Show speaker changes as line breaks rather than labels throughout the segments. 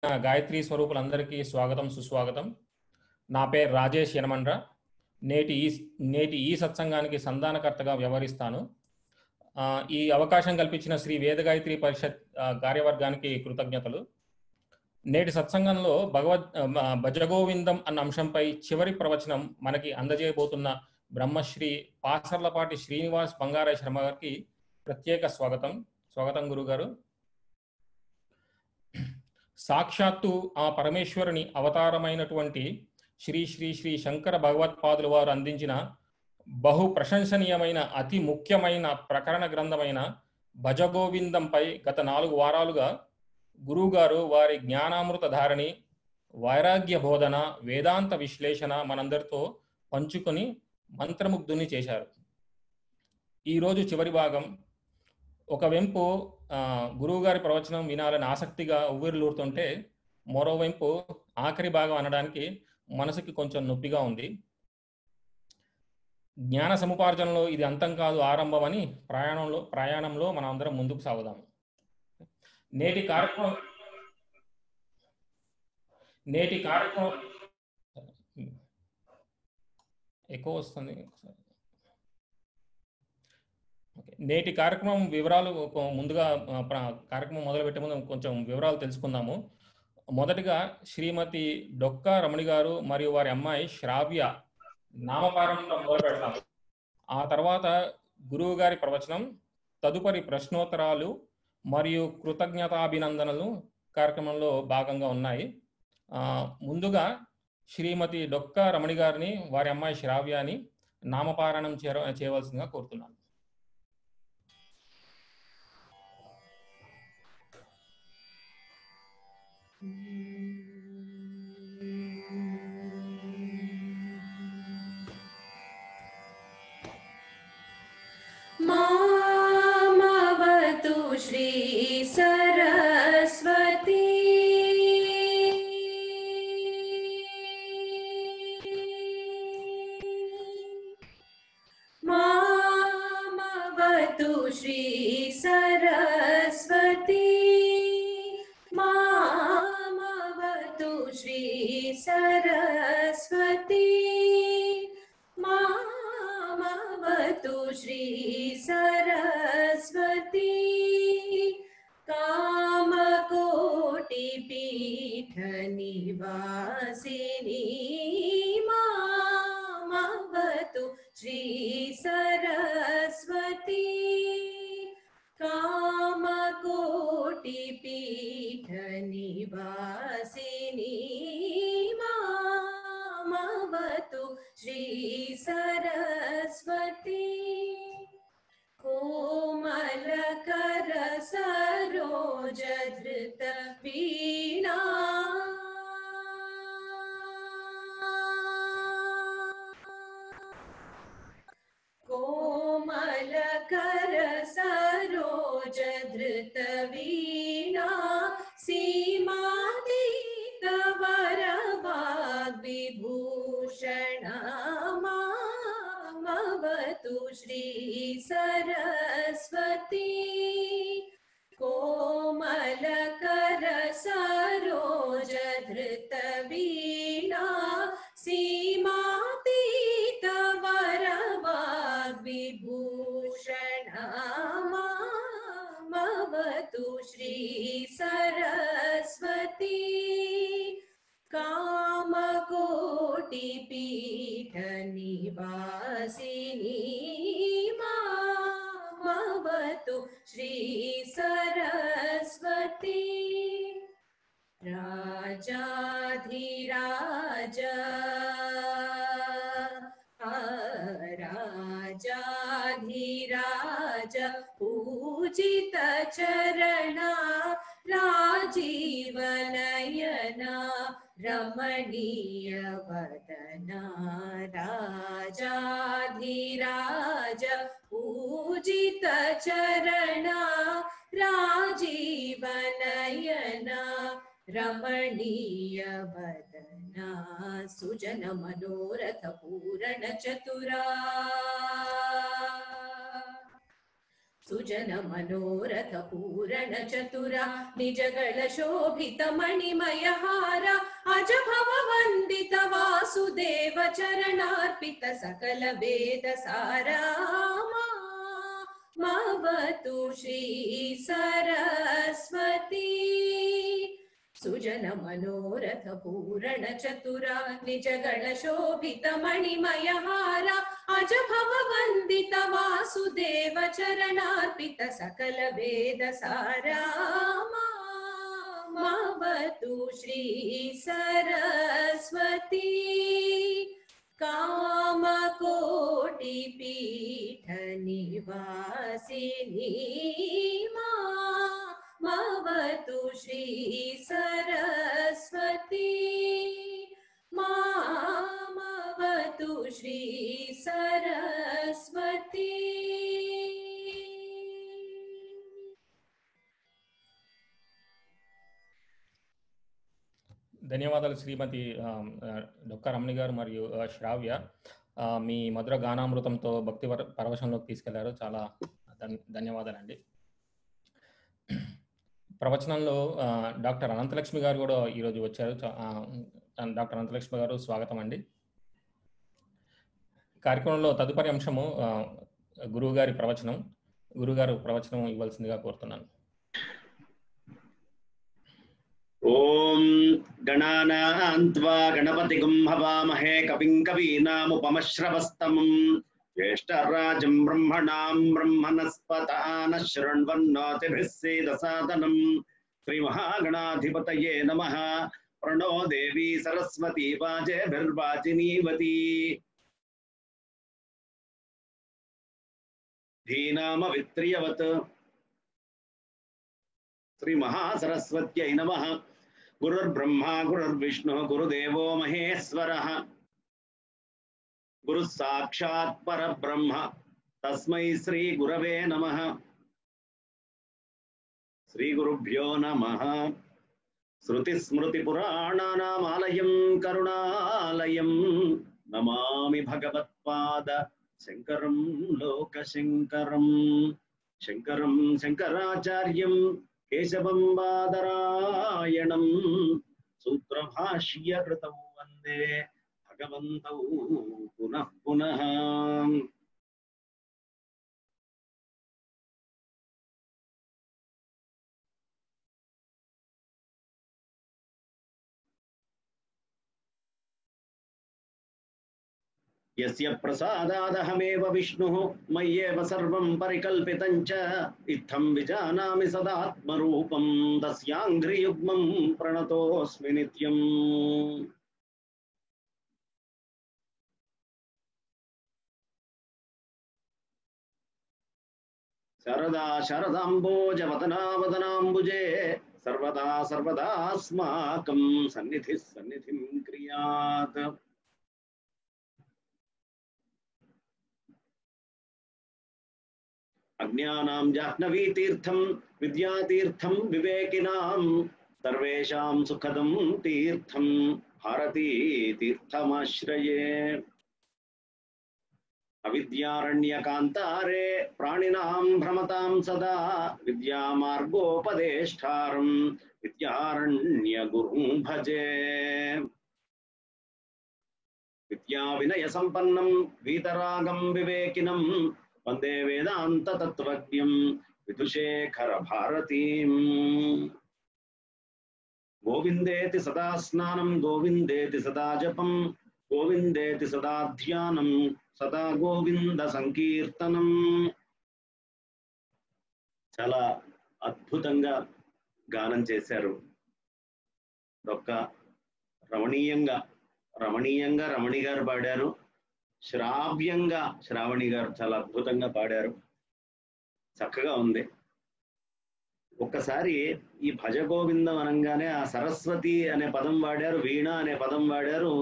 గాయత్రి స్వరూపులందరికీ స్వాగతం సుస్వాగతం. నా పేరు రాజేష్ యనమండ్ర. నేటి ఈ సత్సంగానికి సంధానకర్తగా వ్యవహరిస్తాను. ఈ అవకాశం కల్పించిన శ్రీ వేదగాయత్రి పరిషత్ కార్యవర్గానికి కృతజ్ఞతలు. నేటి సత్సంగంలో భజగోవిందం అన్న అంశంపై చివరి ప్రవచనం మనకి అందజేయబోతున్న బ్రహ్మశ్రీ పాసర్లపాటి శ్రీనివాస్ బంగారయ్య శర్మ గారికి ప్రత్యేక స్వాగతం. స్వాగతం గురుగారు. సాక్షాత్తు ఆ పరమేశ్వరుని అవతారమైనటువంటి శ్రీ శ్రీ శ్రీ శంకర భగవత్పాదుల వారు అందించిన బహు ప్రశంసనీయమైన అతి ముఖ్యమైన ప్రకరణ గ్రంథమైన భజగోవిందంపై గత 4 వారాలుగా గురువుగారు వారి జ్ఞానామృత ధారణి, వైరాగ్య బోధన, వేదాంత విశ్లేషణ మనందరితో పంచుకొని మంత్రముగ్ధుని చేశారు. ఈరోజు చివరి భాగం. ఒక వెంపు గురువుగారి ప్రవచనం వినాలని ఆసక్తిగా ఉవ్విరులూరుతుంటే, మరోవైపు ఆఖరి భాగం అనడానికి మనసుకి కొంచెం నొప్పిగా ఉంది. జ్ఞాన సముపార్జనలో ఇది అంతం కాదు, ఆరంభం అని ప్రయాణంలో మనం అందరం ముందుకు సాగుదాము. నేటి కార్యక్రమం ఎక్కువ వస్తుంది. నేటి కార్యక్రమం వివరాలు ముందుగా కార్యక్రమం మొదలుపెట్టే ముందు కొంచెం వివరాలు తెలుసుకుందాము. మొదటిగా శ్రీమతి డొక్కా రమణి గారు మరియు వారి అమ్మాయి శ్రావ్య నామపారణంతో మొదలు పెడతాము. ఆ తర్వాత గురువు గారి ప్రవచనం, తదుపరి ప్రశ్నోత్తరాలు మరియు కృతజ్ఞతాభినందనలు కార్యక్రమంలో భాగంగా ఉన్నాయి. ముందుగా శ్రీమతి డొక్కా రమణి గారిని వారి అమ్మాయి శ్రావ్యాని నామపారణం చేయవలసిందిగా కోరుతున్నాను.
मामवतु श्री सरस्वती मामवतु श्री सरस्वती मामवतु श्री सरस्वती मामवतु श्री सरस्वती कामकोटिपीठ निवासिनी मामवतु श्री सरस्वती कामकोटिपीठ निवासिनी मामवतु श्री सरस्वती कोमलकर सरोज धृत वीणा कोमलकर सरोज धृत वीणा सीमातीत वरवाग्विभूषण मामवतु श्री सरस्वती कोमलकर सरोज धृत वीणा सीमातीत वरवाग्विभूषण मामवतु श्री सरस्वती कामकोटिपीठ निवासिनी मामवतु श्री सरस्वती राजाधिराज राजाधिराज पूजित चरणा राजीवनयना रमणीय वदना राजाधिराज पूजित चरणा राजीवनयना रमणीय वदना सुजन मनोरथ पूर्ण चतुरा सुजन मनोरथ पूरण चतुरा निजगण शोभित मणिमय हारा अज भव वंदित वासुदेव चरणार्पित सकल वेद सारा मावतु श्री सरस्वती सुजन मनोरथ पूरण चतुरा निजगण शोभित मणिमय हारा अज भव वंदित वासुदेव चरणार्पित सकल वेद सारा मावतु श्री सरस्वती कामकोटि पीठ निवासिनी मावतु श्री सरस्वती मावतु श्री सरस्वती।
ధన్యవాదాలు శ్రీమతి డొక్క రమణి గారు మరియు శ్రావ్య. మీ మధుర గానామృతంతో భక్తి పరవశంలోకి తీసుకెళ్లారు. చాలా ధన్యవాదాలండి. ప్రవచనంలో డాక్టర్ అనంతలక్ష్మి గారు కూడా ఈరోజు వచ్చారు. డాక్టర్ అనంతలక్ష్మి గారు స్వాగతం అండి. కార్యక్రమంలో తదుపరి అంశము గురువుగారి ప్రవచనం. గురుగారు ప్రవచనం ఇవ్వాల్సిందిగా కోరుతున్నాను.
ఓం గణానాన్త్వా గణపతిగం హవామహే కవిం కవీనాముపమశ్రవస్తమం జ్యేష్ఠరాజం బ్రహ్మణాం బ్రహ్మణస్పతాన శృణ్వన్నోతిభిः సేదసాదనం శ్రీమహాగణాధిపతయే నమః. ప్రణో దేవీ సరస్వతీ వాజేభిర్వాజినీవతి. ధీనామ విత్రియవత్. శ్రీ మహాసరస్వత్యై నమః. గురుర్బ్రహ్మా గురుర్విష్ణుః గురుదేవో మహేశ్వరః. గురు సాక్షాత్ పరబ్రహ్మ తస్మై శ్రీ గురవే నమః. శ్రీ గురుభ్యో నమః. శృతి స్మృతి పురాణానామాలయం కరుణాలయం నమామి భగవత్పాద శంకరం లోకశంకరం. శంకరం శంకరాచార్యం కేశవం బాదరాయణం సూత్రభాష్యకృతౌ వందే భగవంతౌ పునః పునః. యస్య ప్రసాదాదహమేవ విష్ణుః మయ్యేవ సర్వం పరికల్పితం చ ఇత్థం విజానామి సదాత్మరూపం తస్యాంఘ్రియుగ్మం ప్రణతోస్మి నిత్యం. శరదా శరదాంబోజవదనావదనాంబుజే సర్వదా సర్వదాస్మాకం సన్నిధిః సన్నిధిం క్రియాత్. అజ్ఞానాం జాహ్నవీ తీర్థం విద్యాతీర్థం వివేకినాం సర్వేషాం సుఖదం తీర్థం భారతీ తీర్థమాశ్రయే. అవిద్యారణ్యకాంతారే ప్రాణినాం భ్రమతాం సదా విద్యామార్గోపదేష్టారం విద్యారణ్య గురుం భజే. విద్యా వినయ సంపన్నం వీతరాగం వివేకినం వందే వేదాంత తత్వజ్ఞం విదుషేఖర భారతీం. గోవిందేతి సదా స్నానం గోవిందేతి సదా జపం గోవిందేతి సదా ధ్యానం సదా గోవింద సంకీర్తనం. చాలా అద్భుతంగా గానం చేశారు. ఒక రమణీయంగా రమణి గారు పాడారు. శ్రావ్యంగా శ్రావణి గారు చాలా అద్భుతంగా పాడారు. చక్కగా ఉంది. ఒక్కసారి ఈ భజ గోవిందం అనగానే ఆ సరస్వతి అనే పదం వాడారు, వీణ అనే పదం వాడారు.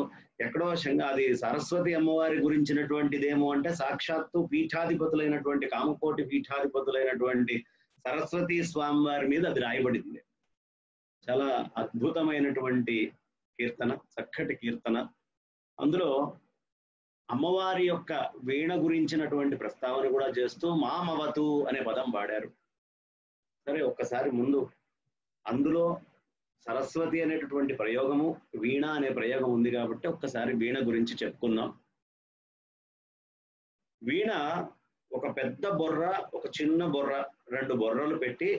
ఎక్కడో అది సరస్వతి అమ్మవారి గురించినటువంటిదేమో అంటే సాక్షాత్తు పీఠాధిపతులైనటువంటి కామకోటి పీఠాధిపతులైనటువంటి సరస్వతి స్వామి వారి మీద అది రాయబడింది. చాలా అద్భుతమైనటువంటి కీర్తన, చక్కటి కీర్తన. అందులో అమ్మవారి యొక్క వీణ గురించినటువంటి ప్రస్తావన కూడా చేస్తూ మామవతు అనే పదం వాడారు. సరే, ఒక్కసారి ముందు అందులో సరస్వతి అనేటటువంటి ప్రయోగము, వీణ అనే ప్రయోగం ఉంది కాబట్టి ఒక్కసారి వీణ గురించి చెప్పుకుందాం. వీణ ఒక పెద్ద బొర్ర, ఒక చిన్న బొర్ర, రెండు బొర్రలు పెట్టి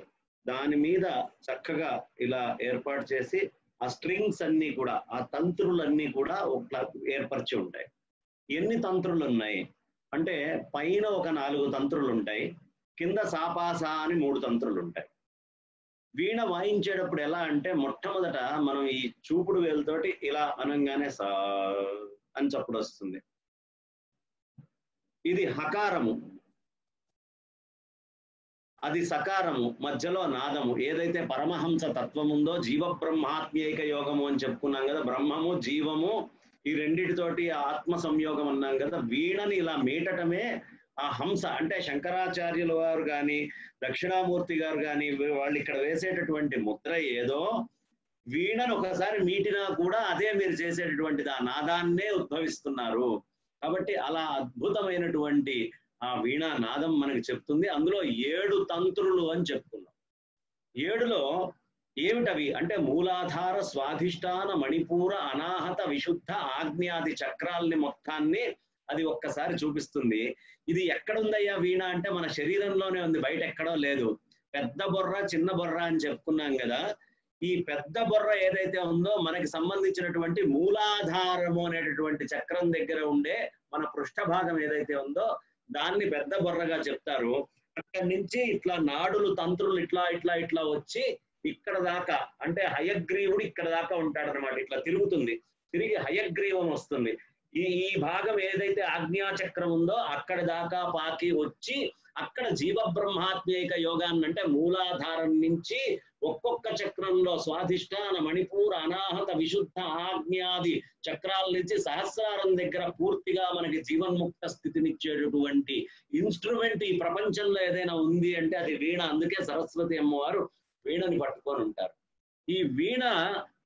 దాని మీద చక్కగా ఇలా ఏర్పాటు చేసి ఆ స్ట్రింగ్స్ అన్ని కూడా, ఆ తంత్రులన్నీ కూడా ఒక ఏర్పరిచి ఉంటాయి. ఎన్ని తంత్రులు ఉన్నాయి అంటే పైన ఒక 4 తంత్రులు ఉంటాయి, కింద సాపాసా అని 3 తంత్రులు ఉంటాయి. వీణ వాయించేటప్పుడు ఎలా అంటే మొట్టమొదట మనం ఈ చూపుడు వేలుతోటి ఇలా అనంగానే సా అని చప్పుడు వస్తుంది. ఇది హకారము, అది సకారము, మధ్యలో నాదము. ఏదైతే పరమహంస తత్వం ఉందో జీవ బ్రహ్మాత్మేక యోగము అని చెప్పుకున్నాం కదా, బ్రహ్మము జీవము ఈ రెండిటితోటి ఆత్మ సంయోగం అన్నాం కదా. వీణని ఇలా మీటటమే ఆ హంస. అంటే శంకరాచార్యుల వారు కానీ దక్షిణామూర్తి గారు కానీ వాళ్ళు ఇక్కడ వేసేటటువంటి ముద్ర ఏదో, వీణను ఒకసారి మీటినా కూడా అదే మీరు చేసేటటువంటిది, ఆ నాదాన్నే ఉద్భవిస్తున్నారు. కాబట్టి అలా అద్భుతమైనటువంటి ఆ వీణా నాదం మనకి చెప్తుంది. అందులో 7 తంత్రులు అని చెప్పుకున్నాం. 7లో ఏమిటవి అంటే మూలాధార, స్వాధిష్టాన, మణిపూర, అనాహత, విశుద్ధ, ఆజ్ఞాది చక్రాల్ని మొత్తాన్ని అది ఒక్కసారి చూపిస్తుంది. ఇది ఎక్కడుందయ్యా వీణ అంటే మన శరీరంలోనే ఉంది, బయట ఎక్కడో లేదు. పెద్ద బొర్ర, చిన్న బొర్ర అని చెప్పుకున్నాం కదా. ఈ పెద్ద బొర్ర ఏదైతే ఉందో మనకి సంబంధించినటువంటి మూలాధారము అనేటటువంటి చక్రం దగ్గర ఉండే మన పృష్ఠ భాగం ఏదైతే ఉందో దాన్ని పెద్ద బొర్రగా చెప్తారు. అక్కడి నుంచి ఇట్లా నాడులు, తంత్రులు ఇట్లా ఇట్లా ఇట్లా వచ్చి ఇక్కడ దాకా, అంటే హయగ్రీవుడు ఇక్కడ దాకా ఉంటాడు అనమాట. ఇట్లా తిరుగుతుంది, తిరిగి హయగ్రీవం వస్తుంది. ఈ భాగం ఏదైతే ఆజ్ఞాచక్రం ఉందో అక్కడ దాకా పాకి వచ్చి అక్కడ జీవ బ్రహ్మాత్మేక యోగాన్ని అంటే మూలాధారం నుంచి ఒక్కొక్క చక్రంలో స్వాధిష్టాన, మణిపూర, అనాహత, విశుద్ధ, ఆజ్ఞాది చక్రాల నుంచి సహస్రారం దగ్గర పూర్తిగా మనకి జీవన్ముక్త స్థితినిచ్చేటటువంటి ఇన్స్ట్రుమెంట్ ఈ ప్రపంచంలో ఏదైనా ఉంది అంటే అది వీణ. అందుకే సరస్వతి అమ్మవారు వీణని పట్టుకొని ఉంటారు. ఈ వీణ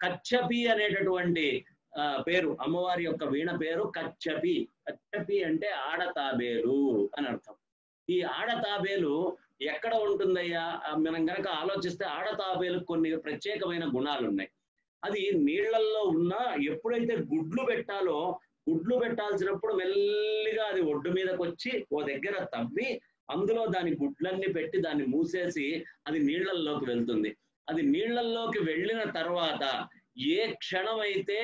కచ్చపి అనేటటువంటి పేరు, అమ్మవారి యొక్క వీణ పేరు కచ్చపి. కచ్చపి అంటే ఆడతాబేలు అని అర్థం. ఈ ఆడతాబేలు ఎక్కడ ఉంటుందయ్యా మనం గనక ఆలోచిస్తే ఆడతాబేలు కొన్ని ప్రత్యేకమైన గుణాలు ఉన్నాయి. అది నీళ్లల్లో ఉన్నా ఎప్పుడైతే గుడ్లు పెట్టాలో, గుడ్లు పెట్టాల్సినప్పుడు మెల్లిగా అది ఒడ్డు మీదకి వచ్చి ఓ దగ్గర తవ్వి అందులో దాని గుడ్లన్నీ పెట్టి దాన్ని మూసేసి అది నీళ్లల్లోకి వెళ్తుంది. అది నీళ్లల్లోకి వెళ్ళిన తర్వాత ఏ క్షణమైతే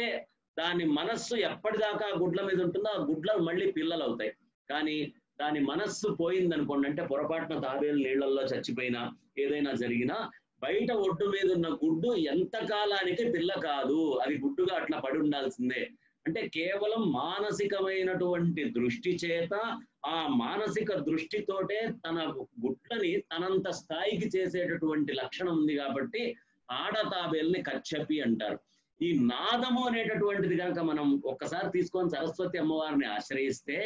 దాని మనస్సు ఎప్పటిదాకా గుడ్ల మీద ఉంటుందో ఆ గుడ్లు మళ్ళీ పిల్లలు అవుతాయి. కానీ దాని మనస్సు పోయిందనుకోండి, అంటే పొరపాటున తాబేలు నీళ్లలో చచ్చిపోయినా ఏదైనా జరిగినా బయట ఒడ్డు మీద ఉన్న గుడ్డు ఎంతకాలానికి పిల్ల కాదు, అది గుడ్డుగా అట్లా పడి ఉండాల్సిందే. అంటే కేవలం మానసికమైనటువంటి దృష్టి చేత, ఆ మానసిక దృష్టితోటే తన గుడ్లని తనంత స్థాయికి చేసేటటువంటి లక్షణం ఉంది కాబట్టి ఆడతాబేల్ని కచ్చపి అంటారు. ఈ నాదము అనేటటువంటిది కనుక మనం ఒక్కసారి తీసుకొని సరస్వతి అమ్మవారిని ఆశ్రయిస్తే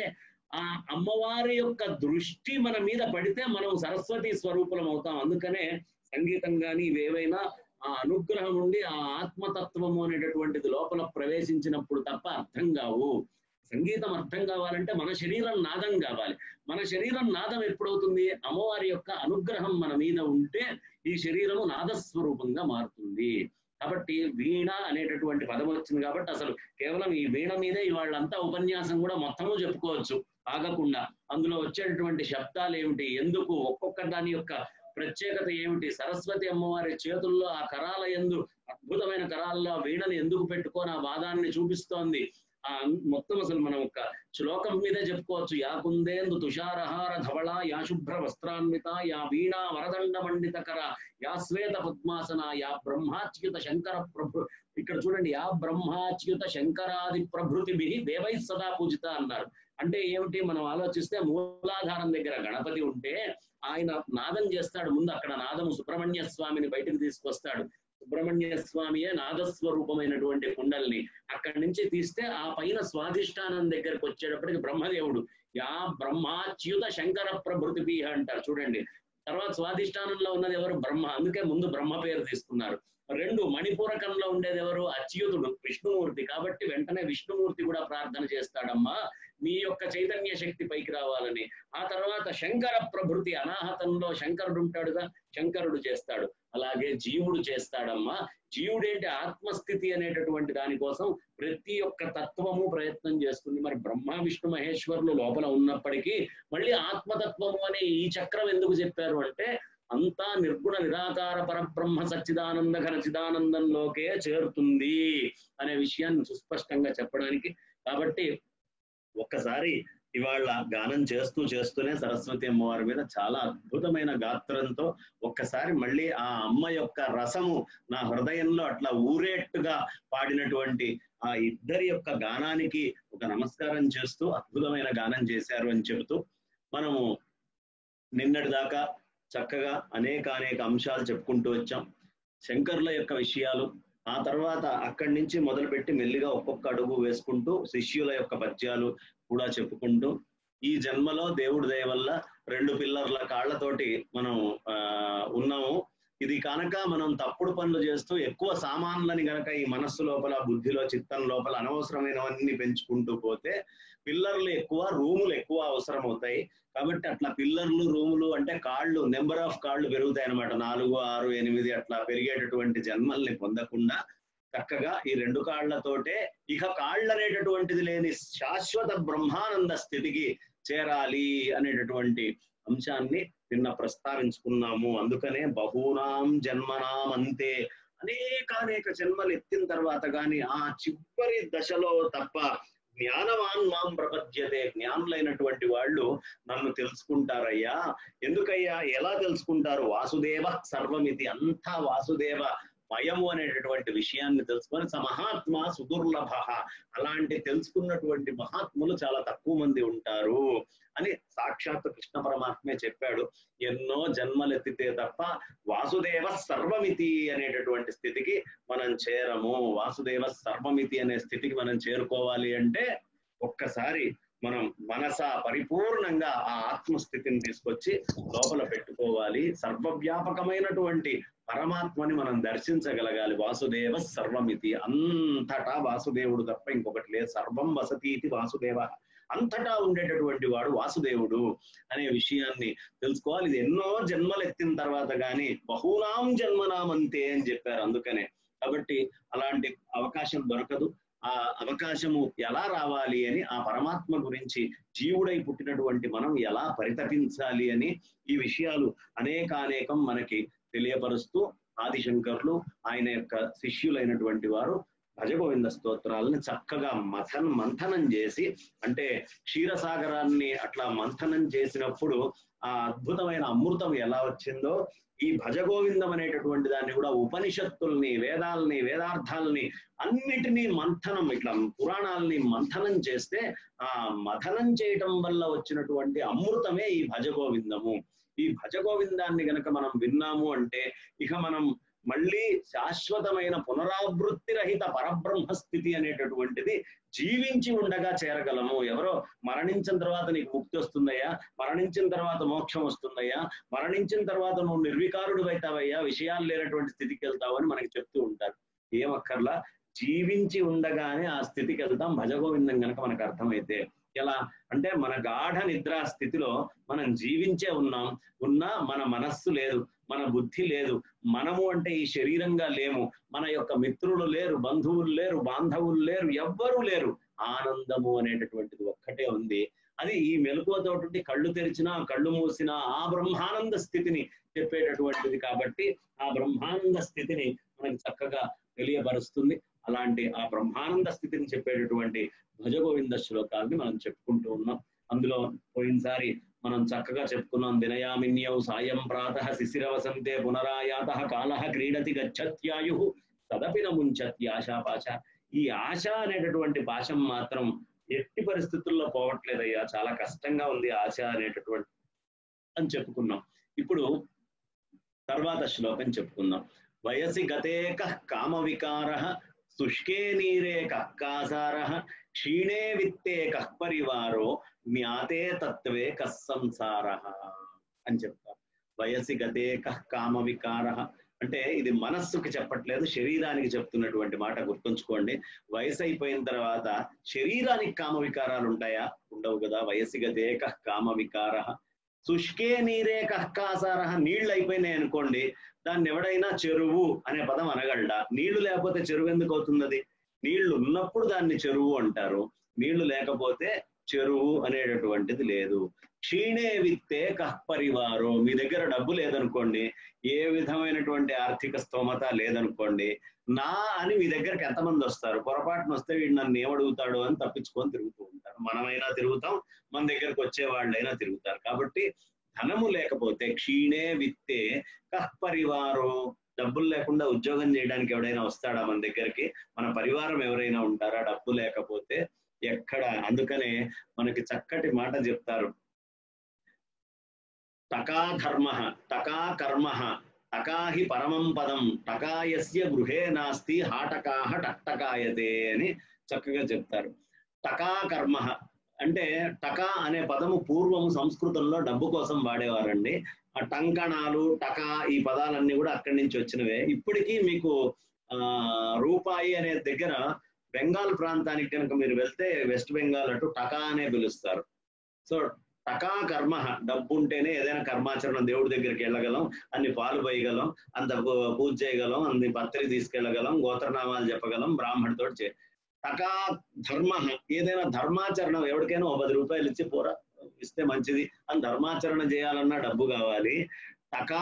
ఆ అమ్మవారి యొక్క దృష్టి మన మీద పడితే మనం సరస్వతి స్వరూపులం అవుతాం. అందుకనే సంగీతం కానీ ఇవేవైనా ఆ అనుగ్రహం ఉండి ఆ ఆత్మతత్వము అనేటటువంటిది లోపల ప్రవేశించినప్పుడు తప్ప అర్థం కావు. సంగీతం అర్థం కావాలంటే మన శరీరం నాదం కావాలి. మన శరీరం నాదం ఎప్పుడవుతుంది? అమ్మవారి యొక్క అనుగ్రహం మన మీద ఉంటే ఈ శరీరము నాదస్వరూపంగా మారుతుంది. కాబట్టి వీణ అనేటటువంటి పదం వచ్చింది కాబట్టి అసలు కేవలం ఈ వీణ మీదే ఇవాళ్ళంతా ఉపన్యాసం కూడా మొత్తము చెప్పుకోవచ్చు ఆగకుండా. అందులో వచ్చేటటువంటి శబ్దాలు ఏమిటి, ఎందుకు, ఒక్కొక్క దాని యొక్క ప్రత్యేకత ఏమిటి, సరస్వతి అమ్మవారి చేతుల్లో ఆ కరాల యందు అద్భుతమైన కరాల్లో వీణని ఎందుకు పెట్టుకొని ఆ వాదాన్ని చూపిస్తోంది. ఆ మొత్తం అసలు మనం ఒక శ్లోకం మీదే చెప్పుకోవచ్చు. యా కుందేందు తుషారహార ధవళ, యా శుభ్ర వస్త్రాన్విత, యా వీణా వరదండ మండితకర, యా శ్వేత పద్మాసన, యా బ్రహ్మాచ్యుత శంకర ప్రభు. ఇక్కడ చూడండి, యా బ్రహ్మాచ్యుత శంకరాది ప్రభృతిభి దేవై సదా పూజిత అన్నారు. అంటే ఏమిటి? మనం ఆలోచిస్తే మూలాధారం దగ్గర గణపతి ఉంటే ఆయన నాదం చేస్తాడు. ముందు అక్కడ నాదము సుబ్రహ్మణ్య స్వామిని బయటకు తీసుకొస్తాడు. సుబ్రహ్మణ్య స్వామియే నాదస్వరూపమైనటువంటి కుండల్ని అక్కడి నుంచి తీస్తే ఆ పైన స్వాధిష్టానం దగ్గరకు వచ్చేటప్పటికి బ్రహ్మదేవుడు యా బ్రహ్మాచ్యుత శంకర ప్రభృతిభి అంటారు. చూడండి, తర్వాత స్వాధిష్టానంలో ఉన్నది ఎవరు? బ్రహ్మ. అందుకే ముందు బ్రహ్మ పేరు తీసుకున్నారు. రెండు మణిపూరకంలో ఉండేది ఎవరు? అచ్యుతుడు, విష్ణుమూర్తి. కాబట్టి వెంటనే విష్ణుమూర్తి కూడా ప్రార్థన చేస్తాడమ్మా నీ యొక్క చైతన్య శక్తి పైకి రావాలని. ఆ తర్వాత శంకర ప్రభృతి, అనాహతంలో శంకరుడు ఉంటాడుగా, శంకరుడు చేస్తాడు. అలాగే జీవుడు చేస్తాడమ్మా. జీవుడేంటి? ఆత్మస్థితి అనేటటువంటి దానికోసం ప్రతి ఒక్క తత్వము ప్రయత్నం చేస్తుంది. మరి బ్రహ్మ విష్ణు మహేశ్వరులు లోపల ఉన్నప్పటికీ మళ్ళీ ఆత్మతత్వము అనే ఈ చక్రం ఎందుకు చెప్పారు అంటే, అంతా నిర్గుణ నిరాకార పరబ్రహ్మ సచ్చిదానంద ఘన చిదానందంలోకే చేరుతుంది అనే విషయాన్ని సుస్పష్టంగా చెప్పడానికి. కాబట్టి ఒక్కసారి ఇవాళ గానం చేస్తూనే సరస్వతి అమ్మవారి మీద చాలా అద్భుతమైన గాత్రంతో ఒక్కసారి మళ్ళీ ఆ అమ్మ యొక్క రసము నా హృదయంలో అట్లా ఊరేట్టుగా పాడినటువంటి ఆ ఇద్దరి యొక్క గానానికి ఒక నమస్కారం చేస్తూ అద్భుతమైన గానం చేశారు అని చెబుతూ, మనము నిన్నటి దాకా చక్కగా అనేక అంశాలు చెప్పుకుంటూ వచ్చాం. శంకరుల యొక్క విషయాలు, ఆ తర్వాత అక్కడి నుంచి మొదలుపెట్టి మెల్లిగా ఒక్కొక్క అడుగు వేసుకుంటూ శిష్యుల యొక్క పద్యాలు కూడా చెప్పుకుంటూ, ఈ జన్మలో దేవుడి దయ వల్ల 2 పిల్లర్ల కాళ్లతోటి మనం ఉన్నాము. ఇది కనుక మనం తప్పుడు పనులు చేస్తూ ఎక్కువ సామాన్లని గనక ఈ మనస్సు లోపల, బుద్ధిలో, చిత్తం లోపల అనవసరమైనవన్నీ పెంచుకుంటూ పోతే పిల్లర్లు ఎక్కువ, రూములు ఎక్కువ అవసరం అవుతాయి. కాబట్టి అట్లా పిల్లర్లు, రూములు అంటే కాళ్ళు, నెంబర్ ఆఫ్ కాళ్ళు పెరుగుతాయి అనమాట. 4, 6, 8 అట్లా పెరిగేటటువంటి జన్మల్ని పొందకుండా చక్కగా ఈ 2 కాళ్లతోటే ఇక కాళ్ళు అనేటటువంటిది లేని శాశ్వత బ్రహ్మానంద స్థితికి చేరాలి అనేటటువంటి అంశాన్ని నిన్న ప్రస్తావించుకున్నాము. అందుకనే బహూనాం జన్మనాం అంతే, అనేక జన్మలు ఎత్తిన తర్వాత కానీ ఆ చివరి దశలో తప్ప జ్ఞానవాన్ మాం ప్రపద్యతే, జ్ఞానులైనటువంటి వాళ్ళు నన్ను తెలుసుకుంటారయ్యా. ఎందుకయ్యా? ఎలా తెలుసుకుంటారు? వాసుదేవ సర్వమితి, అంతా వాసుదేవ మయము అనేటటువంటి విషయాన్ని తెలుసుకొని సమహాత్మ సుదుర్లభ, అలాంటి తెలుసుకున్నటువంటి మహాత్ములు చాలా తక్కువ మంది ఉంటారు అని సాక్షాత్ కృష్ణ పరమాత్మే చెప్పాడు. ఎన్నో జన్మలెత్తితే తప్ప వాసుదేవ సర్వమితి అనేటటువంటి స్థితికి మనం చేరము. వాసుదేవ సర్వమితి అనే స్థితికి మనం చేరుకోవాలి అంటే ఒక్కసారి మనం మనస పరిపూర్ణంగా ఆ ఆత్మస్థితిని తీసుకొచ్చి లోపల పెట్టుకోవాలి. సర్వవ్యాపకమైనటువంటి పరమాత్మని మనం దర్శించగలగాలి. వాసుదేవ సర్వమితి, అంతటా వాసుదేవుడు తప్ప ఇంకొకటి లేదు. సర్వం వసతీతి వాసుదేవ, అంతటా ఉండేటటువంటి వాడు వాసుదేవుడు అనే విషయాన్ని తెలుసుకోవాలి. ఇది ఎన్నో జన్మలు ఎత్తిన తర్వాత కానీ బహునాం జన్మనామంతే అని చెప్పారు. అందుకనే కాబట్టి అలాంటి అవకాశం దొరకదు. ఆ అవకాశము ఎలా రావాలి అని, ఆ పరమాత్మ గురించి జీవుడై పుట్టినటువంటి మనం ఎలా పరితపించాలి అని ఈ విషయాలు అనేకం మనకి తెలియపరుస్తూ ఆదిశంకర్లు ఆయన యొక్క శిష్యులైనటువంటి వారు భజగోవింద స్తోత్రాలను చక్కగా మంథనం చేసి, అంటే క్షీరసాగరాన్ని అట్లా మంథనం చేసినప్పుడు ఆ అద్భుతమైన అమృతం ఎలా వచ్చిందో ఈ భజగోవిందం అనేటటువంటి దాన్ని కూడా ఉపనిషత్తుల్ని, వేదాలని, వేదార్థాలని అన్నిటినీ మంథనం, ఇట్లా పురాణాలని మంథనం చేస్తే ఆ మథనం చేయటం వల్ల వచ్చినటువంటి అమృతమే ఈ భజగోవిందము. ఈ భజగోవిందాన్ని గనక మనం విన్నాము అంటే ఇక మనం మళ్ళీ శాశ్వతమైన పునరావృత్తి రహిత పరబ్రహ్మ స్థితి అనేటటువంటిది జీవించి ఉండగా చేరగలము. ఎవరో మరణించిన తర్వాత నీకు ముక్తి వస్తుందయ్యా, మరణించిన తర్వాత మోక్షం వస్తుందయ్యా, మరణించిన తర్వాత నువ్వు నిర్వికారుడు అవుతావయ్యా, విషయాలు లేనటువంటి స్థితికి వెళ్తావు అని మనకి చెప్తూ ఉంటారు. ఏమక్కర్లా, జీవించి ఉండగానే ఆ స్థితికి వెళ్తాం భజగోవిందం కనుక మనకు అర్థమైతే. ఎలా అంటే మన గాఢ నిద్రా స్థితిలో మనం జీవించే ఉన్నా మన మనస్సు లేదు, మన బుద్ధి లేదు, మనము అంటే ఈ శరీరంగా లేము, మన యొక్క మిత్రులు లేరు, బంధువులు లేరు, బాంధవులు లేరు, ఎవ్వరూ లేరు. ఆనందము అనేటటువంటిది ఒక్కటే ఉంది. అది ఈ మెలకువతోటి కళ్ళు తెరిచినా కళ్ళు మూసినా ఆ బ్రహ్మానంద స్థితిని చెప్పేటటువంటిది. కాబట్టి ఆ బ్రహ్మానంద స్థితిని మనకి చక్కగా తెలియపరుస్తుంది. అలాంటి ఆ బ్రహ్మానంద స్థితిని చెప్పేటటువంటి భజగోవింద శ్లోకాలని మనం చెప్పుకుంటూ ఉన్నాం. అందులో పోయినసారి మనం చక్కగా చెప్పుకున్నాం. దినయామిన్యౌ సాయం ప్రాతః శిశిరవసంతే పునరాయాత కాలః క్రీడతి గచ్చత్యాయు తదపి నముంచతి ఆశాపాశ. ఈ ఆశ అనేటటువంటి పాశం మాత్రం ఎట్టి పరిస్థితుల్లో పోవట్లేదయ్యా, చాలా కష్టంగా ఉంది ఆశ అనేటటువంటి అని చెప్పుకున్నాం. ఇప్పుడు తర్వాత శ్లోకం చెప్పుకుందాం. వయసి గతేక కామ వికార శుష్కే నీరే కక్కాసార క్షీణే విత్తే కః పరివారో జ్ఞాతే తత్వే కస్సంసార అని చెప్తారు. వయసి గతే కః కామ వికార అంటే ఇది మనస్సుకి చెప్పట్లేదు, శరీరానికి చెప్తున్నటువంటి మాట గుర్తుంచుకోండి. వయసు అయిపోయిన తర్వాత శరీరానికి కామ వికారాలు ఉంటాయా? ఉండవు కదా. వయసిగతే కామ వికార శుష్కే నీరే కహ్కాసార. నీళ్లు అయిపోయినాయి అనుకోండి, దాన్ని ఎవడైనా చెరువు అనే పదం అనగలడా? నీళ్లు లేకపోతే చెరువు ఎందుకు అవుతుంది? అది నీళ్లు ఉన్నప్పుడు దాన్ని చెరువు అంటారు, నీళ్లు లేకపోతే చెరువు అనేటటువంటిది లేదు. క్షీణే విత్తే కహ్పరివారో. మీ దగ్గర డబ్బు లేదనుకోండి, ఏ విధమైనటువంటి ఆర్థిక స్తోమత లేదనుకోండి, నా అని మీ దగ్గరకు ఎంతమంది వస్తారు? పొరపాటున వస్తే వీడు నన్ను ఏమడుగుతాడు అని తప్పించుకొని తిరుగుతూ ఉంటారు. మనమైనా తిరుగుతాం, మన దగ్గరకు వచ్చే వాళ్ళైనా తిరుగుతారు. కాబట్టి ధనము లేకపోతే క్షీణే విత్తే కహ్పరివారో. డబ్బులు లేకుండా ఉద్యోగం చేయడానికి ఎవడైనా వస్తాడా మన దగ్గరికి? మన పరివారం ఎవరైనా ఉంటారా డబ్బు లేకపోతే? ఎక్కడ. అందుకనే మనకి చక్కటి మాట చెప్తారు, టకా ధర్మ టకా కర్మ టకాహి పరమం పదం టకాయస్య గృహే నాస్తి హాటకాహ టక్టకాయతే అని చక్కగా చెప్తారు. టకా కర్మ అంటే టకా అనే పదము పూర్వము సంస్కృతంలో డబ్బు కోసం వాడేవారండి. ఆ టంకణాలు, టకా ఈ పదాలన్నీ కూడా అక్కడి నుంచి వచ్చినవే. ఇప్పటికీ మీకు రూపాయి అనే దగ్గర బెంగాల్ ప్రాంతానికి కనుక మీరు వెళ్తే వెస్ట్ బెంగాల్ అటు టకా అనే పిలుస్తారు. సో టకా కర్మ, డబ్బు ఉంటేనే ఏదైనా కర్మాచరణ, దేవుడి దగ్గరికి వెళ్ళగలం, అన్ని పాలు పోయగలం, అంత పూజ చేయగలం, అన్ని పత్రి తీసుకెళ్ళగలం, గోత్రనామాలు చెప్పగలం, బ్రాహ్మణుతో టకా ధర్మ. ఏదైనా ధర్మాచరణం ఎవరికైనా 10 రూపాయలు ఇచ్చి పోరా ఇస్తే మంచిది అని ధర్మాచరణ చేయాలన్నా డబ్బు కావాలి. టకా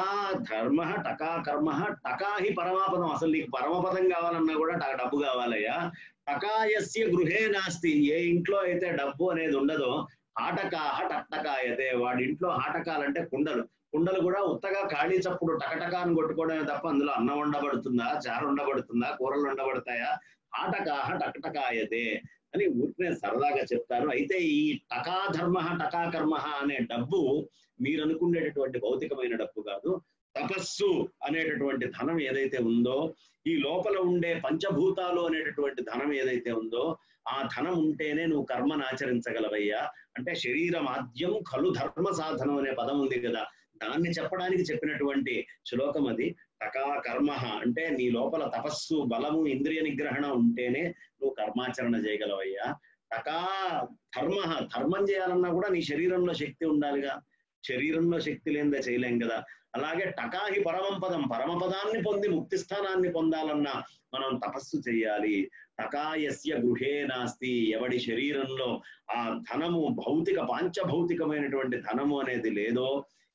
ధర్మ టకా కర్మ టకాహి పరమాపదం. అసలు నీకు పరమపదం కావాలన్నా కూడా డబ్బు కావాలయ్యా. టకాయస్య గృహే నాస్తి. ఏ ఇంట్లో అయితే డబ్బు అనేది ఉండదో హాటకాహ టక్టకాయతే. వాడి ఇంట్లో హాటకాలంటే కుండలు. కుండలు కూడా ఉత్తగా ఖాళీ చప్పుడు టకటకాన్ని కొట్టుకోవడమే తప్ప అందులో అన్నం ఉండబడుతుందా, చారు ఉండబడుతుందా, కూరలు ఉండబడతాయా? హాటకాహ టక్టకాయతే అని ఊరికే సరదాగా చెప్తారు. అయితే ఈ టకా ధర్మ టకా కర్మ అనే డబ్బు మీరు అనుకునేటటువంటి భౌతికమైన డబ్బు కాదు. తపస్సు అనేటటువంటి ధనం ఏదైతే ఉందో, ఈ లోపల ఉండే పంచభూతాలు అనేటటువంటి ధనం ఏదైతే ఉందో, ఆ ధనం ఉంటేనే నువ్వు కర్మను ఆచరించగలవయ్యా. అంటే శరీరమాద్యం ఖలు ధర్మ సాధనం అనే పదం ఉంది కదా, దాన్ని చెప్పడానికి చెప్పినటువంటి శ్లోకం అది. టకా కర్మ అంటే నీ లోపల తపస్సు, బలము, ఇంద్రియ నిగ్రహణ ఉంటేనే నువ్వు కర్మాచరణ చేయగలవయ్యా. టకా ధర్మ, ధర్మం చేయాలన్నా కూడా నీ శరీరంలో శక్తి ఉండాలిగా. శరీరంలో శక్తి లేనిదే చేయలేం కదా. అలాగే టకాహి పరమం పదం, పరమపదాన్ని పొంది ముక్తి స్థానాన్ని పొందాలన్నా మనం తపస్సు చెయ్యాలి. టకాయస్య గృహే నాస్తి. ఎవడి శరీరంలో ఆ ధనము, భౌతిక పాంచభౌతికమైనటువంటి ధనము అనేది లేదో,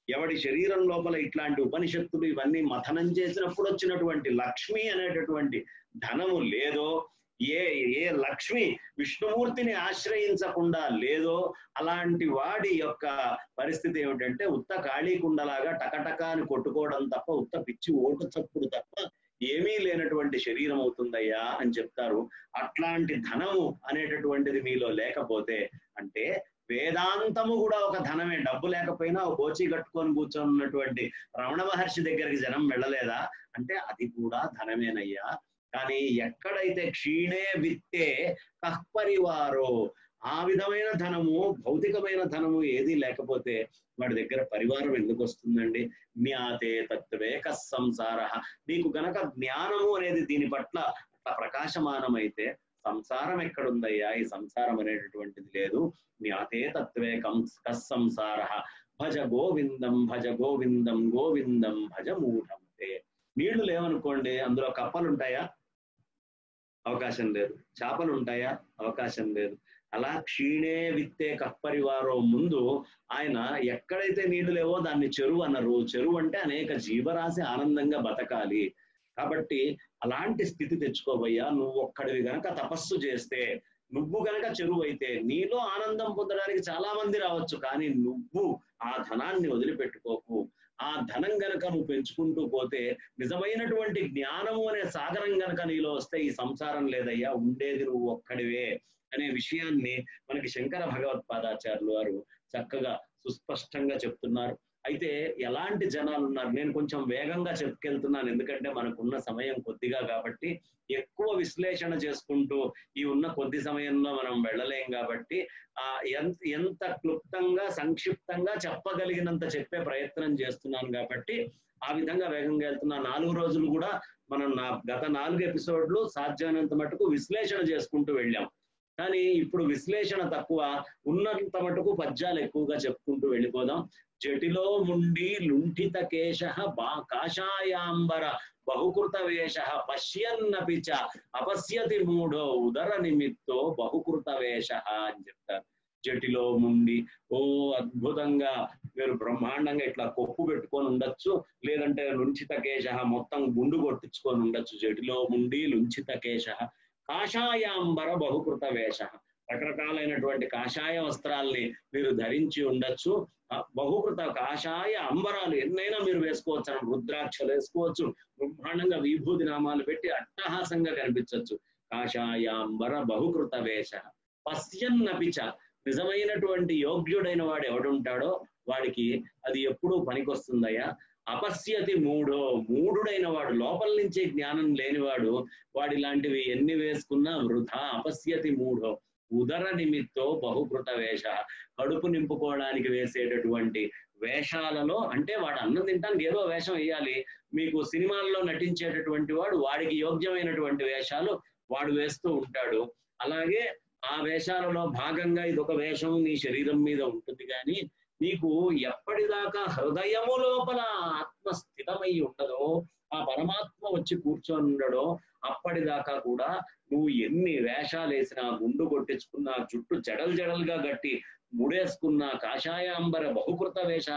ఎవడి శరీరం లోపల ఇట్లాంటి ఉపనిషత్తులు ఇవన్నీ మథనం చేసినప్పుడు వచ్చినటువంటి లక్ష్మి అనేటటువంటి ధనము లేదో, ఏ లక్ష్మి విష్ణుమూర్తిని ఆశ్రయించకుండా లేదో, అలాంటి వాడి యొక్క పరిస్థితి ఏమిటంటే ఉత్త ఖాళీకుండలాగా టకటకా అని కొట్టుకోవడం తప్ప, ఉత్త పిచ్చి ఓటు చప్పుడు తప్ప ఏమీ లేనటువంటి శరీరం అవుతుందయ్యా అని చెప్తారు. అట్లాంటి ధనము అనేటటువంటిది మీలో లేకపోతే, అంటే వేదాంతము కూడా ఒక ధనమే. డబ్బు లేకపోయినా ఒక గోచి కట్టుకొని కూర్చొన్నటువంటి రమణ మహర్షి దగ్గరికి జనం వెళ్ళలేదా అంటే అది కూడా ధనమేనయ్యా. కానీ ఎక్కడైతే క్షీణే విత్తే కహ్పరివారో, ఆ విధమైన ధనము, భౌతికమైన ధనము ఏది లేకపోతే వాడి దగ్గర పరివారం ఎందుకు వస్తుందండి? జ్ఞాతే తత్వే కస్సంసార. నీకు గనక జ్ఞానము అనేది దీని పట్ల అట్లా ప్రకాశమానమైతే సంసారం ఎక్కడుందయ్యా? ఈ సంసారం అనేటటువంటిది లేదు. జ్ఞాతే తత్వే కస్సంసార. భజ గోవిందం భజ గోవిందం గోవిందం భజ మూఢంతే. నీళ్లు లేవనుకోండి, అందులో కప్పలు ఉంటాయా? అవకాశం లేదు. చేపలు ఉంటాయా? అవకాశం లేదు. అలా క్షీణే విత్తే కప్పరివారో ముందు ఆయన ఎక్కడైతే నీళ్లు లేవో దాన్ని చెరువు అన్నారు. చెరువు అంటే అనేక జీవరాశి ఆనందంగా బతకాలి. కాబట్టి అలాంటి స్థితి తెచ్చుకోబోయ్యా. నువ్వు ఒక్కడివి గనక తపస్సు చేస్తే, నువ్వు గనక చెరువు అయితే నీలో ఆనందం పొందడానికి చాలా మంది రావచ్చు, కానీ నువ్వు ఆ ధనాన్ని వదిలిపెట్టుకోకు. ఆ ధనం గనక నువ్వు పెంచుకుంటూ పోతే, నిజమైనటువంటి జ్ఞానము అనే సాగరం గనక నీలో వస్తే ఈ సంసారం లేదయ్యా, ఉండేది నువ్వు ఒక్కడివే అనే విషయాన్ని మనకి శంకర భగవత్పాదాచార్యులు వారు చక్కగా సుస్పష్టంగా చెప్తున్నారు. అయితే ఎలాంటి జనాలు ఉన్నారు, నేను కొంచెం వేగంగా చెప్పుకెళ్తున్నాను ఎందుకంటే మనకున్న సమయం కొద్దిగా కాబట్టి, ఎక్కువ విశ్లేషణ చేసుకుంటూ ఈ ఉన్న కొద్ది సమయంలో మనం వెళ్ళలేం కాబట్టి ఎంత క్లుప్తంగా సంక్షిప్తంగా చెప్పగలిగినంత చెప్పే ప్రయత్నం చేస్తున్నాను కాబట్టి ఆ విధంగా వేగంగా వెళ్తున్నా. 4 రోజులు కూడా మనం గత 4 ఎపిసోడ్లు సాధ్యమైనంత మటుకు విశ్లేషణ చేసుకుంటూ వెళ్ళాం. కానీ ఇప్పుడు విశ్లేషణ తక్కువ, ఉన్నంత మటుకు పద్యాలు ఎక్కువగా చెప్పుకుంటూ వెళ్ళిపోదాం. జటిలో ముండి లుంఠిత కేశ కాషాయాంబర బహుకృత వేష పశ్యన్నపి చ అపశ్యతి మూఢో ఉదర నిమిత్తో బహుకృత వేష అని చెప్తారు. జటిలో ముండి అద్భుతంగా మీరు బ్రహ్మాండంగా ఇట్లా కొప్పు పెట్టుకొని ఉండొచ్చు, లేదంటే లుంచిత కేశ మొత్తం గుండు కొట్టించుకొని ఉండొచ్చు. జటిలో ముండి లుంచిత కేశ కాషాయాంబర బహుకృత వేష, రకరకాలైనటువంటి కాషాయ వస్త్రాల్ని మీరు ధరించి ఉండొచ్చు. బహుకృత కాషాయ అంబరాలు ఎన్నైనా మీరు వేసుకోవచ్చు, రుద్రాక్షలు వేసుకోవచ్చు, బ్రహ్మాండంగా విభూతి నామాలు పెట్టి అట్టహాసంగా కనిపించవచ్చు. కాషాయాంబర బహుకృత వేష పశ్యన్నపిచ, నిజమైనటువంటి యోగ్యుడైన వాడు ఎవడుంటాడో వాడికి అది ఎప్పుడూ పనికొస్తుందయ్యా. అపశ్యతి మూఢుడైన వాడు, లోపల నుంచే జ్ఞానం లేనివాడు, వాడి లాంటివి ఎన్ని వేసుకున్నా వృధా. అపశ్యతి మూఢో ఉదర నిమిత్తో బహుకృత వేష, కడుపు నింపుకోవడానికి వేసేటటువంటి వేషాలలో, అంటే వాడు అన్నం తింటానికి ఏదో వేషం వేయాలి. మీకు సినిమాల్లో నటించేటటువంటి వాడు వాడికి యోగ్యమైనటువంటి వేషాలు వాడు వేస్తూ ఉంటాడు. అలాగే ఆ వేషాలలో భాగంగా ఇదొక వేషం నీ శరీరం మీద ఉంటుంది, కానీ నీకు ఎప్పటిదాకా హృదయము లోపల ఆత్మ స్థితమై ఉండదో, ఆ పరమాత్మ వచ్చి కూర్చొని ఉండడో, అప్పటిదాకా కూడా నువ్వు ఎన్ని వేషాలు వేసినా, గుండు కొట్టించుకున్నా, జుట్టు జడలుగా గట్టి ముడేసుకున్నా, కాషాయాంబర బహుకృత వేష,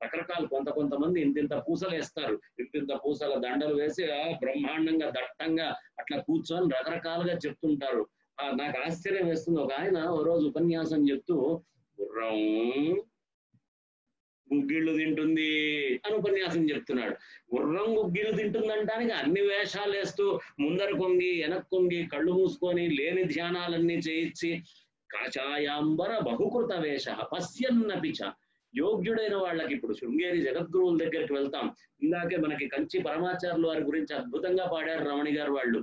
రకరకాల కొంతమంది ఇంతింత పూసలు వేస్తారు, ఇంతింత పూసల దండలు వేసి బ్రహ్మాండంగా దట్టంగా అట్లా కూర్చొని రకరకాలుగా చెప్తుంటారు. నాకు ఆశ్చర్యం వేస్తుంది. ఒక ఆయన ఓ రోజు ఉపన్యాసం చెప్తూ గుర్రం గుగ్గిళ్ళు తింటుంది అని ఉపన్యాసం చెప్తున్నాడు. గుర్రం గుగ్గిళ్ళు తింటుందంటానికి అన్ని వేషాలు వేస్తూ ముందర కొంగి వెనక్కి కొంగి కళ్ళు మూసుకొని లేని ధ్యానాలన్నీ చేయించి కాషాయాంబర బహుకృత వేష పశ్యన్నపిచ, యోగ్యుడైన వాళ్ళకి, ఇప్పుడు శృంగేరి జగద్గురువుల దగ్గరికి వెళ్తాం, ఇందాకే మనకి కంచి పరమాచార్యుల వారి గురించి అద్భుతంగా పాడారు రమణి గారు వాళ్ళు.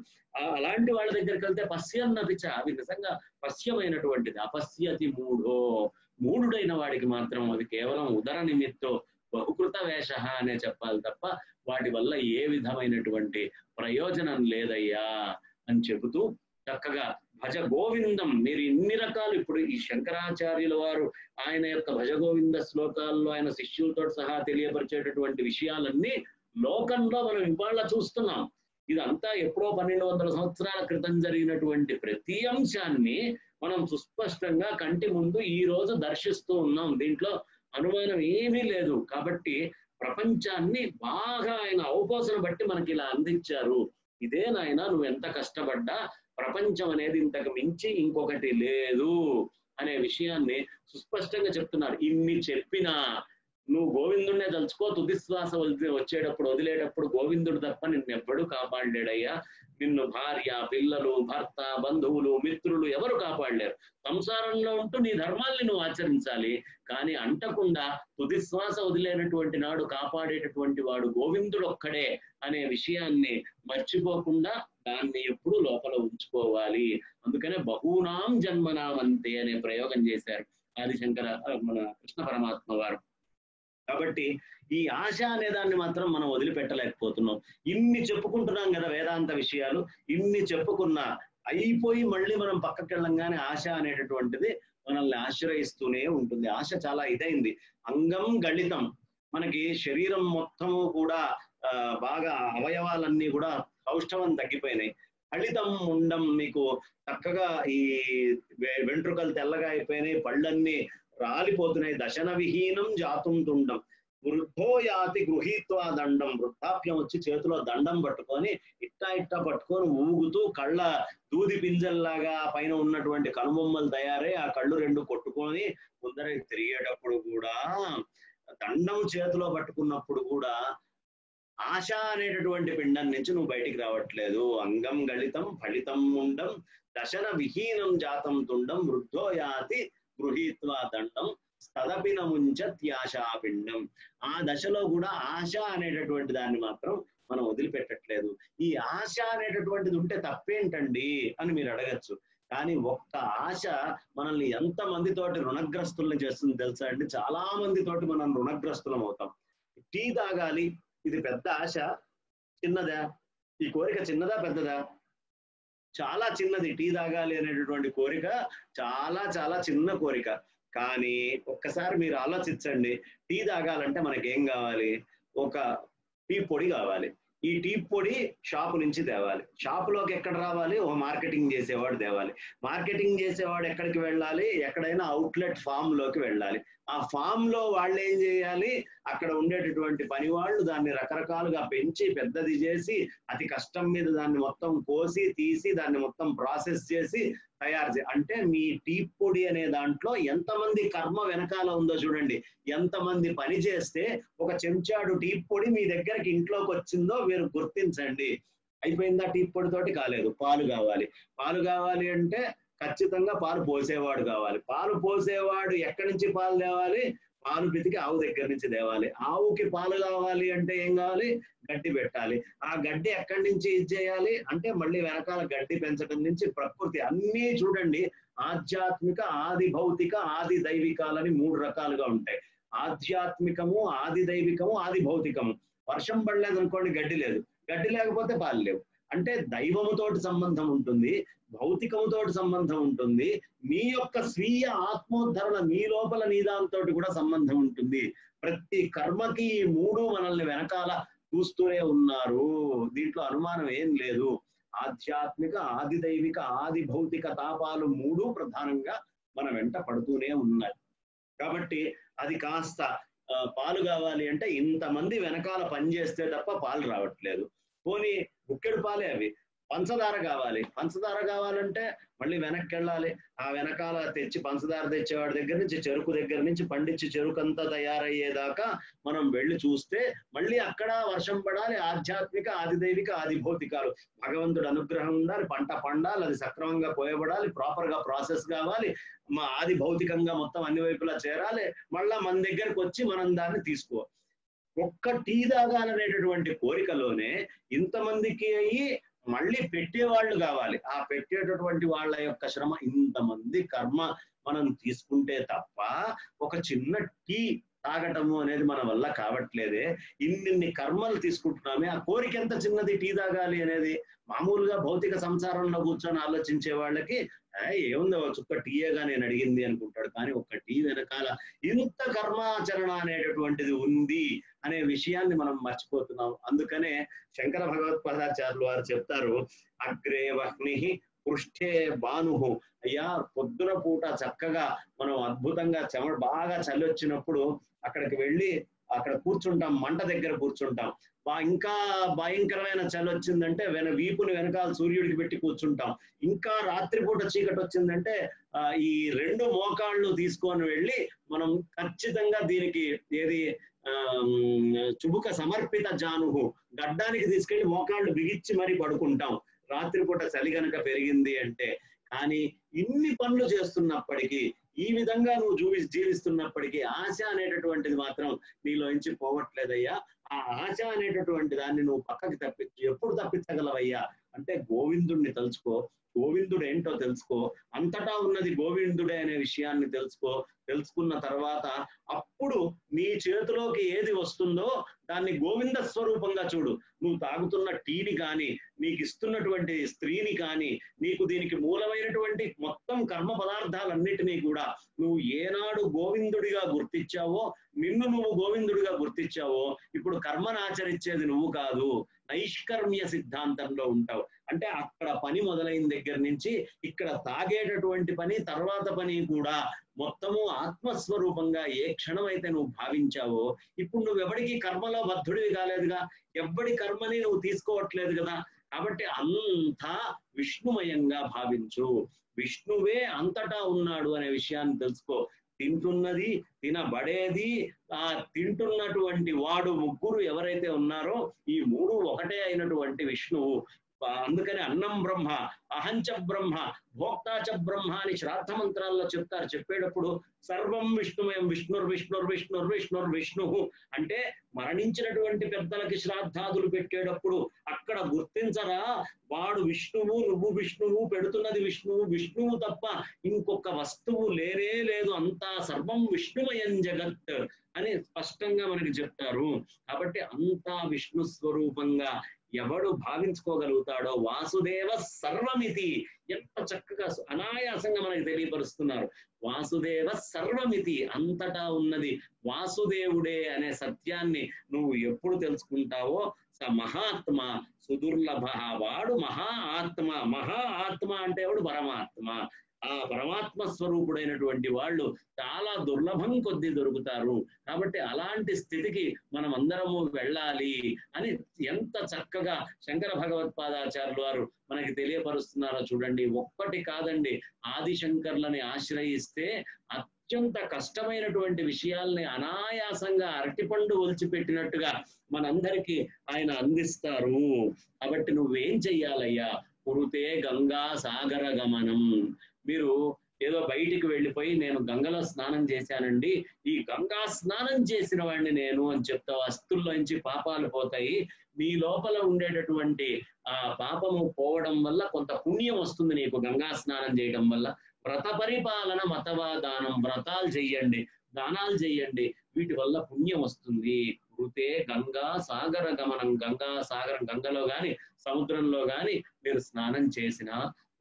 అలాంటి వాళ్ళ దగ్గరికి వెళ్తే పశ్యన్నపిచ, అవి నిజంగా పశ్యమైనటువంటిది. అపశ్యతి మూఢుడైన వాడికి మాత్రం అవి కేవలం ఉదర నిమిత్తో బహుకృత వేష అనే చెప్పాలి తప్ప వాటి వల్ల ఏ విధమైనటువంటి ప్రయోజనం లేదయ్యా అని చెబుతూ చక్కగా భజ గోవిందం, మీరు ఇన్ని రకాలు, ఇప్పుడు ఈ శంకరాచార్యుల వారు ఆయన యొక్క భజ గోవింద శ్లోకాల్లో ఆయన శిష్యులతో సహా తెలియపరిచేటటువంటి విషయాలన్నీ లోకంలో మనం ఇవాళ చూస్తున్నాం. ఇదంతా ఎప్పుడో 1200 సంవత్సరాల క్రితం జరిగినటువంటి ప్రతి అంశాన్ని మనం సుస్పష్టంగా కంటి ముందు ఈ రోజు దర్శిస్తూ ఉన్నాం. దీంట్లో అనుమానం ఏమీ లేదు. కాబట్టి ప్రపంచాన్ని బాగా ఆయన అవపోసన బట్టి మనకి ఇలా అందించారు. ఇదే నాయన నువ్వు ఎంత కష్టపడ్డా ప్రపంచం అనేది ఇంతకు మించి ఇంకొకటి లేదు అనే విషయాన్ని సుస్పష్టంగా చెప్తున్నారు. ఇన్ని చెప్పినా నువ్వు గోవిందుడినే తలుచుకో, తుదిశ్వాస వచ్చేటప్పుడు వదిలేటప్పుడు గోవిందుడు తప్ప నిన్నెవ్వడు కాపాడలేడయ్యా. నిన్ను భార్య, పిల్లలు, భర్త, బంధువులు, మిత్రులు ఎవరు కాపాడలేరు. సంసారంలో ఉంటూ నీ ధర్మాల్ని నువ్వు ఆచరించాలి, కానీ అంటకుండా తుదిశ్వాస వదిలేనటువంటి నాడు కాపాడేటటువంటి వాడు గోవిందుడు ఒక్కడే అనే విషయాన్ని మర్చిపోకుండా దాన్ని ఎప్పుడు లోపల ఉంచుకోవాలి. అందుకనే బహూనాం జన్మనామంతే అనే ప్రయోగం చేశారు ఆదిశంకర మన కృష్ణ పరమాత్మ వారు. కాబట్టి ఈ ఆశ అనే దాన్ని మాత్రం మనం వదిలిపెట్టలేకపోతున్నాం. ఇన్ని చెప్పుకుంటున్నాం కదా వేదాంత విషయాలు, ఇన్ని చెప్పుకున్నా అయిపోయి మళ్ళీ మనం పక్కకి వెళ్ళంగానే ఆశ అనేటటువంటిది మనల్ని ఆశ్రయిస్తూనే ఉంటుంది. ఆశ చాలా ఇదైంది. అంగం గళితం, మనకి శరీరం మొత్తము కూడా బాగా అవయవాలన్నీ కూడా సౌష్ఠవం తగ్గిపోయినాయి. ఫలితం ఉండం, మీకు చక్కగా ఈ వెంట్రుకలు తెల్లగా అయిపోయినాయి, పళ్ళన్నీ రాలిపోతున్నాయి. దశన విహీనం జాతుం తుండం వృద్ధో యాతి గృహీత్వా దండం, వృద్ధాప్యం వచ్చి చేతిలో దండం పట్టుకొని ఇట్టా పట్టుకొని ఊగుతూ కళ్ళ దూది పింజల్లాగా పైన ఉన్నటువంటి కనుబొమ్మలు తయారై ఆ కళ్ళు రెండు కొట్టుకొని ముందర తిరిగేటప్పుడు కూడా, దండం చేతిలో పట్టుకున్నప్పుడు కూడా ఆశ అనేటటువంటి పిండం నుంచి నువ్వు బయటికి రావట్లేదు. అంగం గళితం ఫలితం ముండం దశన విహీనం జాతం తుండం వృద్ధో యాతి గృహీత్వా దండం తదపి నముంచత్యాశాపిండం. ఆ దశలో కూడా ఆశ అనేటటువంటి దాన్ని మాత్రం మనం వదిలిపెట్టట్లేదు. ఈ ఆశ అనేటటువంటిది ఉంటే తప్పేంటండి అని మీరు అడగచ్చు. కానీ ఒక్క ఆశ మనల్ని ఎంత మందితోటి రుణగ్రస్తుల్ని చేస్తుంది తెలుసా అండి? చాలా మందితోటి మనం రుణగ్రస్తులం అవుతాం. టీ తాగాలి, ఇది పెద్ద ఆశ. చిన్నదా? ఈ కోరిక చిన్నదా పెద్దదా? చాలా చిన్నది. టీ తాగాలి అనేటటువంటి కోరిక చాలా చాలా చిన్న కోరిక. కానీ ఒక్కసారి మీరు ఆలోచించండి, టీ తాగాలంటే మనకేం కావాలి? ఒక టీ పొడి కావాలి. ఈ టీ పొడి షాపు నుంచి తేవాలి. షాపులోకి ఎక్కడ రావాలి? ఒక మార్కెటింగ్ చేసేవాడు తేవాలి. మార్కెటింగ్ చేసేవాడు ఎక్కడికి వెళ్ళాలి? ఎక్కడైనా అవుట్లెట్ ఫామ్ లోకి వెళ్ళాలి. ఆ ఫామ్ లో వాళ్ళు ఏం చేయాలి? అక్కడ ఉండేటటువంటి పని వాళ్ళు దాన్ని రకరకాలుగా పెంచి పెద్దది చేసి అతి కష్టం మీద దాన్ని మొత్తం కోసి తీసి దాన్ని మొత్తం ప్రాసెస్ చేసి తయారు చేసి, అంటే మీ టీ పొడి అనే దాంట్లో ఎంతమంది కర్మ వెనకాల ఉందో చూడండి. ఎంతమంది పని చేస్తే ఒక చెంచాడు టీ పొడి మీ దగ్గరికి ఇంట్లోకి వచ్చిందో మీరు గుర్తించండి. అయిపోయిందా? టీ పొడి తోటి కాలేదు. పాలు కావాలి. పాలు కావాలి అంటే ఖచ్చితంగా పాలు పోసేవాడు కావాలి. పాలు పోసేవాడు ఎక్కడి నుంచి పాలు తేవాలి? పాలు పితికి ఆవు దగ్గర నుంచి తేవాలి. ఆవుకి పాలు కావాలి అంటే ఏం కావాలి? గడ్డి పెట్టాలి. ఆ గడ్డి ఎక్కడి నుంచి ఇచ్చేయాలి అంటే మళ్ళీ వెనకాల గడ్డి పెంచడం నుంచి ప్రకృతి అన్నీ చూడండి. ఆధ్యాత్మిక, ఆది భౌతిక, ఆది దైవికాలని 3 రకాలుగా ఉంటాయి. ఆధ్యాత్మికము, ఆది దైవికము, ఆది భౌతికము. వర్షం పడలేదు అనుకోండి, గడ్డి లేదు. గడ్డి లేకపోతే పాలు లేవు. అంటే దైవముతోటి సంబంధం ఉంటుంది, భౌతికముతోటి సంబంధం ఉంటుంది, మీ యొక్క స్వీయ ఆత్మోద్ధరణ మీ లోపల నీ దాంతో కూడా సంబంధం ఉంటుంది. ప్రతి కర్మకి ఈ 3 మనల్ని వెనకాల చూస్తూనే ఉన్నారు. దీంట్లో అనుమానం ఏం లేదు. ఆధ్యాత్మిక, ఆది దైవిక, ఆది భౌతిక తాపాలు 3 ప్రధానంగా మన వెంట పడుతూనే ఉన్నాయి. కాబట్టి అది కాస్త పాలు కావాలి అంటే ఇంతమంది వెనకాల పనిచేస్తే తప్ప పాలు రావట్లేదు. పోనీ బుక్కెడు పాలే అవి. పంచదార కావాలి. పంచదార కావాలంటే మళ్ళీ వెనక్కి వెళ్ళాలి. ఆ వెనకాల తెచ్చి పంచదార తెచ్చేవాడి దగ్గర నుంచి, చెరుకు దగ్గర నుంచి పండించి చెరుకు అంతా తయారయ్యేదాకా మనం వెళ్ళి చూస్తే మళ్ళీ అక్కడ వర్షం పడాలి. ఆధ్యాత్మిక, ఆది దైవిక, ఆది భౌతికాలు, భగవంతుడు అనుగ్రహం ఉండాలి, పంట పండాలి, అది సక్రమంగా కోయబడాలి, ప్రాపర్ గా ప్రాసెస్ కావాలి, మా ఆది భౌతికంగా మొత్తం అన్ని వైపులా చేరాలి. మళ్ళా మన దగ్గరకు వచ్చి మనం దాన్ని తీసుకోవాలి. ఒక్క టీ తాగాలనేటటువంటి కోరికలోనే ఇంతమందికి అయ్యి మళ్ళీ పెట్టేవాళ్ళు కావాలి. ఆ పెట్టేటటువంటి వాళ్ళ యొక్క శ్రమ, ఇంతమంది కర్మ మనం తీసుకుంటే తప్ప ఒక చిన్న టీ తాగటము అనేది మన వల్ల కావట్లేదే. ఇన్ని కర్మలు తీసుకుంటున్నామే. ఆ కోరిక ఎంత చిన్నది టీ తాగాలి అనేది. మామూలుగా భౌతిక సంసారంలో కూర్చొని ఆలోచించే వాళ్ళకి ఏముందో చుక్క టీయేగా నేను అడిగింది అనుకుంటాడు. కానీ ఒక్క టీ వెనకాల ఇంత కర్మాచరణ అనేటటువంటిది ఉంది అనే విషయాన్ని మనం మర్చిపోతున్నాం. అందుకనే శంకర భగవత్పాదాచార్యులు వారు చెప్తారు, అగ్రే వహ్ని పృష్ఠే భానుహు. అయ్యా, పొద్దున పూట చక్కగా మనం అద్భుతంగా బాగా చలి వచ్చినప్పుడు అక్కడికి వెళ్ళి అక్కడ కూర్చుంటాం, మంట దగ్గర కూర్చుంటాం. ఇంకా భయంకరమైన చలి వచ్చిందంటే వీపుని వెనకాల సూర్యుడికి పెట్టి కూర్చుంటాం. ఇంకా రాత్రిపూట చీకటి వచ్చిందంటే ఈ 2 మోకాళ్ళు తీసుకొని వెళ్ళి మనం ఖచ్చితంగా దీనికి ఏది చుబుక సమర్పిత జానుహు, గడ్డానికి తీసుకెళ్లి మోకాళ్ళు బిగించి మరీ పడుకుంటాం రాత్రిపూట చలి గనక పెరిగింది అంటే. కానీ ఇన్ని పనులు చేస్తున్నప్పటికీ, ఈ విధంగా నువ్వు జీవిస్తున్నప్పటికీ ఆశ అనేటటువంటిది మాత్రం నీలోంచి పోవట్లేదయ్యా. ఆ ఆశ అనేటటువంటి దాన్ని నువ్వు పక్కకి ఎప్పుడు తప్పించగలవయ్యా అంటే గోవిందుడిని తలుచుకో, గోవిందుడు ఏంటో తెలుసుకో, అంతటా ఉన్నది గోవిందుడే అనే విషయాన్ని తెలుసుకున్న తర్వాత అప్పుడు నీ చేతిలోకి ఏది వస్తుందో దాన్ని గోవింద స్వరూపంగా చూడు. నువ్వు తాగుతున్న టీని కానీ, నీకు ఇస్తున్నటువంటి స్త్రీని కానీ, నీకు దీనికి మూలమైనటువంటి మొత్తం కర్మ పదార్థాలన్నిటినీ కూడా నువ్వు ఏనాడు గోవిందుడిగా గుర్తించావో, నిన్ను నువ్వు గోవిందుడిగా గుర్తించావో, ఇప్పుడు కర్మను ఆచరించేది నువ్వు కాదు, నైష్కర్మ్య సిద్ధాంతంలో ఉంటావు. అంటే అక్కడ పని మొదలైన దగ్గర నుంచి ఇక్కడ తాగేటటువంటి పని, తర్వాత పని కూడా మొత్తము ఆత్మస్వరూపంగా ఏ క్షణం అయితే నువ్వు భావించావో, ఇప్పుడు నువ్వు ఎవరికి కర్మలో బద్ధుడివి కాలేదుగా, ఎవడి కర్మని నువ్వు తీసుకోవట్లేదు కదా. కాబట్టి అంతా విష్ణుమయంగా భావించు, విష్ణువే అంతటా ఉన్నాడు అనే విషయాన్ని తెలుసుకో. తింటున్నది, తినబడేది, ఆ తింటున్నటువంటి వాడు, ముగ్గురు ఎవరైతే ఉన్నారో ఈ 3 ఒకటే అయినటువంటి విష్ణువు. అందుకని అన్నం బ్రహ్మ, అహంచ బ్రహ్మ, భోక్తాచ బ్రహ్మ అని శ్రాద్ధ మంత్రాల్లో చెప్తారు. చెప్పేటప్పుడు సర్వం విష్ణుమయం, విష్ణు అంటే మరణించినటువంటి పెద్దలకి శ్రాద్ధాదులు పెట్టేటప్పుడు అక్కడ గుర్తించరా, వాడు విష్ణువు, నువ్వు విష్ణువు, పెడుతున్నది విష్ణువు తప్ప ఇంకొక వస్తువు లేనే లేదు, అంతా సర్వం విష్ణుమయం జగత్ అని స్పష్టంగా మనకి చెప్తారు. కాబట్టి అంతా విష్ణు స్వరూపంగా ఎవడు భావించుకోగలుగుతాడో వాసుదేవ సర్వమితి ఎంత చక్కగా అనాయాసంగా మనకి తెలియపరుస్తున్నారు. వాసుదేవ సర్వమితి, అంతటా ఉన్నది వాసుదేవుడే అనే సత్యాన్ని నువ్వు ఎప్పుడు తెలుసుకుంటావో స మహాత్మ సుదుర్లభ, వాడు మహా ఆత్మ అంటే ఎవడు పరమాత్మ. ఆ పరమాత్మ స్వరూపుడైనటువంటి వాళ్ళు చాలా దుర్లభం కొద్దీ దొరుకుతారు. కాబట్టి అలాంటి స్థితికి మనం అందరము వెళ్ళాలి అని ఎంత చక్కగా శంకర భగవత్పాదాచార్యులు వారు మనకి తెలియపరుస్తున్నారో చూడండి. ఒక్కటి కాదండి, ఆదిశంకర్లని ఆశ్రయిస్తే అత్యంత కష్టమైనటువంటి విషయాల్ని అనాయాసంగా అరటిపండు ఒలిచిపెట్టినట్టుగా మనందరికీ ఆయన అందిస్తారు. కాబట్టి నువ్వేం చెయ్యాలయ్యా, కురుతే గంగా సాగర గమనం. మీరు ఏదో బయటికి వెళ్ళిపోయి నేను గంగలో స్నానం చేశానండి, ఈ గంగా స్నానం చేసిన వాడిని నేను అని చెప్తావు. అస్తుల్లోంచి పాపాలు పోతాయి. నీ లోపల ఉండేటటువంటి ఆ పాపము పోవడం వల్ల కొంత పుణ్యం వస్తుంది నీకు గంగా స్నానం చేయడం వల్ల. వ్రత పరిపాలన, మతవా దానం, వ్రతాలు చెయ్యండి, దానాలు చెయ్యండి, వీటి వల్ల పుణ్యం వస్తుంది. కృతే గంగా సాగర గమనం, గంగా సాగరం, గంగలో గాని సముద్రంలో గాని మీరు స్నానం చేసిన,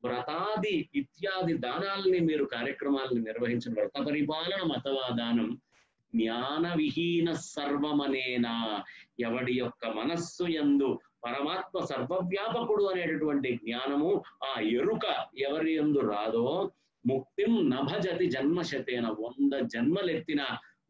వ్రతాది ఇత్యాది దానాల్ని మీరు కార్యక్రమాలను నిర్వహించిన, వ్రత పరిపాలన, మతవాదానం, జ్ఞాన విహీన సర్వమనేనా, ఎవడి యొక్క మనస్సు యందు పరమాత్మ సర్వవ్యాపకుడు అనేటటువంటి జ్ఞానము, ఆ ఎరుక ఎవరి యందు రాదో, ముక్తిం నభజతి జన్మశతేన, 100 జన్మలెత్తిన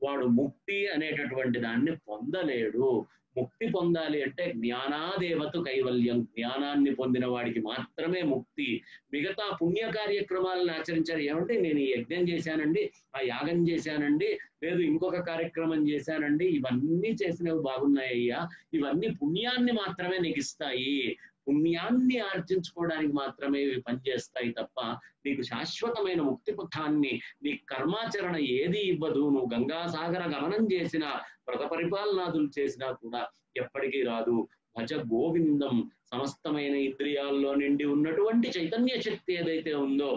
వాడు ముక్తి అనేటటువంటి దాన్ని పొందలేడు. ముక్తి పొందాలి అంటే జ్ఞానాదేవతు కైవల్యం, జ్ఞానాన్ని పొందిన వాడికి మాత్రమే ముక్తి. మిగతా పుణ్య కార్యక్రమాలను ఆచరించారు. ఏమంటే నేను ఈ యజ్ఞం చేశానండి, ఆ యాగం చేశానండి, లేదు ఇంకొక కార్యక్రమం చేశానండి, ఇవన్నీ చేసినవి బాగున్నాయ్యా, ఇవన్నీ పుణ్యాన్ని మాత్రమే నీకు ఇస్తాయి, పుణ్యాన్ని ఆర్జించుకోవడానికి మాత్రమే ఇవి పనిచేస్తాయి తప్ప నీకు శాశ్వతమైన ముక్తి పథాన్ని నీ కర్మాచరణ ఏది ఇవ్వదు. నువ్వు గంగాసాగర గమనం చేసినా, వ్రత పరిపాలనాదులు చేసినా కూడా ఎప్పటికీ రాదు. భజ గోవిందం, సమస్తమైన ఇంద్రియాల్లో నిండి ఉన్నటువంటి చైతన్య శక్తి ఏదైతే ఉందో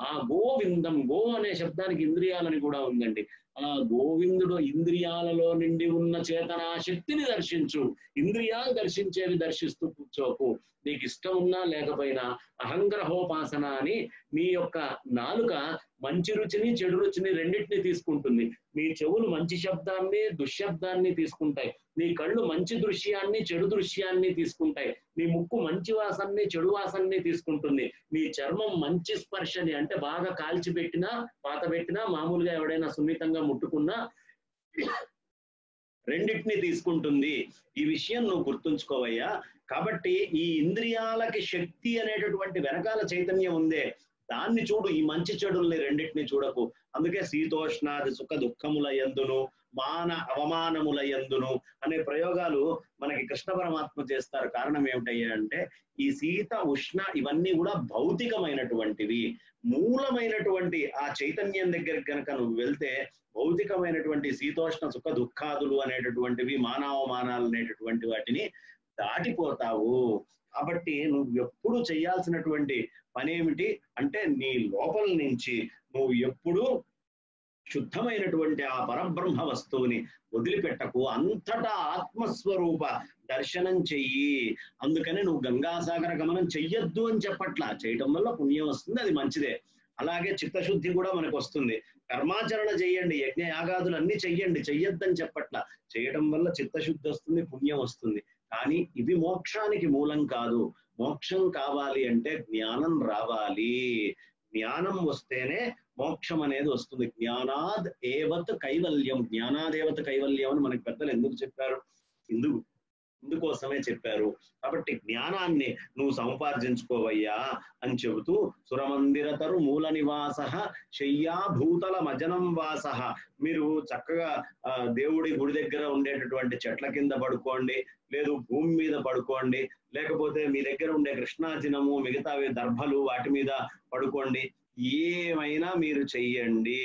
ఆ గోవిందం, గో అనే శబ్దానికి ఇంద్రియాలని కూడా ఉందండి. ఆ గోవిందుడు ఇంద్రియాలలో నిండి ఉన్న చేతనా శక్తిని దర్శించు. ఇంద్రియాలు దర్శించేవి దర్శిస్తూ కూర్చోకు. నీకు ఇష్టం ఉన్నా లేకపోయినా అహంగ్రహోపాసన అని మీ యొక్క నాలుక మంచి రుచిని చెడు రుచిని రెండింటిని తీసుకుంటుంది. మీ చెవులు మంచి శబ్దాన్ని దుశ్శబ్దాన్ని తీసుకుంటాయి. నీ కళ్ళు మంచి దృశ్యాన్ని చెడు దృశ్యాన్ని తీసుకుంటాయి. నీ ముక్కు మంచి వాసనని చెడు వాసనని తీసుకుంటుంది. నీ చర్మం మంచి స్పర్శని, అంటే బాగా కాల్చి పెట్టినా పాత పెట్టినా మామూలుగా ఎవడైనా సున్నితంగా ముట్టుకున్నా రెండింటిని తీసుకుంటుంది. ఈ విషయం నువ్వు గుర్తుంచుకోవయ్యా. కాబట్టి ఈ ఇంద్రియాలకి శక్తి అనేటటువంటి వెనకాల చైతన్యం ఉందే, దాన్ని చూడు. ఈ మంచి చెడుల్ని రెండింటిని చూడకు. అందుకే శీతోష్ణాది సుఖ దుఃఖముల యందును మాన అవమానముల యందును అనే ప్రయోగాలు మనకి కృష్ణ పరమాత్మ చేస్తారు. కారణం ఏమిటయ్యా అంటే ఈ శీత ఉష్ణ ఇవన్నీ కూడా భౌతికమైనటువంటివి. మూలమైనటువంటి ఆ చైతన్యం దగ్గరికి కనుక నువ్వు వెళ్తే భౌతికమైనటువంటి శీతోష్ణ సుఖ దుఃఖాదులు అనేటటువంటివి, మానవమానాలు అనేటటువంటి వాటిని దాటిపోతావు. కాబట్టి నువ్వు ఎప్పుడు చేయాల్సినటువంటి పనేమిటి అంటే నీ లోపల నుంచి నువ్వు ఎప్పుడు శుద్ధమైనటువంటి ఆ పరబ్రహ్మ వస్తువుని వదిలిపెట్టకు. అంతటా ఆత్మస్వరూప దర్శనం చెయ్యి. అందుకని నువ్వు గంగాసాగర గమనం చెయ్యొద్దు అని చెప్పట్లా. చేయటం వల్ల పుణ్యం వస్తుంది, అది మంచిదే. అలాగే చిత్తశుద్ధి కూడా మనకు వస్తుంది. కర్మాచరణ చెయ్యండి, యజ్ఞ యాగాదులు అన్ని చెయ్యండి, చెయ్యొద్దని చెప్పట్లా. చేయడం వల్ల చిత్తశుద్ధి వస్తుంది, పుణ్యం వస్తుంది. కానీ ఇవి మోక్షానికి మూలం కాదు. మోక్షం కావాలి అంటే జ్ఞానం రావాలి. జ్ఞానం వస్తేనే మోక్షం అనేది వస్తుంది. జ్ఞానాద్ ఏవత్ కైవల్యం, జ్ఞానాదేవత కైవల్యం అని మనకి పెద్దలు ఎందుకు చెప్పారు? ఇందుకోసమే చెప్పారు. కాబట్టి జ్ఞానాన్ని నువ్వు సంపార్జించుకోవయ్యా అని చెబుతూ సురమందిరతరు మూల నివాస శయ్యా భూతల మజనం వాస. మీరు చక్కగా దేవుడి గుడి దగ్గర ఉండేటటువంటి చెట్ల కింద పడుకోండి, లేదు భూమి మీద పడుకోండి, లేకపోతే మీ దగ్గర ఉండే కృష్ణాజినము మిగతావి దర్భలు వాటి మీద పడుకోండి. ఏమైనా మీరు చెయ్యండి.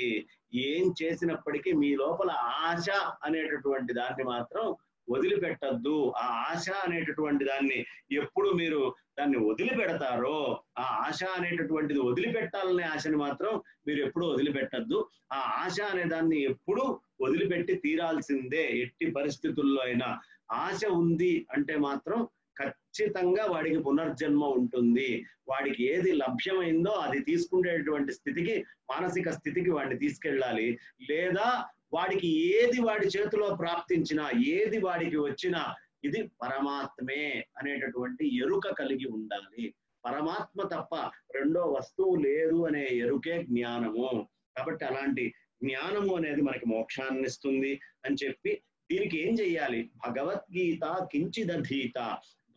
ఏం చేసినప్పటికీ మీ లోపల ఆశ అనేటటువంటి దాన్ని మాత్రం వదిలిపెట్టద్దు. ఆ ఆశ అనేటటువంటి దాన్ని ఎప్పుడు మీరు దాన్ని వదిలిపెడతారో, ఆ ఆశ అనేటటువంటిది వదిలిపెట్టాలనే ఆశని మాత్రం మీరు ఎప్పుడు వదిలిపెట్టద్దు. ఆ ఆశ అనే దాన్ని ఎప్పుడు వదిలిపెట్టి తీరాల్సిందే. ఎట్టి పరిస్థితుల్లో అయినా ఆశ ఉంది అంటే మాత్రం ఖచ్చితంగా వాడికి పునర్జన్మ ఉంటుంది. వాడికి ఏది లభ్యమైందో అది తీసుకునేటువంటి స్థితికి, మానసిక స్థితికి వాడిని తీసుకెళ్ళాలి. లేదా వాడికి ఏది వాడి చేతిలో ప్రాప్తించినా, ఏది వాడికి వచ్చినా ఇది పరమాత్మే అనేటటువంటి ఎరుక కలిగి ఉండాలి. పరమాత్మ తప్ప రెండో వస్తువు లేదు అనే ఎరుకే జ్ఞానము. కాబట్టి అలాంటి జ్ఞానము అనేది మనకి మోక్షాన్ని ఇస్తుంది అని చెప్పి దీనికి ఏం చెయ్యాలి? భగవద్గీత కించిదధీత.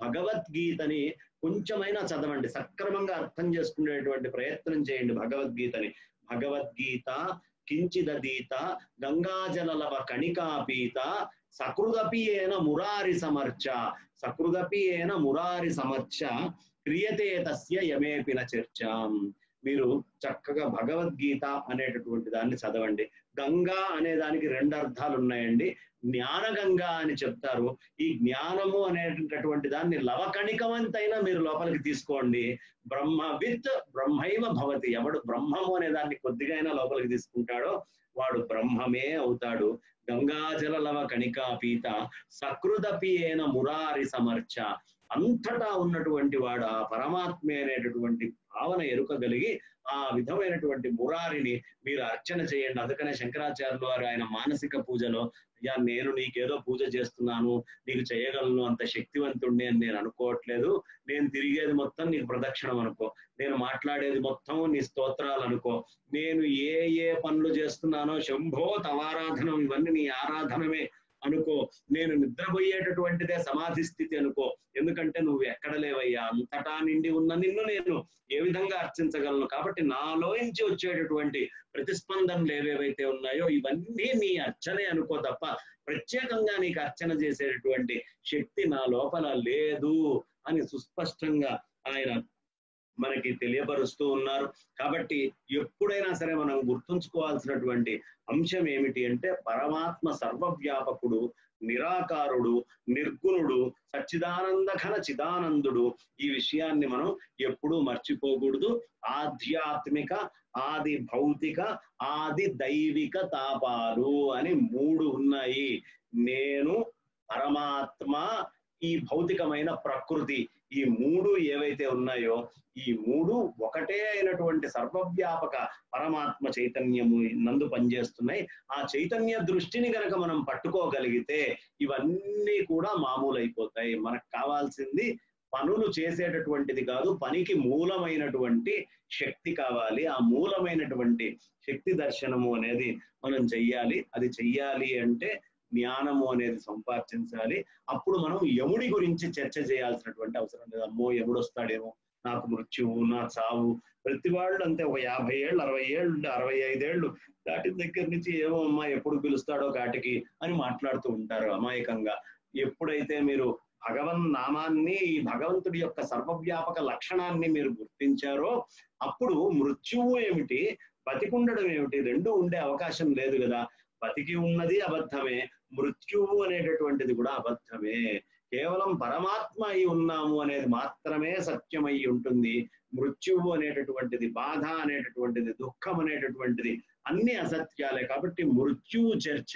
భగవద్గీతని కొంచెమైనా చదవండి, సక్రమంగా అర్థం చేసుకునేటువంటి ప్రయత్నం చేయండి భగవద్గీతని. భగవద్గీత కించిదధీత గంగాజలలవ కణికాపీత సకృదపి ఏన మురారి సమర్చ. సకృదపి ఏన మురారి సమర్చ క్రియతే తస్య యమేపిన చర్చాం. మీరు చక్కగా భగవద్గీత అనేటటువంటి దాన్ని చదవండి. గంగా అనే దానికి రెండు అర్థాలు ఉన్నాయండి. జ్ఞానగంగా అని చెప్తారు. ఈ జ్ఞానము అనేటటువంటి దాన్ని లవకణికమంతైనా మీరు లోపలికి తీసుకోండి. బ్రహ్మవిత్ బ్రహ్మైవ భవతి. ఎవడు బ్రహ్మము అనే దాన్ని కొద్దిగా అయినా లోపలికి తీసుకుంటాడో వాడు బ్రహ్మమే అవుతాడు. గంగాజల లవ కణికాపీత సకృదపి ఏన మురారి సమర్చ. అంతటా ఉన్నటువంటి వాడు ఆ పరమాత్మే అనేటటువంటి భావన ఎరుకగలిగి ఆ విధమైనటువంటి మురారిని మీరు అర్చన చేయండి. అందుకనే శంకరాచార్యులు వారు ఆయన మానసిక పూజలో, అయ్యా నేను నీకేదో పూజ చేస్తున్నాను, నీకు చేయగలను, అంత శక్తివంతుణ్ణి అని నేను అనుకోవట్లేదు. నేను తిరిగేది మొత్తం నీకు ప్రదక్షిణం అనుకో, నేను మాట్లాడేది మొత్తం నీ స్తోత్రాలు అనుకో, నేను ఏ ఏ పనులు చేస్తున్నానో శంభో తవారాధనం, ఇవన్నీ నీ ఆరాధనమే అనుకో, నేను నిద్రపోయేటటువంటిదే సమాధి స్థితి అనుకో. ఎందుకంటే నువ్వు ఎక్కడ లేవయ్యా, అంతటా నిండి ఉన్న నిన్ను నేను ఏ విధంగా అర్చించగలను. కాబట్టి నాలోంచి వచ్చేటటువంటి ప్రతిస్పందనలు ఏవేవైతే ఉన్నాయో ఇవన్నీ నీ అర్చనే అనుకో తప్ప ప్రత్యేకంగా నీకు అర్చన చేసేటటువంటి శక్తి నా లోపల లేదు అని సుస్పష్టంగా ఆయన మనకి తెలియపరుస్తూ ఉన్నారు. కాబట్టి ఎప్పుడైనా సరే మనం గుర్తుంచుకోవాల్సినటువంటి అంశం ఏమిటి అంటే పరమాత్మ సర్వవ్యాపకుడు, నిరాకారుడు, నిర్గుణుడు, సచ్చిదానంద ఘన చిదానందుడు. ఈ విషయాన్ని మనం ఎప్పుడూ మర్చిపోకూడదు. ఆధ్యాత్మిక, ఆది భౌతిక, ఆది దైవిక తాపాలు అని మూడు ఉన్నాయి. నేను, పరమాత్మ, ఈ భౌతికమైన ప్రకృతి, ఈ మూడు ఏవైతే ఉన్నాయో ఈ మూడు ఒకటే అయినటువంటి సర్వవ్యాపక పరమాత్మ చైతన్యము నందు పనిచేస్తున్నాయి. ఆ చైతన్య దృష్టిని కనుక మనం పట్టుకోగలిగితే ఇవన్నీ కూడా మామూలు అయిపోతాయి. మనకు కావాల్సింది పనులు చేసేటటువంటిది కాదు, పనికి మూలమైనటువంటి శక్తి కావాలి. ఆ మూలమైనటువంటి శక్తి దర్శనము అనేది మనం చెయ్యాలి. అది చెయ్యాలి అంటే జ్ఞానము అనేది సంపాదించాలి. అప్పుడు మనం యముడి గురించి చర్చ చేయాల్సినటువంటి అవసరం లేదు. అమ్మో యముడు వస్తాడేమో, నాకు మృత్యువు, నా చావు. ప్రతి వాళ్ళు అంతే, ఒక 50 ఏళ్ళు 60 ఏళ్ళు 65 ఏళ్ళు దాటిన దగ్గర నుంచి ఏమో అమ్మా ఎప్పుడు పిలుస్తాడో కాటికి అని మాట్లాడుతూ ఉంటారు అమాయకంగా. ఎప్పుడైతే మీరు భగవన్ నామాన్ని, ఈ భగవంతుడి యొక్క సర్వవ్యాపక లక్షణాన్ని మీరు గుర్తించారో అప్పుడు మృత్యువు ఏమిటి, బతికుండడం ఏమిటి, రెండు ఉండే అవకాశం లేదు కదా. బతికి ఉన్నది అబద్ధమే, మృత్యువు అనేటటువంటిది కూడా అబద్ధమే. కేవలం పరమాత్మ అయి ఉన్నాము అనేది మాత్రమే సత్యమై ఉంటుంది. మృత్యువు అనేటటువంటిది, బాధ అనేటటువంటిది, దుఃఖం అనేటటువంటిది అన్ని అసత్యాలే. కాబట్టి మృత్యువు చర్చ,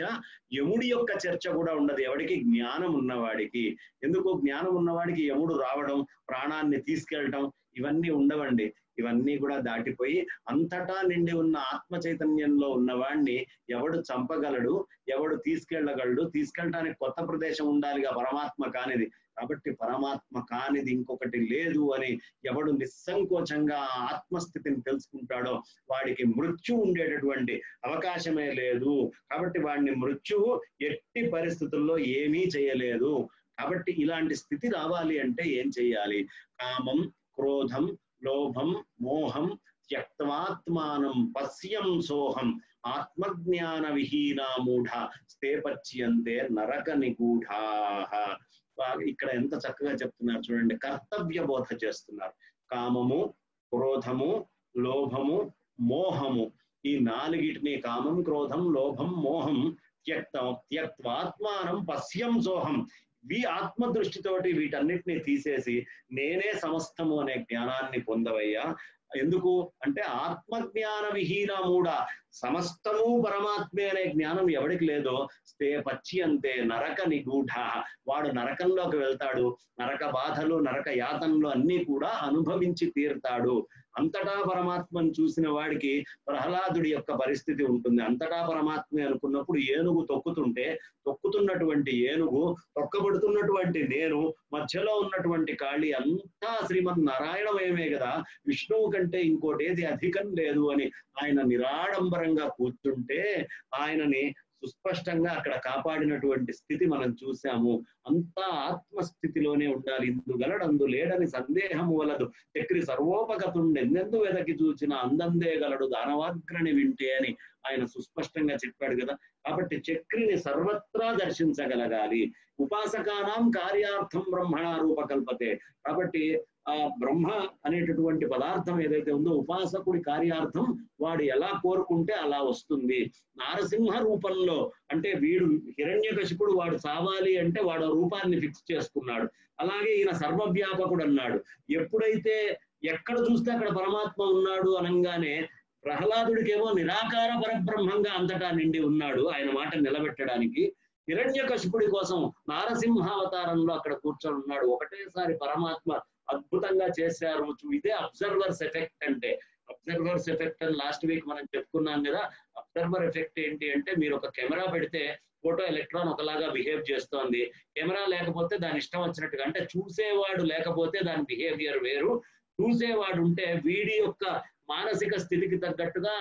యముడి యొక్క చర్చ కూడా ఉండదు ఎవడికి, జ్ఞానం ఉన్నవాడికి. ఎందుకు, జ్ఞానం ఉన్నవాడికి యముడు రావడం, ప్రాణాన్ని తీసుకెళ్ళటం ఇవన్నీ ఉండవండి. ఇవన్నీ కూడా దాటిపోయి అంతటా నిండి ఉన్న ఆత్మ చైతన్యంలో ఉన్నవాడిని ఎవడు చంపగలడు, ఎవడు తీసుకెళ్ళగలడు? తీసుకెళ్ళటానికి కొత్త ప్రదేశం ఉండాలిగా పరమాత్మ కానిది. కాబట్టి పరమాత్మ కానిది ఇంకొకటి లేదు అని ఎవడు నిస్సంకోచంగా ఆత్మస్థితిని తెలుసుకుంటాడో వాడికి మృత్యు ఉండేటటువంటి అవకాశమే లేదు. కాబట్టి వాడిని మృత్యువు ఎట్టి పరిస్థితుల్లో ఏమీ చేయలేదు. కాబట్టి ఇలాంటి స్థితి రావాలి అంటే ఏం చెయ్యాలి? కామం, క్రోధం, లోభం, మోహం త్యక్త్వాత్మానం పశ్యం సోహం ఆత్మజ్ఞాన విహీనా మూఢ స్థేపచ్యంతే నరక నిగూఢాః. ఇక్కడ ఎంత చక్కగా చెప్తున్నారు చూడండి, కర్తవ్య బోధ చేస్తున్నారు. కామము, క్రోధము, లోభము, మోహము, ఈ నాలుగిటిని కామం, క్రోధం, లోభం, మోహం త్యక్త్వాత్మానం పశ్యం సోహం, ఆత్మదృష్టితోటి వీటన్నిటిని తీసేసి నేనే సమస్తము అనే జ్ఞానాన్ని పొందవయ్యా. ఎందుకు అంటే ఆత్మజ్ఞాన విహీన మూఢ, సమస్తము పరమాత్మే అనే జ్ఞానం ఎవడికి లేదో స్థేపచ్యంతే నరక నిగూఢ, వాడు నరకంలోకి వెళ్తాడు. నరక బాధలు, నరక యాతనలు అన్నీ కూడా అనుభవించి తీరుతాడు. అంతటా పరమాత్మను చూసిన వాడికి ప్రహ్లాదుడి యొక్క పరిస్థితి ఉంటుంది. అంతటా పరమాత్మే అనుకున్నప్పుడు ఏనుగు తొక్కుతుంటే తొక్కుతున్నటువంటి ఏనుగు, తొక్కబడుతున్నటువంటి నేను, మధ్యలో ఉన్నటువంటి కాళీ అంతా శ్రీమన్నారాయణమయమే కదా, విష్ణువు కంటే ఇంకోటి ఏది అధికం లేదు అని ఆయన నిరాడంబరంగా కూర్చుంటే ఆయనని సుస్పష్టంగా అక్కడ కాపాడినటువంటి స్థితి మనం చూసాము. అంతా ఆత్మస్థితిలోనే ఉండాలి. ఇందుగలడందు లేడని సందేహము వలదు, చక్రి సర్వోపగతుండే ఎందెందు వెదకి చూచిన అందందే గలడు దానవాగ్రని వింటే అని ఆయన సుస్పష్టంగా చెప్పాడు కదా. కాబట్టి చక్రిని సర్వత్రా దర్శించగలగాలి. ఉపాసకానాం కార్యార్థం బ్రహ్మణ రూపకల్పతే. కాబట్టి ఆ బ్రహ్మ అనేటటువంటి పదార్థం ఏదైతే ఉందో ఉపాసకుడి కార్యార్థం వాడు ఎలా కోరుకుంటే అలా వస్తుంది. నారసింహ రూపంలో అంటే వీడు హిరణ్యకశిపుడు వాడు చావాలి అంటే వాడు రూపాన్ని ఫిక్స్ చేసుకున్నాడు. అలాగే ఈయన సర్వవ్యాపకుడు అన్నాడు. ఎప్పుడైతే ఎక్కడ చూస్తే అక్కడ పరమాత్మ ఉన్నాడు అనగానే ప్రహ్లాదుడికేమో నిరాకార పరబ్రహ్మంగా అంతటా నిండి ఉన్నాడు ఆయన మాట నిలబెట్టడానికి. హిరణ్యకశిపుడి కోసం నారసింహావతారంలో అక్కడ కూర్చొని ఉన్నాడు. ఒకటేసారి పరమాత్మ అద్భుతంగా చేశారు. ఇదే అబ్జర్వర్స్ ఎఫెక్ట్ అంటే. అబ్జర్వర్స్ ఎఫెక్ట్ అని లాస్ట్ వీక్ మనం చెప్పుకున్నాం కదా. అబ్జర్వర్ ఎఫెక్ట్ ఏంటి అంటే, మీరు ఒక కెమెరా పెడితే ఫోటో ఎలక్ట్రాన్ ఒకలాగా బిహేవ్ చేస్తోంది, కెమెరా లేకపోతే దాని ఇష్టం వచ్చినట్టుగా, అంటే చూసేవాడు లేకపోతే దాని బిహేవియర్ వేరు, చూసేవాడు ఉంటే వీడి యొక్క మానసిక స్థితికి తగ్గట్టుగా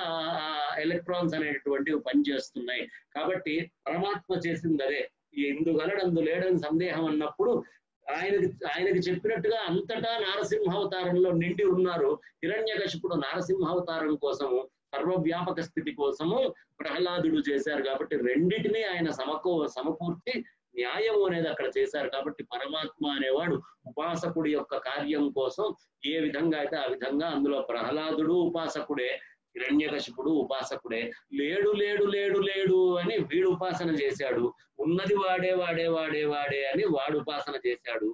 ఎలక్ట్రాన్స్ అనేటువంటివి పనిచేస్తున్నాయి. కాబట్టి పరమాత్మ చేసింది అదే. ఇందుగలడందు లేడని సందేహం అన్నప్పుడు ఆయనకి చెప్పినట్టుగా అంతటా నారసింహావతారంలో నిండి ఉన్నారు. హిరణ్యకశిపుడు నారసింహావతారం కోసము, సర్వవ్యాపక స్థితి కోసము ప్రహ్లాదుడు చేశారు. కాబట్టి రెండిటిని ఆయన సమకూర్చి న్యాయము అనేది అక్కడ చేశారు. కాబట్టి పరమాత్మ అనేవాడు ఉపాసకుడి యొక్క కార్యం కోసం ఏ విధంగా అయితే ఆ విధంగా అందులో ప్రహ్లాదుడు ఉపాసకుడే, హిరణ్యకశిపుడు ఉపాసకుడే. లేడు లేడు లేడు లేడు అని వీడు ఉపాసన చేశాడు. ఉన్నది వాడే వాడే వాడే వాడే అని వాడు ఉపాసన చేశాడు.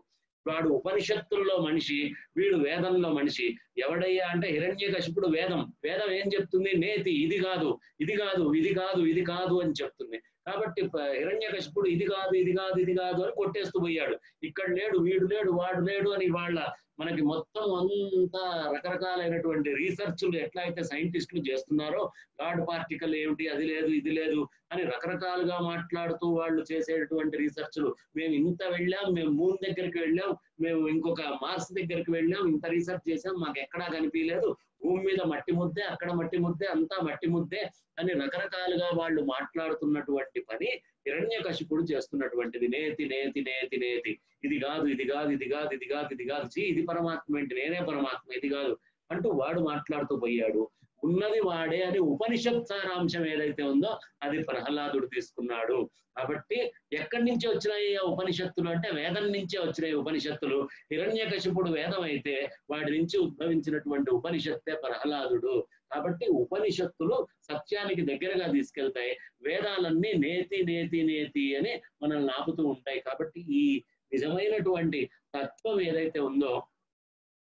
వాడు ఉపనిషత్తుల్లో మనిషి, వీడు వేదంలో మనిషి. ఎవడయ్యా అంటే హిరణ్యకశిపుడు వేదం. వేదం ఏం చెప్తుంది? నేతి, ఇది కాదు ఇది కాదు ఇది కాదు ఇది కాదు అని చెప్తుంది. కాబట్టి హిరణ్యకశిపుడు ఇది కాదు ఇది కాదు ఇది కాదు అని కొట్టేస్తూ పోయాడు. ఇక్కడ లేడు, వీడు లేడు, వాడు లేడు అని వాళ్ళ మనకి మొత్తం అంతా రకరకాలైనటువంటి రీసెర్చ్లు ఎట్లా అయితే సైంటిస్టులు చేస్తున్నారో, గాడ్ పార్టికల్ ఏమిటి, అది లేదు ఇది లేదు అని రకరకాలుగా మాట్లాడుతూ వాళ్ళు చేసేటువంటి రీసెర్చ్లు, మేము ఇంత వెళ్ళాం, మేము మూన్ దగ్గరికి వెళ్ళాం, మేము ఇంకొక మార్స్ దగ్గరికి వెళ్ళాం, ఇంత రీసెర్చ్ చేసాం, మాకు ఎక్కడా కనిపించలేదు, భూమి మీద మట్టి ముద్దే, అక్కడ మట్టి ముద్దే, అంతా మట్టి ముద్దే అని రకరకాలుగా వాళ్ళు మాట్లాడుతున్నటువంటి పని హిరణ్యకశిపుడు చేస్తున్నటువంటిది. నేతి నేతి నేతి నేతి, ఇది కాదు ఇది కాదు ఇది కాదు ఇది కాదు ఇది కాదు, ఇది పరమాత్మ ఏంటి, నేనే పరమాత్మ, ఇది కాదు అంటూ వాడు మాట్లాడుతూ పోయాడు. ఉన్నది వాడే అని ఉపనిషత్ సారాంశం ఏదైతే ఉందో అది ప్రహ్లాదుడు తీసుకున్నాడు. కాబట్టి ఎక్కడి నుంచి వచ్చినాయి ఆ ఉపనిషత్తులు అంటే వేదం నుంచే వచ్చినాయి ఉపనిషత్తులు. హిరణ్యకశిపుడు వేదం అయితే వాడి నుంచి ఉద్భవించినటువంటి ఉపనిషత్తే ప్రహ్లాదుడు. కాబట్టి ఉపనిషత్తులు సత్యానికి దగ్గరగా తీసుకెళ్తాయి, వేదాలన్నీ నేతి నేతి నేతి అని మనల్ని ఆపుతూ ఉంటాయి. కాబట్టి ఈ నిజమైనటువంటి తత్వం ఏదైతే ఉందో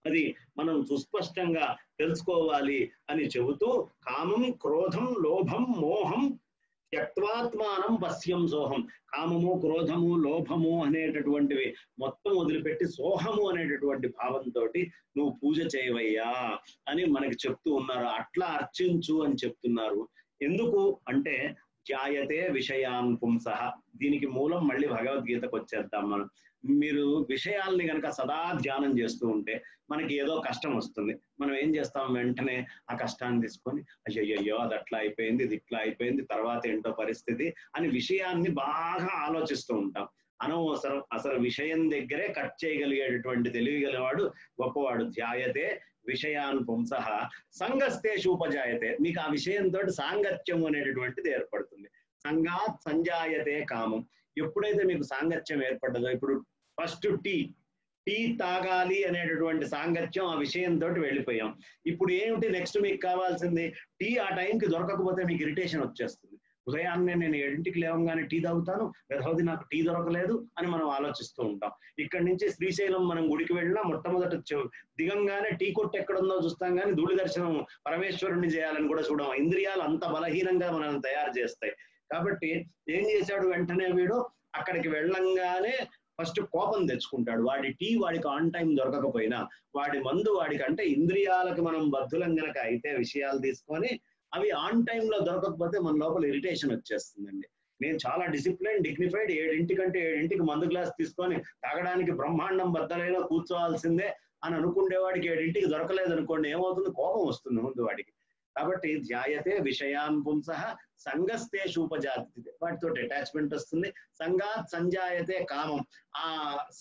అది మనం సుస్పష్టంగా తెలుసుకోవాలి అని చెబుతూ, కామం, క్రోధం, లోభం, మోహం త్యక్త్వాత్మానం పశ్యం సోహం. కామము, క్రోధము, లోభము అనేటటువంటివి మొత్తం వదిలిపెట్టి సోహము అనేటటువంటి భావంతో నువ్వు పూజ చేయవయ్యా అని మనకి చెప్తూ ఉన్నారు. అట్లా అర్చించు అని చెప్తున్నారు. ఎందుకు అంటే ధ్యాయతే విషయాన్ పుంసః. దీనికి మూలం మళ్ళీ భగవద్గీతకు వచ్చేద్దాం మనం. మీరు విషయాల్ని కనుక సదా ధ్యానం చేస్తూ ఉంటే మనకి ఏదో కష్టం వస్తుంది. మనం ఏం చేస్తాం? వెంటనే ఆ కష్టాన్ని తీసుకొని అయ్యయ్యో అది అట్లా అయిపోయింది, ఇది ఇట్లా అయిపోయింది, తర్వాత ఏంటో పరిస్థితి అని విషయాన్ని బాగా ఆలోచిస్తూ ఉంటాం. అనవసరం, అసలు విషయం దగ్గరే కట్ చేయగలిగేటటువంటి తెలియగలివాడు గొప్పవాడు. ధ్యాయతే విషయాన్ పుంసః సంగస్తేషు ఉపజాయతే. మీకు ఆ విషయంతో సాంగత్యం అనేటటువంటిది ఏర్పడుతుంది. సంగాత్ సంజాయతే కామం. ఎప్పుడైతే మీకు సాంగత్యం ఏర్పడ్డదో, ఇప్పుడు ఫస్ట్ టీ తాగాలి అనేటటువంటి సాంగత్యం ఆ విషయంతో వెళ్ళిపోయాం. ఇప్పుడు ఏమిటి నెక్స్ట్ మీకు కావాల్సింది? టీ ఆ టైంకి దొరకకపోతే మీకు ఇరిటేషన్ వచ్చేస్తుంది. ఉదయాన్నే నేను 7ంటికి లేవగానే టీ తాగుతాను, లేకపోతే నాకు టీ దొరకలేదు అని మనం ఆలోచిస్తూ ఉంటాం. ఇక్కడి నుంచి శ్రీశైలం మనం గుడికి వెళ్ళినా మొట్టమొదట దిగంగానే టీ కొట్టు ఎక్కడుందో చూస్తాం, కానీ ధూళి దర్శనం పరమేశ్వరుణ్ణి చేయాలని కూడా చూడం. ఇంద్రియాలు అంత బలహీనంగా మనల్ని తయారు చేస్తాయి. కాబట్టి ఏం చేశాడు, వెంటనే వీడు అక్కడికి వెళ్ళంగానే ఫస్ట్ కోపం తెచ్చుకుంటాడు. వాడి టీ వాడికి ఆన్ టైం దొరకకపోయినా, వాడి మందు వాడికి, అంటే ఇంద్రియాలకు మనం బద్ధులం గనక అయితే విషయాలు తీసుకొని అవి ఆన్ టైంలో దొరకకపోతే మన లోపల ఇరిటేషన్ వచ్చేస్తుందండి. నేను చాలా డిసిప్లైన్ డిగ్నిఫైడ్ 7ంటికి మందు గ్లాస్ తీసుకొని తాగడానికి బ్రహ్మాండం బద్దలైనా కూర్చోవాల్సిందే అని అనుకునేవాడికి 7ంటికి దొరకలేదు అనుకోండి, ఏమవుతుంది? కోపం వస్తుంది ముందు వాడికి. కాబట్టి ధ్యాయతే విషయాన్ పుంసః సంగస్తేషు ఉపజాతి. వాటితో అటాచ్మెంట్ వస్తుంది. సంగాత్ సంజాయతే కామం. ఆ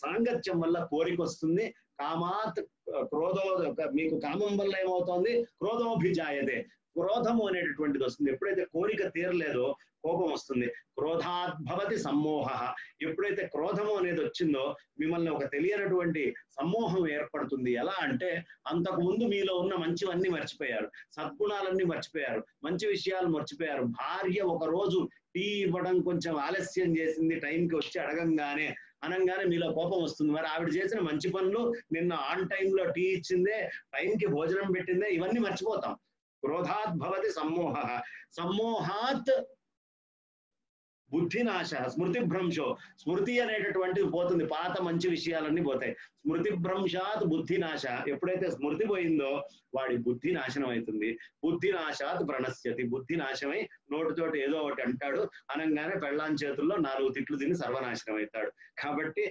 సాంగత్యం వల్ల కోరిక వస్తుంది. కామాత్ క్రోధో, మీకు కామం వల్ల ఏమవుతోంది? క్రోధోభిజాయతే, క్రోధము అనేటటువంటిది వస్తుంది. ఎప్పుడైతే కోరిక తీరలేదో కోపం వస్తుంది. క్రోధాద్భవతి సమ్మోహ. ఎప్పుడైతే క్రోధము అనేది వచ్చిందో మిమ్మల్ని ఒక తెలియనటువంటి సమ్మోహం ఏర్పడుతుంది. ఎలా అంటే, అంతకు ముందు మీలో ఉన్న మంచివన్నీ మర్చిపోయారు, సద్గుణాలన్నీ మర్చిపోయారు, మంచి విషయాలు మర్చిపోయారు. భార్య ఒక రోజు టీ ఇవ్వడం కొంచెం ఆలస్యం చేసింది, టైంకి వచ్చి అనగానే మీలో కోపం వస్తుంది. మరి ఆవిడ చేసిన మంచి పనులు, నిన్న ఆన్ టైంలో టీ ఇచ్చిందే, టైంకి భోజనం పెట్టిందే, ఇవన్నీ మర్చిపోతాం. క్రోధాత్ భవతి సమ్మోహ. సమ్మోహాత్ బుద్ధినాశ, స్మృతి భ్రంశో. స్మృతి అనేటటువంటిది పోతుంది, పాత మంచి విషయాలన్నీ పోతాయి. స్మృతి భ్రంశాత్ బుద్ధినాశ. ఎప్పుడైతే స్మృతి పోయిందో వాడి బుద్ధి నాశనం అవుతుంది. బుద్ధినాశాత్ ప్రణశ్యతి. బుద్ధి నాశమై నోటితోటి ఏదో ఒకటి అంటాడు, అనగానే పెళ్ళాం చేతుల్లో 4 తిట్లు తిని సర్వనాశనం అవుతాడు. కాబట్టి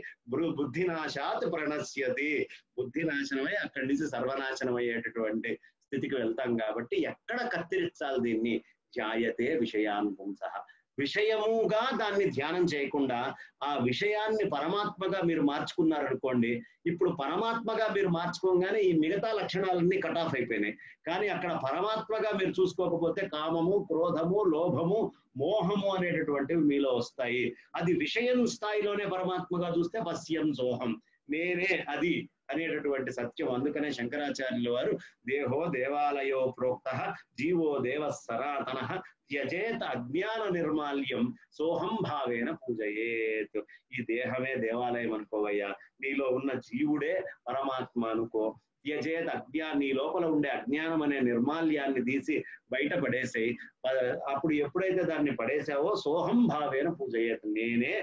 బుద్ధినాశాత్ ప్రణశ్యతి. బుద్ధి నాశనమై అక్కడి నుంచి సర్వనాశనం అయ్యేటటువంటి స్థితికి వెళ్తాం. కాబట్టి ఎక్కడ కత్తిరించాలి దీన్ని? ధ్యాయతే విషయాన్ పుంసః. విషయముగా దాన్ని ధ్యానం చేయకుండా ఆ విషయాన్ని పరమాత్మగా మీరు మార్చుకున్నారనుకోండి, ఇప్పుడు పరమాత్మగా మీరు మార్చుకోగానే ఈ మిగతా లక్షణాలన్నీ కట్ ఆఫ్ అయిపోయినాయి. కానీ అక్కడ పరమాత్మగా మీరు చూసుకోకపోతే కామము, క్రోధము, లోభము, మోహము అనేటటువంటివి మీలో వస్తాయి. అది విషయం స్థాయిలోనే పరమాత్మగా చూస్తే పశ్యం సోహం, నేనే అది అనేటటువంటి సత్యం. అందుకనే శంకరాచార్యుల వారు దేహో దేవాలయో ప్రోక్త జీవో దేవ సనాతన త్యజేత్ అజ్ఞాన నిర్మాల్యం సోహం భావేన పూజయేత్. ఈ దేహమే దేవాలయం అనుకోవయ్యా, నీలో ఉన్న జీవుడే పరమాత్మ అనుకో. త్యజేత్ నీ లోపల ఉండే అజ్ఞానం అనే నిర్మాల్యాన్ని తీసి బయట పడేసాయి. అప్పుడు ఎప్పుడైతే దాన్ని పడేసావో సోహం భావేన పూజయేత్, నేనే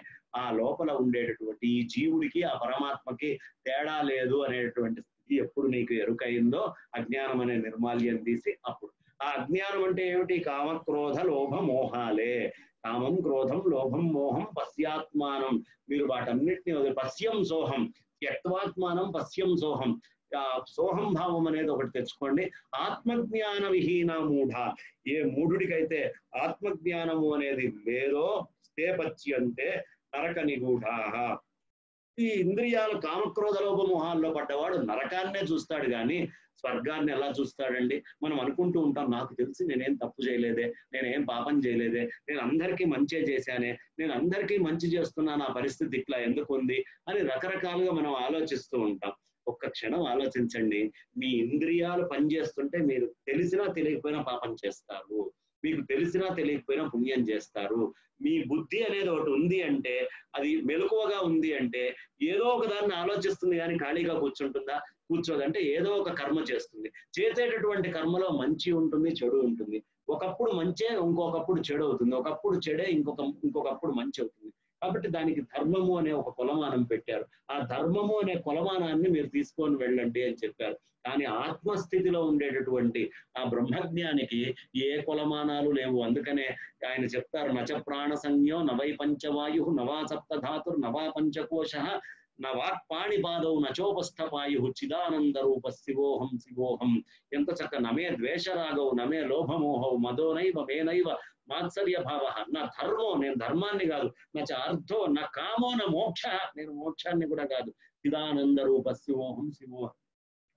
ఆ లోపల ఉండేటటువంటి ఈ జీవుడికి ఆ పరమాత్మకి తేడా లేదు అనేటటువంటి స్థితి ఎప్పుడు నీకు ఎరుకయిందో, అజ్ఞానం అనే నిర్మాల్యం తీసి, అప్పుడు ఆ అజ్ఞానం అంటే ఏమిటి? కామక్రోధ లోభ మోహాలే. కామం, క్రోధం, లోభం, మోహం పశ్యాత్మానం. మీరు వాటన్నిటిని పశ్యం సోహం, త్యక్త్వాత్మానం పశ్యం సోహం. ఆ సోహం భావం అనేది ఒకటి తెచ్చుకోండి. ఆత్మజ్ఞాన విహీన మూఢ. ఏ మూఢుడికైతే ఆత్మజ్ఞానము అనేది లేదో తే పచ్యంతే నరక నిగూఢాః. ఈ ఇంద్రియాలు కామక్రోధ లోభ మోహాల్లో పడ్డవాడు నరకాన్నే చూస్తాడు కానీ స్వర్గాన్ని ఎలా చూస్తాడండి? మనం అనుకుంటూ ఉంటాం, నాకు తెలిసి నేనేం తప్పు చేయలేదే, నేనేం పాపం చేయలేదే, నేను అందరికీ మంచే చేశానే, నేను అందరికీ మంచి చేస్తున్నా, నా పరిస్థితి ఇట్లా ఎందుకు ఉంది అని రకరకాలుగా మనం ఆలోచిస్తూ ఉంటాం. ఒక్క క్షణం ఆలోచించండి. మీ ఇంద్రియాలు పనిచేస్తుంటే మీరు తెలిసినా తెలియకపోయినా పాపం చేస్తారు, మీకు తెలిసినా తెలియకపోయినా పుణ్యం చేస్తారు. మీ బుద్ధి అనేది ఒకటి ఉంది అంటే, అది మెలకువగా ఉంది అంటే, ఏదో ఒక దాన్ని ఆలోచిస్తుంది కానీ ఖాళీగా కూర్చుంటుందా? కూర్చోదంటే ఏదో ఒక కర్మ చేస్తుంది. చేసేటటువంటి కర్మలో మంచి ఉంటుంది, చెడు ఉంటుంది. ఒకప్పుడు మంచే, ఇంకొకప్పుడు చెడు అవుతుంది. ఒకప్పుడు చెడే, ఇంకొకప్పుడు మంచి అవుతుంది. కాబట్టి దానికి ధర్మము అనే ఒక కొలమానం పెట్టారు. ఆ ధర్మము అనే కొలమానాన్ని మీరు తీసుకొని వెళ్ళండి అని చెప్పారు. కానీ ఆత్మస్థితిలో ఉండేటటువంటి ఆ బ్రహ్మజ్ఞానికి ఏ కొలమానాలు లేవు. అందుకనే ఆయన చెప్తారు, నచ ప్రాణ సంజ్ఞో నవై పంచవాయు నవా సప్తధాతుర్ నవా పంచకోశ నవాక్పాణిపాదౌ నచోపస్థపాయు చిదానంద రూప శివోహం శివోహం. ఎంత చక్క. నమే ద్వేషరాగౌ నమే లోభమోహౌ మదోనైవ మేనైవ మాత్సర్య భావ, నా ధర్మం, నేను ధర్మాన్ని కాదు, నా అర్థో నా కామో నా మోక్ష, నేను మోక్షాన్ని కూడా కాదు, చిదానంద రూప శివోహం శివో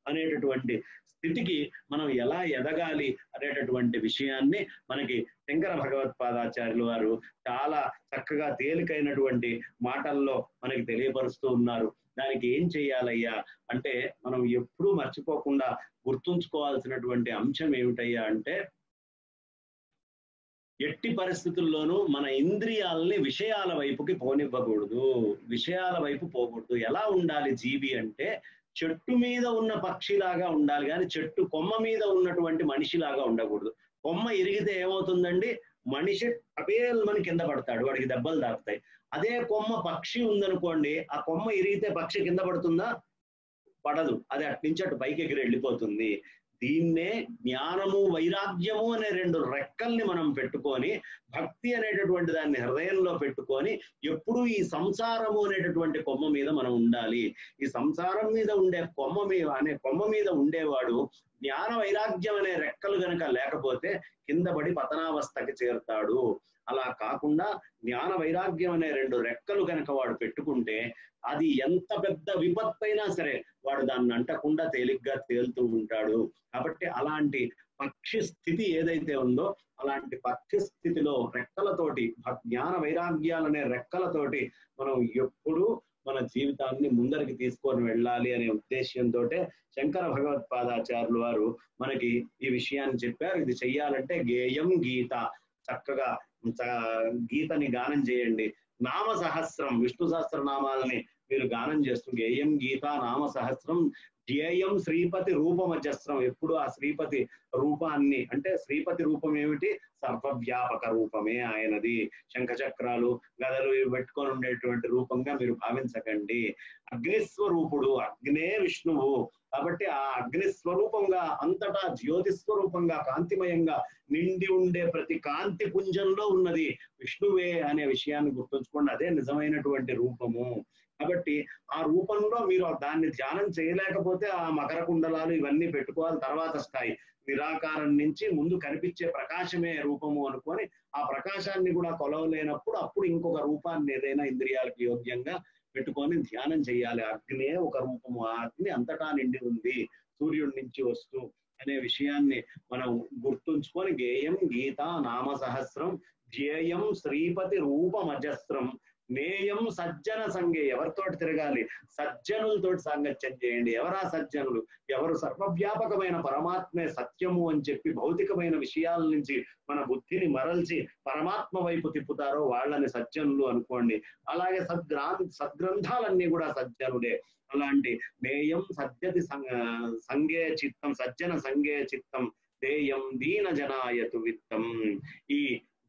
అనేటటువంటి స్థితికి మనం ఎలా ఎదగాలి అనేటటువంటి విషయాన్ని మనకి శంకర భగవత్పాదాచార్యులు వారు చాలా చక్కగా తేలికైనటువంటి మాటల్లో మనకి తెలియపరుస్తూ ఉన్నారు. దానికి ఏం చెయ్యాలయ్యా అంటే మనం ఎప్పుడూ మర్చిపోకుండా గుర్తుంచుకోవాల్సినటువంటి అంశం ఏమిటయ్యా అంటే, ఎట్టి పరిస్థితుల్లోనూ మన ఇంద్రియాలని విషయాల వైపుకి పోనివ్వకూడదు, విషయాల వైపు పోకూడదు. ఎలా ఉండాలి జీవి అంటే, చెట్టు మీద ఉన్న పక్షిలాగా ఉండాలి కానీ చెట్టు కొమ్మ మీద ఉన్నటువంటి మనిషిలాగా ఉండకూడదు. కొమ్మ ఇరిగితే ఏమవుతుందండి, మనిషి అపేల్మని కింద పడతాడు, వాడికి దెబ్బలు తాకుతాయి. అదే కొమ్మ పక్షి ఉందనుకోండి, ఆ కొమ్మ ఇరిగితే పక్షి కింద పడుతుందా? పడదు, అది అట్నుంచి అటు పైకి ఎగిరి వెళ్ళిపోతుంది. దీన్నే జ్ఞానము వైరాగ్యము అనే రెండు రెక్కల్ని మనం పెట్టుకొని, భక్తి అనేటటువంటి దాన్ని హృదయంలో పెట్టుకొని ఎప్పుడూ ఈ సంసారము అనేటటువంటి కొమ్మ మీద మనం ఉండాలి. ఈ సంసారం మీద ఉండే కొమ్మ మీద ఉండేవాడు జ్ఞాన వైరాగ్యం అనే రెక్కలు గనక లేకపోతే కింద పడి పతనావస్థకి చేరుతాడు. అలా కాకుండా జ్ఞాన వైరాగ్యం అనే రెండు రెక్కలు కనుక వాడు పెట్టుకుంటే అది ఎంత పెద్ద విపత్తైనా సరే వాడు దాన్ని అంటకుండా తేలిగ్గా తేలుతూ ఉంటాడు. కాబట్టి అలాంటి పక్షి స్థితి ఏదైతే ఉందో అలాంటి పక్షి స్థితిలో రెక్కలతోటి, జ్ఞాన వైరాగ్యాలనే రెక్కలతోటి మనం ఎప్పుడూ మన జీవితాన్ని ముందరికి తీసుకొని వెళ్ళాలి అనే ఉద్దేశ్యంతో శంకర భగవత్పాదాచార్యులు వారు మనకి ఈ విషయాన్ని చెప్పారు. ఇది చెయ్యాలంటే గేయం గీత, చక్కగా గీతని గానం చేయండి. నామ సహస్రం, విష్ణు సహస్రనామాలని మీరు గానం చేస్తూ గేయం గీత నామ సహస్రం ధ్యేయం శ్రీపతి రూపమజస్రం, ఎప్పుడు ఆ శ్రీపతి రూపాన్ని, అంటే శ్రీపతి రూపం ఏమిటి, సర్వవ్యాపక రూపమే ఆయనది. శంఖచక్రాలు గదలు పెట్టుకొని ఉండేటువంటి రూపంగా మీరు భావించకండి. అగ్నిస్వరూపుడు, అగ్నే విష్ణువు. కాబట్టి ఆ అగ్ని స్వరూపంగా, అంతటా జ్యోతి స్వరూపంగా, కాంతిమయంగా నిండి ఉండే ప్రతి కాంతి పుంజంలో ఉన్నది విష్ణువే అనే విషయాన్ని గుర్తుంచుకోండి. అదే నిజమైనటువంటి రూపము. కాబట్టి ఆ రూపంలో మీరు దాన్ని ధ్యానం చేయలేకపోతే ఆ మకర కుండలాలు ఇవన్నీ పెట్టుకోవాలి. తర్వాత స్థాయి నిరాకారం నుంచి ముందు కనిపించే ప్రకాశమే రూపము అనుకొని ఆ ప్రకాశాన్ని కూడా కొలవలేనప్పుడు అప్పుడు ఇంకొక రూపాన్ని ఏదైనా ఇంద్రియాలకు యోగ్యంగా పెట్టుకొని ధ్యానం చేయాలి. అగ్నే ఒక రూపము, ఆ అగ్ని అంతటా నిండి ఉంది సూర్యుడి నుంచి వస్తూ అనే విషయాన్ని మనం గుర్తుంచుకొని గేయం గీత నామ సహస్రం ధ్యేయం శ్రీపతి రూపమజస్రం నేయం సజ్జన సంగే, ఎవరితోటి తిరగాలి, సజ్జనులతోటి సాంగత్యం చేయండి. ఎవరా సజ్జనులు? ఎవరు సర్వవ్యాపకమైన పరమాత్మే సత్యము అని చెప్పి భౌతికమైన విషయాల నుంచి మన బుద్ధిని మరల్చి పరమాత్మ వైపు తిప్పుతారో వాళ్ళని సజ్జనులు అనుకోండి. అలాగే సద్గ్రంథాలన్నీ కూడా సజ్జనులే. అలాంటి నేయం సజ్జతి సంగే చిత్తం, సజ్జన సంగే చిత్తం దేయం దీన జనాయతు విత్తం. ఈ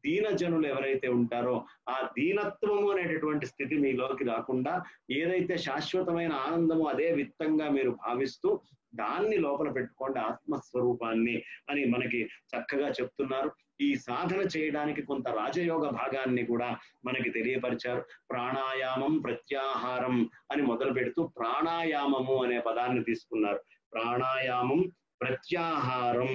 దీనజనులు ఎవరైతే ఉంటారో ఆ దీనత్వము అనేటటువంటి స్థితి మీలోకి రాకుండా ఏదైతే శాశ్వతమైన ఆనందమో అదే విత్తంగా మీరు భావిస్తూ దాన్ని లోపల పెట్టుకోండి, ఆత్మస్వరూపాన్ని అని మనకి చక్కగా చెప్తున్నారు. ఈ సాధన చేయడానికి కొంత రాజయోగ భాగాన్ని కూడా మనకి తెలియపరిచారు. ప్రాణాయామం ప్రత్యాహారం అని మొదలు పెడుతూ ప్రాణాయామము అనే పదాన్ని తీసుకున్నారు. ప్రాణాయామం ప్రత్యాహారం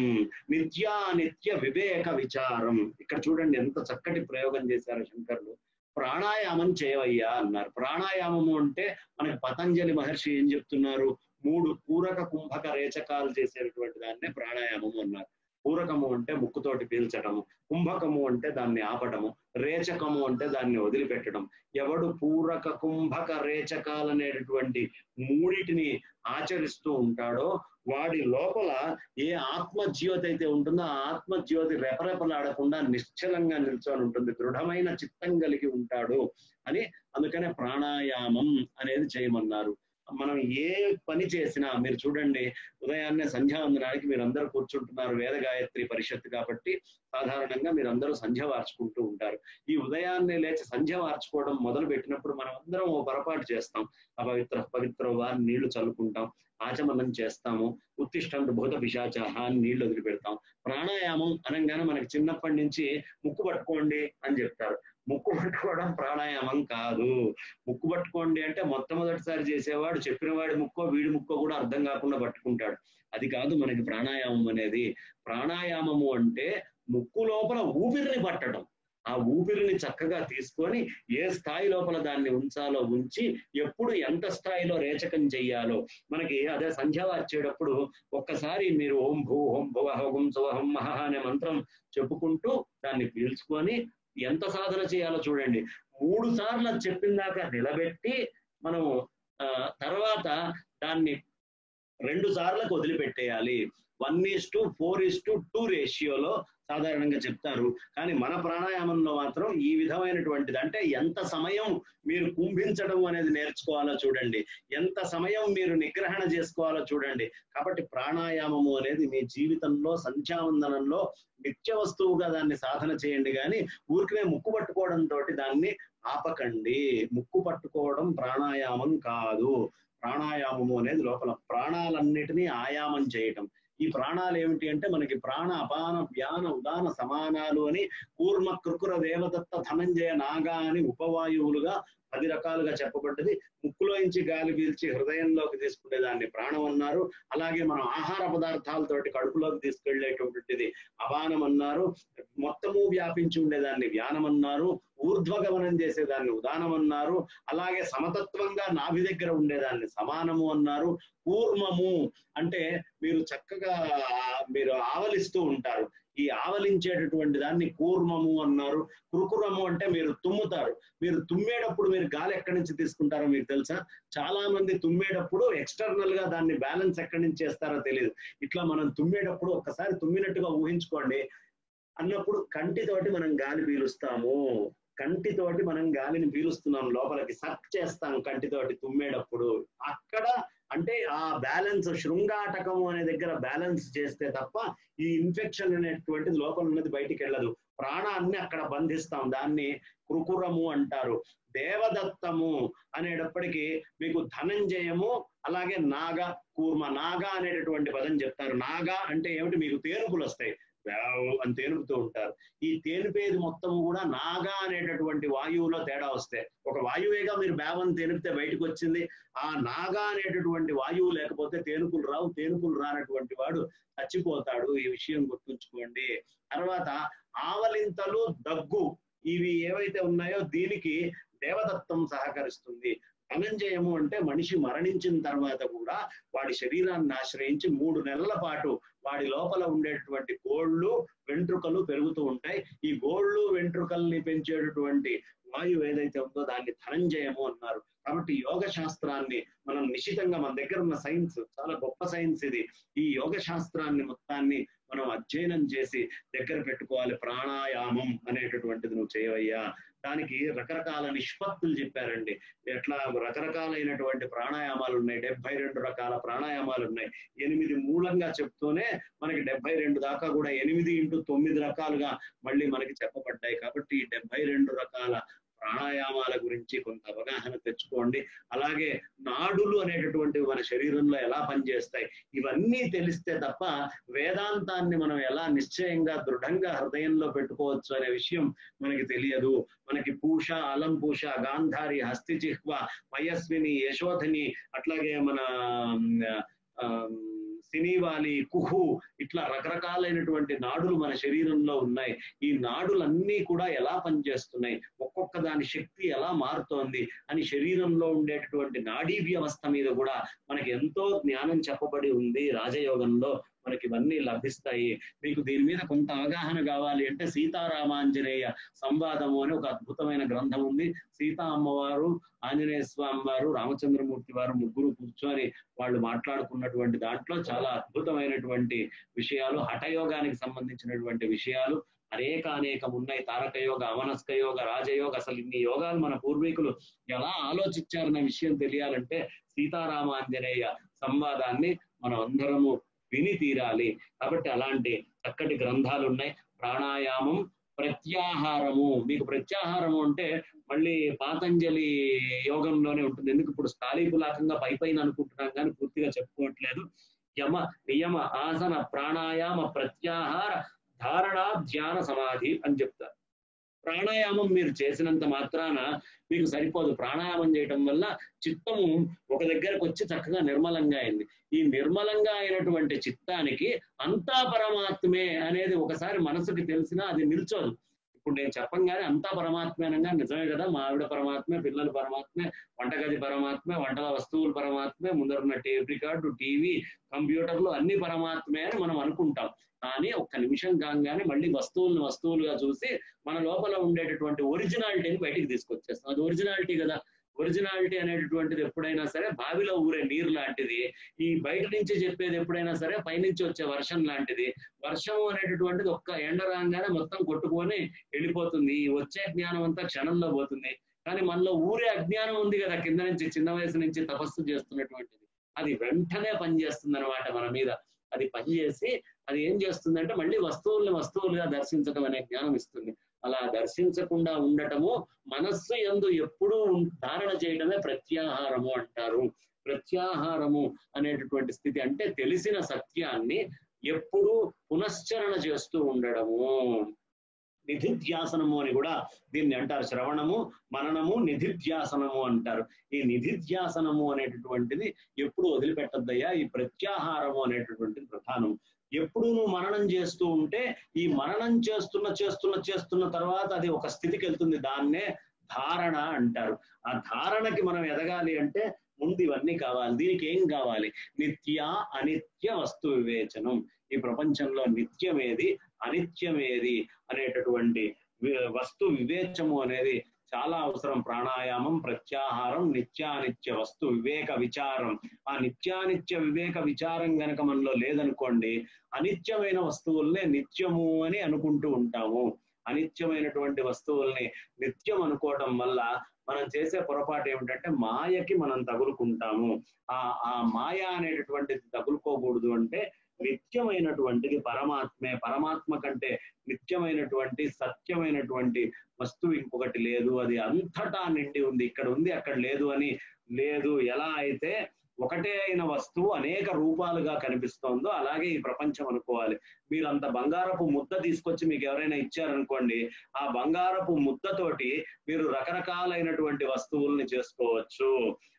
నిత్యానిత్య వివేక విచారం. ఇక్కడ చూడండి ఎంత చక్కటి ప్రయోగం చేశారు శంకర్లు. ప్రాణాయామం చేయవయ్యా అన్నారు. ప్రాణాయామము అంటే మనకి పతంజలి మహర్షి ఏం చెప్తున్నారు, 3 పూరక కుంభక రేచకాలు చేసేటటువంటి దాన్నే ప్రాణాయామము అన్నారు. పూరకము అంటే ముక్కుతోటి పీల్చటము, కుంభకము అంటే దాన్ని ఆపటము, రేచకము అంటే దాన్ని వదిలిపెట్టడం. ఎవడు పూరక కుంభక రేచకాలు అనేటటువంటి 3టిని ఆచరిస్తూ ఉంటాడో వాడి లోపల ఏ ఆత్మజ్యోతి అయితే ఉంటుందో ఆ ఆత్మజ్యోతి రెపరెపలాడకుండా నిశ్చలంగా నిల్చొని ఉంటుంది, దృఢమైన చిత్తం కలిగి ఉంటాడు అని. అందుకనే ప్రాణాయామం అనేది చేయమన్నారు. మనం ఏ పని చేసినా మీరు చూడండి, ఉదయాన్నే సంధ్యావందనానికి మీరు అందరూ కూర్చుంటున్నారు, వేద గాయత్రి పరిషత్ కాబట్టి సాధారణంగా మీరు అందరూ సంధ్య వార్చుకుంటూ ఉంటారు. ఈ ఉదయాన్నే లేచి సంధ్య వార్చుకోవడం మొదలు పెట్టినప్పుడు మనం అందరం ఓ పొరపాటు చేస్తాం. పవిత్ర వారిని నీళ్లు చల్లుకుంటాం, ఆచమనం చేస్తాము, ఉత్తిష్టంతు భూత పిశాచాహ అని నీళ్లు వదిలిపెడతాం. ప్రాణాయామం అనగానే మనకి చిన్నప్పటి నుంచి ముక్కు పట్టుకోండి అని చెప్తారు. ముక్కు పట్టుకోవడం ప్రాణాయామం కాదు. ముక్కు పట్టుకోండి అంటే మొట్టమొదటిసారి చేసేవాడు చెప్పిన వాడి ముక్కో వీడి ముక్కో కూడా అర్థం కాకుండా పట్టుకుంటాడు. అది కాదు మనకి ప్రాణాయామం అనేది. ప్రాణాయామము అంటే ముక్కు లోపల ఊపిరిని పట్టడం, ఆ ఊపిరిని చక్కగా తీసుకొని ఏ స్థాయి లోపల దాన్ని ఉంచాలో ఉంచి ఎప్పుడు ఎంత స్థాయిలో రేచకం చెయ్యాలో మనకి అదే సంధ్య వచ్చేటప్పుడు ఒక్కసారి మీరు ఓం భూ ఓం భువ హోం సువహం మహ అనే మంత్రం చెప్పుకుంటూ దాన్ని పీల్చుకొని ఎంత సాధన చేయాలో చూడండి. 3 సార్లు అది చెప్పిన దాకా నిలబెట్టి మనం తర్వాత దాన్ని 2 సార్లకు వదిలిపెట్టేయాలి. 1:4:2 రేషియోలో సాధారణంగా చెప్తారు. కానీ మన ప్రాణాయామంలో మాత్రం ఈ విధమైనటువంటిది, అంటే ఎంత సమయం మీరు కుంభించడం అనేది నేర్చుకోవాలో చూడండి, ఎంత సమయం మీరు నిగ్రహణ చేసుకోవాలో చూడండి. కాబట్టి ప్రాణాయామము అనేది మీ జీవితంలో సంధ్యావందనంలో నిత్య వస్తువుగా దాన్ని సాధన చేయండి. కానీ ఊరికనే ముక్కు పట్టుకోవడంతో దాన్ని ఆపకండి. ముక్కు పట్టుకోవడం ప్రాణాయామం కాదు. ప్రాణాయామము అనేది లోపల ప్రాణాలన్నిటినీ ఆయామం చేయటం. ఈ ప్రాణాలు ఏమిటి అంటే మనకి ప్రాణ అపాన వ్యాన ఉదాన సమానాలు అని కూర్మ కృకుర దేవదత్త ధనంజయ నాగా అని ఉపవాయువులుగా 10 రకాలుగా చెప్పబడ్డది. ముక్కులోంచి గాలి పీల్చి హృదయంలోకి తీసుకునే దాన్ని ప్రాణం అన్నారు. అలాగే మనం ఆహార పదార్థాలతోటి కడుపులోకి తీసుకెళ్లేటువంటిది అపానం అన్నారు. మొత్తము వ్యాపించి ఉండేదాన్ని వ్యానం అన్నారు. ఊర్ధ్వగమనం చేసేదాన్ని ఉదానం అన్నారు. అలాగే సమతత్వంగా నాభి దగ్గర ఉండేదాన్ని సమానము అన్నారు. కూర్మము అంటే మీరు చక్కగా మీరు ఆవలిస్తూ ఉంటారు, ఈ ఆవలించేటటువంటి దాన్ని కూర్మము అన్నారు. కురుకురము అంటే మీరు తుమ్ముతారు. మీరు తుమ్మేటప్పుడు మీరు గాలి ఎక్కడి నుంచి తీసుకుంటారో మీకు తెలుసా? చాలా మంది తుమ్మేటప్పుడు ఎక్స్టర్నల్ గా దాన్ని బ్యాలెన్స్ ఎక్కడి నుంచి చేస్తారో తెలియదు. ఇట్లా మనం తుమ్మేటప్పుడు ఒక్కసారి తుమ్మినట్టుగా ఊహించుకోండి అన్నప్పుడు కంటితోటి మనం గాలి పీలుస్తాము. కంటితోటి మనం గాలిని పీలుస్తున్నాం, లోపలికి సక్ చేస్తాం కంటితోటి తుమ్మేటప్పుడు. అక్కడ అంటే ఆ బ్యాలెన్స్ శృంగాటకము అనే దగ్గర బ్యాలెన్స్ చేస్తే తప్ప ఈ ఇన్ఫెక్షన్ అనేటువంటిది లోపల ఉన్నది బయటికి వెళ్ళదు. ప్రాణాన్ని అక్కడ బంధిస్తాం, దాన్ని కృకురము అంటారు. దేవదత్తము అనేటప్పటికీ మీకు ధనంజయము, అలాగే నాగ కూర్మ. నాగా అనేటటువంటి పదం చెప్తారు. నాగా అంటే ఏమిటి? మీకు తేనుపులు వస్తాయి, అని తేనుపుతూ ఉంటారు. ఈ తేనిపేది మొత్తం కూడా నాగా అనేటటువంటి వాయువులో తేడా వస్తే, ఒక వాయువేగా మీరు బేవని తేనిపితే బయటకు వచ్చింది. ఆ నాగా అనేటటువంటి వాయువు లేకపోతే తేనుపులు రావు. తేనుపులు రానటువంటి వాడు చచ్చిపోతాడు. ఈ విషయం గుర్తుంచుకోండి. తర్వాత ఆవలింతలు, దగ్గు, ఇవి ఏవైతే ఉన్నాయో దీనికి దేవదత్తం సహకరిస్తుంది. ధనంజయము అంటే మనిషి మరణించిన తర్వాత కూడా వాడి శరీరాన్ని ఆశ్రయించి 3 నెలల పాటు వాడి లోపల ఉండేటువంటి గోళ్ళు వెంట్రుకలు పెరుగుతూ ఉంటాయి. ఈ గోళ్ళు వెంట్రుకల్ని పెంచేటటువంటి వాయువు ఏదైతే ఉందో దాన్ని ధనంజయము అన్నారు. కాబట్టి యోగ శాస్త్రాన్ని మనం నిశ్చితంగా, మన దగ్గర ఉన్న సైన్స్ చాలా గొప్ప సైన్స్ ఇది. ఈ యోగ శాస్త్రాన్ని మొత్తాన్ని మనం అధ్యయనం చేసి దగ్గర పెట్టుకోవాలి. ప్రాణాయామం అనేటటువంటిది నువ్వు చేయవయ్యా. దానికి రకరకాల నిష్పత్తులు చెప్పారండి. ఎట్లా రకరకాలైనటువంటి ప్రాణాయామాలు ఉన్నాయి. 72 రకాల ప్రాణాయామాలు ఉన్నాయి. 8 మూలంగా చెప్తూనే మనకి 72 దాకా కూడా 8x9 రకాలుగా మళ్ళీ మనకి చెప్పబడ్డాయి. కాబట్టి ఈ 72 రకాల ప్రాణాయామాల గురించి కొంత అవగాహన తెచ్చుకోండి. అలాగే నాడులు అనేటటువంటివి మన శరీరంలో ఎలా పనిచేస్తాయి, ఇవన్నీ తెలిస్తే తప్ప వేదాంతాన్ని మనం ఎలా నిశ్చయంగా దృఢంగా హృదయంలో పెట్టుకోవచ్చు అనే విషయం మనకి తెలియదు. మనకి పూష, అలం పూష, గాంధారి, హస్తిజిహ్వ, పయస్విని, యశోధని, అట్లాగే మన సినీవాలి, కుహు, ఇట్లా రకరకాలైనటువంటి నాడులు మన శరీరంలో ఉన్నాయి. ఈ నాడులన్నీ కూడా ఎలా పనిచేస్తున్నాయి, ఒక్కొక్క దాని శక్తి ఎలా మారుతోంది అని శరీరంలో ఉండేటటువంటి నాడీ వ్యవస్థ మీద కూడా మనకి ఎంతో జ్ఞానం చెప్పబడి ఉంది. రాజయోగంలో మనకి ఇవన్నీ లభిస్తాయి. మీకు దీని మీద కొంత అవగాహన కావాలి అంటే సీతారామాంజనేయ సంవాదము అని ఒక అద్భుతమైన గ్రంథం ఉంది. సీతా అమ్మవారు, ఆంజనేయ స్వామి వారు, రామచంద్రమూర్తి వారు ముగ్గురు కూర్చొని వాళ్ళు మాట్లాడుకున్నటువంటి దాంట్లో చాలా అద్భుతమైనటువంటి విషయాలు, హఠయోగానికి సంబంధించినటువంటి విషయాలు అనేకం ఉన్నాయి. తారక యోగ, అమనస్క యోగ, రాజయోగ, అసలు ఇన్ని యోగాలు మన పూర్వీకులు ఎలా ఆలోచించారనే విషయం తెలియాలంటే సీతారామాంజనేయ సంవాదాన్ని మనం అందరము విని తీరాలి. కాబట్టి అలాంటి చక్కటి గ్రంథాలు ఉన్నాయి. ప్రాణాయామం, ప్రత్యాహారము. మీకు ప్రత్యాహారము అంటే మళ్ళీ పాతంజలి యోగంలోనే ఉంటుంది. ఎందుకు ఇప్పుడు స్థాళీపులాకంగా పైపైన అనుకుంటున్నాం కానీ పూర్తిగా చెప్పుకోవట్లేదు. యమ, నియమ, ఆసన, ప్రాణాయామ, ప్రత్యాహార, ధారణ, ధ్యాన, సమాధి అని చెప్తారు. ప్రాణాయామం మీరు చేసినంత మాత్రాన మీకు సరిపోదు. ప్రాణాయామం చేయటం వల్ల చిత్తము ఒక దగ్గరకు వచ్చి చక్కగా నిర్మలంగా అయింది. ఈ నిర్మలంగా అయినటువంటి చిత్తానికి అంతా పరమాత్మే అనేది ఒకసారి మనసుకి తెలిసినా అది నిల్చోదు. ఇప్పుడు నేను చెప్పంగానే అంతా పరమాత్మేనంగా నిజమే కదా, మా ఆవిడ పరమాత్మే, పిల్లలు పరమాత్మే, వంటగది పరమాత్మే, వంటల వస్తువులు పరమాత్మే, ముందరున్న టేప్ రికార్డు, టీవీ, కంప్యూటర్లు అన్ని పరమాత్మే అని మనం అనుకుంటాం. కానీ ఒక్క నిమిషం కాగానే మళ్ళీ వస్తువులను వస్తువులుగా చూసి మన లోపల ఉండేటటువంటి ఒరిజినాలిటీని బయటికి తీసుకొచ్చేస్తాం. అది ఒరిజినాలిటీ కదా. ఒరిజినాలిటీ అనేటటువంటిది ఎప్పుడైనా సరే బావిలో ఊరే నీరు లాంటిది. ఈ బయట నుంచి చెప్పేది ఎప్పుడైనా సరే పైనుంచి వచ్చే వర్షం లాంటిది. వర్షం అనేటటువంటిది ఒక్క ఎండ రాగానే మొత్తం కొట్టుకొని వెళ్ళిపోతుంది. ఈ వచ్చే జ్ఞానం అంతా క్షణంలో పోతుంది. కానీ మనలో ఊరే అజ్ఞానం ఉంది కదా, కింద నుంచి చిన్న వయసు నుంచి తపస్సు చేస్తున్నటువంటిది, అది వెంటనే పనిచేస్తుంది అనమాట మన మీద. అది పనిచేసి అది ఏం చేస్తుందంటే మళ్ళీ వస్తువుల్ని వస్తువులుగా దర్శించడం అనే జ్ఞానం ఇస్తుంది. అలా దర్శించకుండా ఉండటము, మనస్సు యందు ఎప్పుడూ ధారణ చేయడమే ప్రత్యాహారము అంటారు. ప్రత్యాహారము అనేటటువంటి స్థితి అంటే తెలిసిన సత్యాన్ని ఎప్పుడూ పునశ్చరణ చేస్తూ ఉండడము. నిధిధ్యాసనము అని కూడా దీన్ని అంటారు. శ్రవణము, మననము, నిధిధ్యాసనము అంటారు. ఈ నిధిధ్యాసనము అనేటటువంటిది ఎప్పుడు వదిలిపెట్టద్దయ్యా. ఈ ప్రత్యాహారము అనేటటువంటిది ప్రధానం. ఎప్పుడు నువ్వు మననం చేస్తూ ఉంటే ఈ మననం చేస్తున్న తర్వాత అది ఒక స్థితికి వెళ్తుంది. దాన్నే ధారణ అంటారు. ఆ ధారణకి మనం ఎదగాలి అంటే ముందు ఇవన్నీ కావాలి. దీనికి ఏం కావాలి? నిత్య అనిత్య వస్తు వివేచనం. ఈ ప్రపంచంలో నిత్యమేది, అనిత్యమేది అనేటటువంటి వస్తు వివేచము అనేది చాలా అవసరం. ప్రాణాయామం, ప్రత్యాహారం, నిత్యానిత్య వస్తు వివేక విచారం. ఆ నిత్యానిత్య వివేక విచారం గనక మనలో లేదనుకోండి, అనిత్యమైన వస్తువుల్నే నిత్యము అని అనుకుంటూ ఉంటాము. అనిత్యమైనటువంటి వస్తువుల్ని నిత్యం అనుకోవటం వల్ల మనం చేసే పొరపాటు ఏమిటంటే మాయకి మనం తగులుకుంటాము. ఆ మాయ అనేటటువంటిది తగులుకోకూడదు. అంటే నిత్యమైనటువంటిది పరమాత్మే. పరమాత్మ కంటే నిత్యమైనటువంటి సత్యమైనటువంటి వస్తువు ఇంకొకటి లేదు. అది అంతటా నిండి ఉంది. ఇక్కడ ఉంది అక్కడ లేదు అని లేదు. ఎలా అయితే ఒకటే అయిన వస్తువు అనేక రూపాలుగా కనిపిస్తోందో అలాగే ఈ ప్రపంచం అనుకోవాలి. మీరు అంత బంగారపు ముద్ద తీసుకొచ్చి మీకు ఎవరైనా ఇచ్చారనుకోండి, ఆ బంగారపు ముద్దతోటి మీరు రకరకాలైనటువంటి వస్తువుల్ని చేసుకోవచ్చు.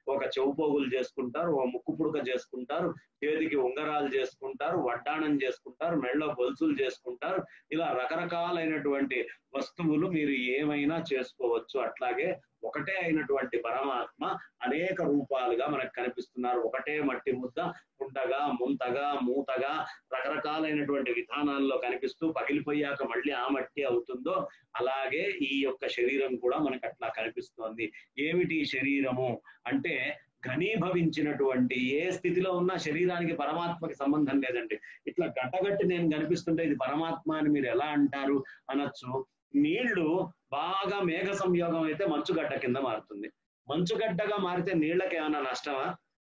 ఒక చెవుపోగులు చేసుకుంటారు, ఒక ముక్కు పుడక చేసుకుంటారు, చేతికి ఉంగరాలు చేసుకుంటారు, వడ్డాణం చేసుకుంటారు, మెళ్ళో గొలుసులు చేసుకుంటారు. ఇలా రకరకాలైనటువంటి వస్తువులు మీరు ఏమైనా చేసుకోవచ్చు. అట్లాగే ఒకటే అయినటువంటి పరమాత్మ అనేక రూపాలుగా మనకు కనిపిస్తున్నారు. ఒకటే మట్టి ముద్ద కుంటగా, ముంతగా, మూతగా రకరకాలైనటువంటి విధానాల్లో కనిపిస్తూ పగిలిపోయాక మళ్ళీ ఆ మట్టి అవుతుందో అలాగే ఈ యొక్క శరీరం కూడా మనకు అట్లా కనిపిస్తోంది. ఏమిటి శరీరము అంటే ఘనీభవించినటువంటి ఏ స్థితిలో ఉన్న శరీరానికి పరమాత్మకి సంబంధం లేదండి. ఇట్లా గడ్డగట్టి నేను కనిపిస్తుంటే ఇది పరమాత్మ అని మీరు ఎలా అంటారు అనొచ్చు. నీళ్లు బాగా మేఘ సంయోగం అయితే మంచుగడ్డ కింద మారుతుంది. మంచుగడ్డగా మారితే నీళ్ళకి ఏమైనా నష్టమా?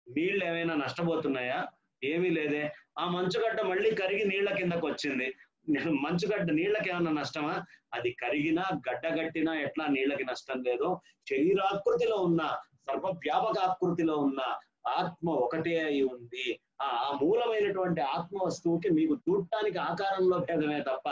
నీళ్ళు ఏమైనా నష్టపోతున్నాయా? ఏమీ లేదే. ఆ మంచుగడ్డ మళ్ళీ కరిగి నీళ్ల కిందకు వచ్చింది. మంచుగడ్డ నీళ్ళకి ఏమైనా నష్టమా? అది కరిగినా గడ్డగట్టినా ఎట్లా నీళ్ళకి నష్టం లేదో, శరీరాకృతిలో ఉన్న సర్వవ్యాపకాకృతిలో ఉన్న ఆత్మ ఒకటే అయి ఉంది. ఆ మూలమైనటువంటి ఆత్మ వస్తువుకి మీకు చూడటానికి ఆకారంలో భేదమే తప్ప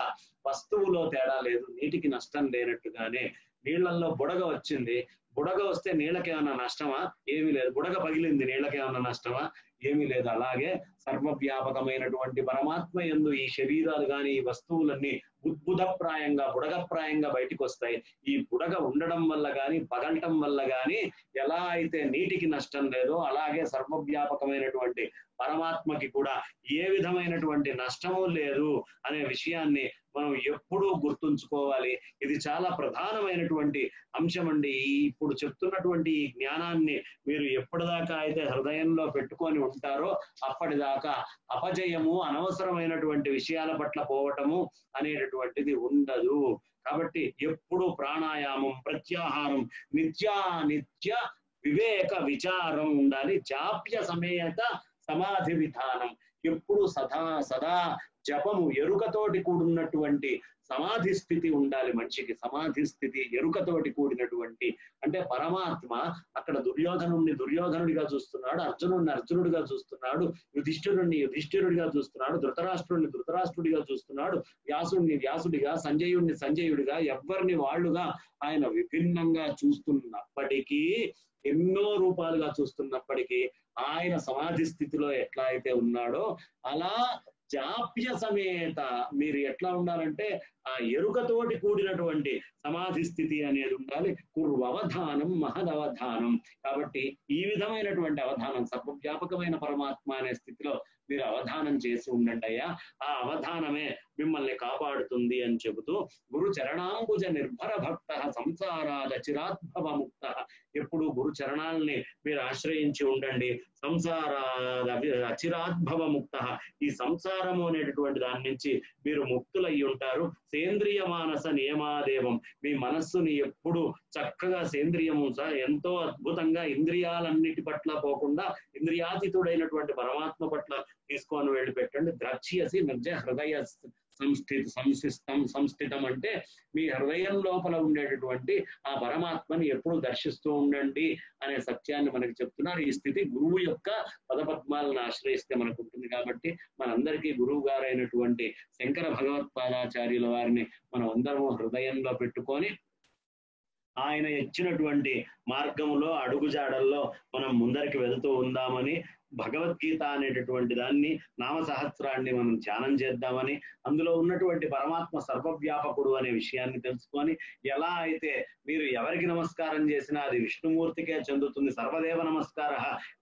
వస్తువులో తేడా లేదు. నీటికి నష్టం లేనట్టుగానే నీళ్లలో బుడగ వచ్చింది. బుడగ వస్తే నీళ్ళకేమన్నా నష్టమా? ఏమీ లేదు. బుడగ పగిలింది, నీళ్ళకేమన్నా నష్టమా? ఏమీ లేదు. అలాగే సర్వవ్యాపకమైనటువంటి పరమాత్మ యందు ఈ శరీరాలు కానీ ఈ వస్తువులన్నీ ఉద్భుతప్రాయంగా బుడగప్రాయంగా బయటికి వస్తాయి. ఈ బుడగ ఉండడం వల్ల కానీ పగలటం వల్ల కానీ ఎలా అయితే నీటికి నష్టం లేదో అలాగే సర్వవ్యాపకమైనటువంటి పరమాత్మకి కూడా ఏ విధమైనటువంటి నష్టము లేదు అనే విషయాన్ని మనం ఎప్పుడూ గుర్తుంచుకోవాలి. ఇది చాలా ప్రధానమైనటువంటి అంశం అండి. ఇప్పుడు చెప్తున్నటువంటి ఈ జ్ఞానాన్ని మీరు ఎప్పటిదాకా అయితే హృదయంలో పెట్టుకొని ఉంటారో అప్పటిదాకా అపజయము, అనవసరమైనటువంటి విషయాల పట్ల పోవటము అనేటటువంటిది ఉండదు. కాబట్టి ఎప్పుడు ప్రాణాయామం, ప్రత్యాహారం, నిత్య వివేక విచారం ఉండాలి. జాప్య సమేత సమాధి విధానం. ఎప్పుడు సదా జపము, ఎరుకతోటి కూడినటువంటి సమాధి స్థితి ఉండాలి మనిషికి. సమాధి స్థితి ఎరుకతోటి కూడినటువంటి, అంటే పరమాత్మ అక్కడ దుర్యోధనుడిని దుర్యోధనుడిగా చూస్తున్నాడు, అర్జునుడిని అర్జునుడిగా చూస్తున్నాడు, యుధిష్ఠిరుడిని యుధిష్ఠిరుడిగా చూస్తున్నాడు, ధృతరాష్ట్రుడిని ధృతరాష్ట్రుడిగా చూస్తున్నాడు, వ్యాసుడిని వ్యాసుడిగా, సంజయుడిని సంజయుడిగా, ఎవరిని వాళ్ళుగా ఆయన విభిన్నంగా చూస్తున్నప్పటికీ, ఎన్నో రూపాలుగా చూస్తున్నప్పటికీ ఆయన సమాధి స్థితిలో ఎట్లా అయితే ఉన్నాడో అలా జాప్య సమేత మీరు ఎట్లా ఉండాలంటే ఆ ఎరుకతోటి కూడినటువంటి సమాధి స్థితి అనేది ఉండాలి. కుర్వవధానం మహదవధానం. కాబట్టి ఈ విధమైనటువంటి అవధానం, సర్వవ్యాపకమైన పరమాత్మ అనే స్థితిలో మీరు అవధానం చేసి ఉండండి అయ్యా. ఆ అవధానమే మిమ్మల్ని కాపాడుతుంది అని చెబుతూ, గురు చరణాంబుజ నిర్భర భక్త సంసారాద చిరాద్భవ ముక్త. ఎప్పుడు గురు చరణాలని మీరు ఆశ్రయించి ఉండండి. సంసారాద అచిరాద్భవ ముక్త. ఈ సంసారము అనేటటువంటి దాని నుంచి మీరు ముక్తులయ్యి ఉంటారు. సేంద్రియ మానస నియమాదేవం. మీ మనస్సుని ఎప్పుడు చక్కగా సేంద్రియము ఎంతో అద్భుతంగా ఇంద్రియాలన్నిటి పట్ల పోకుండా ఇంద్రియాతీతుడైనటువంటి పరమాత్మ పట్ల తీసుకొని వెళ్ళి పెట్టండి. ద్రక్ష్యసి నిర్జ హృదయ సంస్థితం అంటే మీ హృదయం లోపల ఉండేటటువంటి ఆ పరమాత్మని ఎప్పుడు దర్శిస్తూ ఉండండి అనే సత్యాన్ని మనకి చెప్తున్నారు. ఈ స్థితి గురువు యొక్క పదపద్మాలను ఆశ్రయిస్తే మనకు ఉంటుంది. కాబట్టి మనందరికీ గురువు గారైనటువంటి శంకర భగవత్పాదాచార్యుల వారిని మనం అందరము హృదయంలో పెట్టుకొని ఆయన ఇచ్చినటువంటి మార్గంలో అడుగుజాడల్లో మనం ముందరికి వెళ్తూ ఉందామని, భగవద్గీత అనేటటువంటి దాన్ని, నామ సహస్రాన్ని మనం ధ్యానం చేద్దామని, అందులో ఉన్నటువంటి పరమాత్మ సర్వవ్యాపకుడు అనే విషయాన్ని తెలుసుకొని, ఎలా అయితే మీరు ఎవరికి నమస్కారం చేసినా అది విష్ణుమూర్తికే చెందుతుంది, సర్వదేవ నమస్కార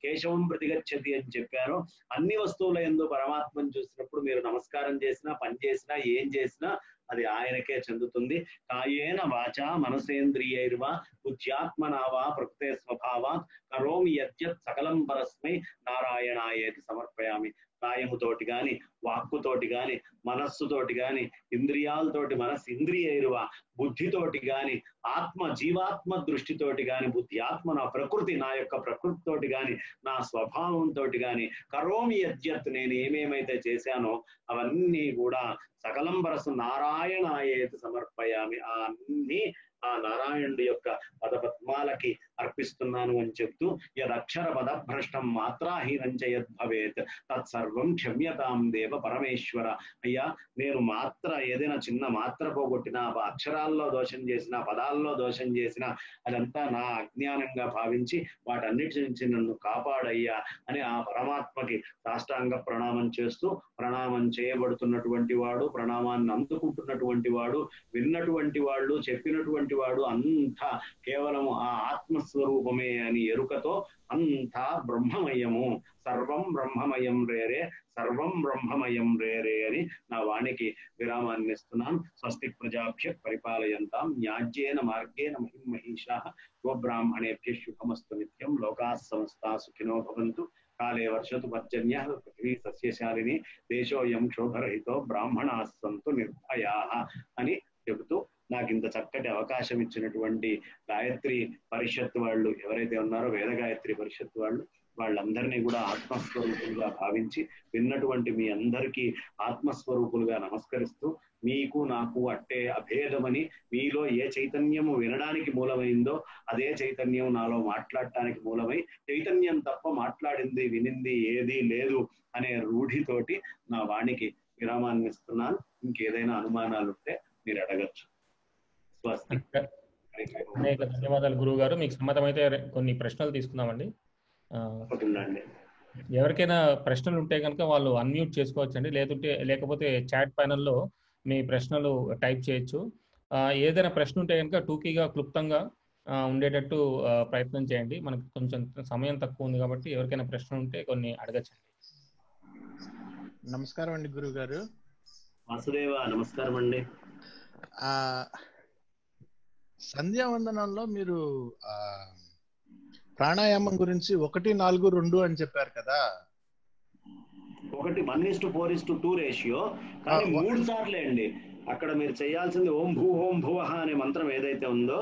కేశవం ప్రతిగచ్చతి అని చెప్పారో, అన్ని వస్తువుల యందు పరమాత్మను చూసినప్పుడు మీరు నమస్కారం చేసినా, పని చేసినా, ఏం చేసినా అది ఆయనకే చెందుతుంది. కాయేన వాచా మనసేంద్రియైర్వా బుద్ధ్యాత్మనావా ప్రకృతే స్వభావాత్ కరోమి యద్యత్ సకలం పరస్మై నారాయణాయేతి సమర్పయామి. కాయముతోటి గాని, వాక్కుతోటి గాని, మనస్సుతోటి గాని, ఇంద్రియాలతోటి, మనస్సు ఇంద్రియైర్వా బుద్ధితోటి గాని, ఆత్మ జీవాత్మ దృష్టితోటి గాని, బుద్ధి ఆత్మ నా ప్రకృతి, నా యొక్క ప్రకృతితోటి గాని, నా స్వభావంతో గాని, కరోమి యద్యత్ నేను ఏమేమైతే చేశానో అవన్నీ కూడా సకలం పరసు నారాయణాయేతి సమర్పయామి. ఆ అన్ని ఆ నారాయణుడి యొక్క పదపద్మాలకి అర్పిస్తున్నాను అని చెప్తూ, యదక్షర పదభ్రష్టం మాత్రాహీనం యద్భవేత్ తత్సర్వం క్షమ్యతాం దేవ పరమేశ్వర. అయ్యా, నేను మాత్ర ఏదైనా చిన్న మాత్ర పోగొట్టినా, అక్షరాల్లో దోషం చేసినా, పదాల్లో దోషం చేసినా అదంతా నా అజ్ఞానంగా భావించి వాటన్నిటి నుంచి నన్ను కాపాడయ్యా అని ఆ పరమాత్మకి సాష్టాంగ ప్రణామం చేస్తూ, ప్రణామం చేయబడుతున్నటువంటి వాడు, ప్రణామాన్ని అందుకుంటున్నటువంటి వాడు, విన్నటువంటి వాళ్ళు, చెప్పినటువంటి వాడు అంతా కేవలము ఆ ఆత్మస్వరూపమే అని ఎరుకతో అంతా బ్రహ్మమయము, సర్వం బ్రహ్మమయం రేరే, సర్వం బ్రహ్మమయం రేరే అని నా వాణికి విరామాన్ని ఇస్తున్నాను. స్వస్తి ప్రజాభ్య పరిపాలయంతాం న్యాజ్యేన మార్గేణ మహిమహీషా గోబ్రాహ్మణేభ్య శుభమస్తు నిత్యం. లోకాః సమస్తాః సుఖినో భవంతు. కాలే వర్షతు పర్జన్యః పృథివీ సస్యశాలిని దేశోయం క్షోభరహితో బ్రాహ్మణాః సంతు నిర్భయాః అని చెబుతూ, నాకు ఇంత చక్కటి అవకాశం ఇచ్చినటువంటి గాయత్రి పరిషత్ వాళ్ళు ఎవరైతే ఉన్నారో, వేద గాయత్రి పరిషత్ వాళ్ళందరినీ కూడా ఆత్మస్వరూపులుగా భావించి విన్నటువంటి మీ అందరికీ ఆత్మస్వరూపులుగా నమస్కరిస్తూ, మీకు నాకు అట్టే అభేదమని, మీలో ఏ చైతన్యము వినడానికి మూలమైందో అదే చైతన్యం నాలో మాట్లాడటానికి మూలమై, చైతన్యం తప్ప మాట్లాడింది వినింది ఏదీ లేదు అనే రూఢితోటి నా వాణికి విరామాన్ని ఇస్తున్నాను. ఇంకేదైనా అనుమానాలు ఉంటే మీరు అడగచ్చు. స్వస్తి.
అనేక ధన్యవాదాలు గురువు గారు. మీకు సమ్మతమైతే కొన్ని ప్రశ్నలు తీసుకుందామండి. ఎవరికైనా ప్రశ్నలు ఉంటే కనుక వాళ్ళు అన్మ్యూట్ చేసుకోవచ్చండి, లేకపోతే చాట్ ప్యానల్లో మీ ప్రశ్నలు టైప్ చేయొచ్చు. ఏదైనా ప్రశ్న ఉంటే కనుక టూకీగా క్లుప్తంగా ఉండేటట్టు ప్రయత్నం చేయండి. మనకు కొంచెం సమయం తక్కువ ఉంది కాబట్టి ఎవరికైనా ప్రశ్న ఉంటే కొన్ని అడగచ్చండి.
నమస్కారం అండి గురువు గారు.
వాసుదేవ నమస్కారం అండి.
సంధ్యావందనంలో మీరు ప్రాణాయామం గురించి 1, 4, 2 అని చెప్పారు కదా.
1:4:2 రేషియో, కానీ 3 సార్లే అండి. అక్కడ మీరు చేయాల్సింది ఓం భువ అనే మంత్రం ఏదైతే ఉందో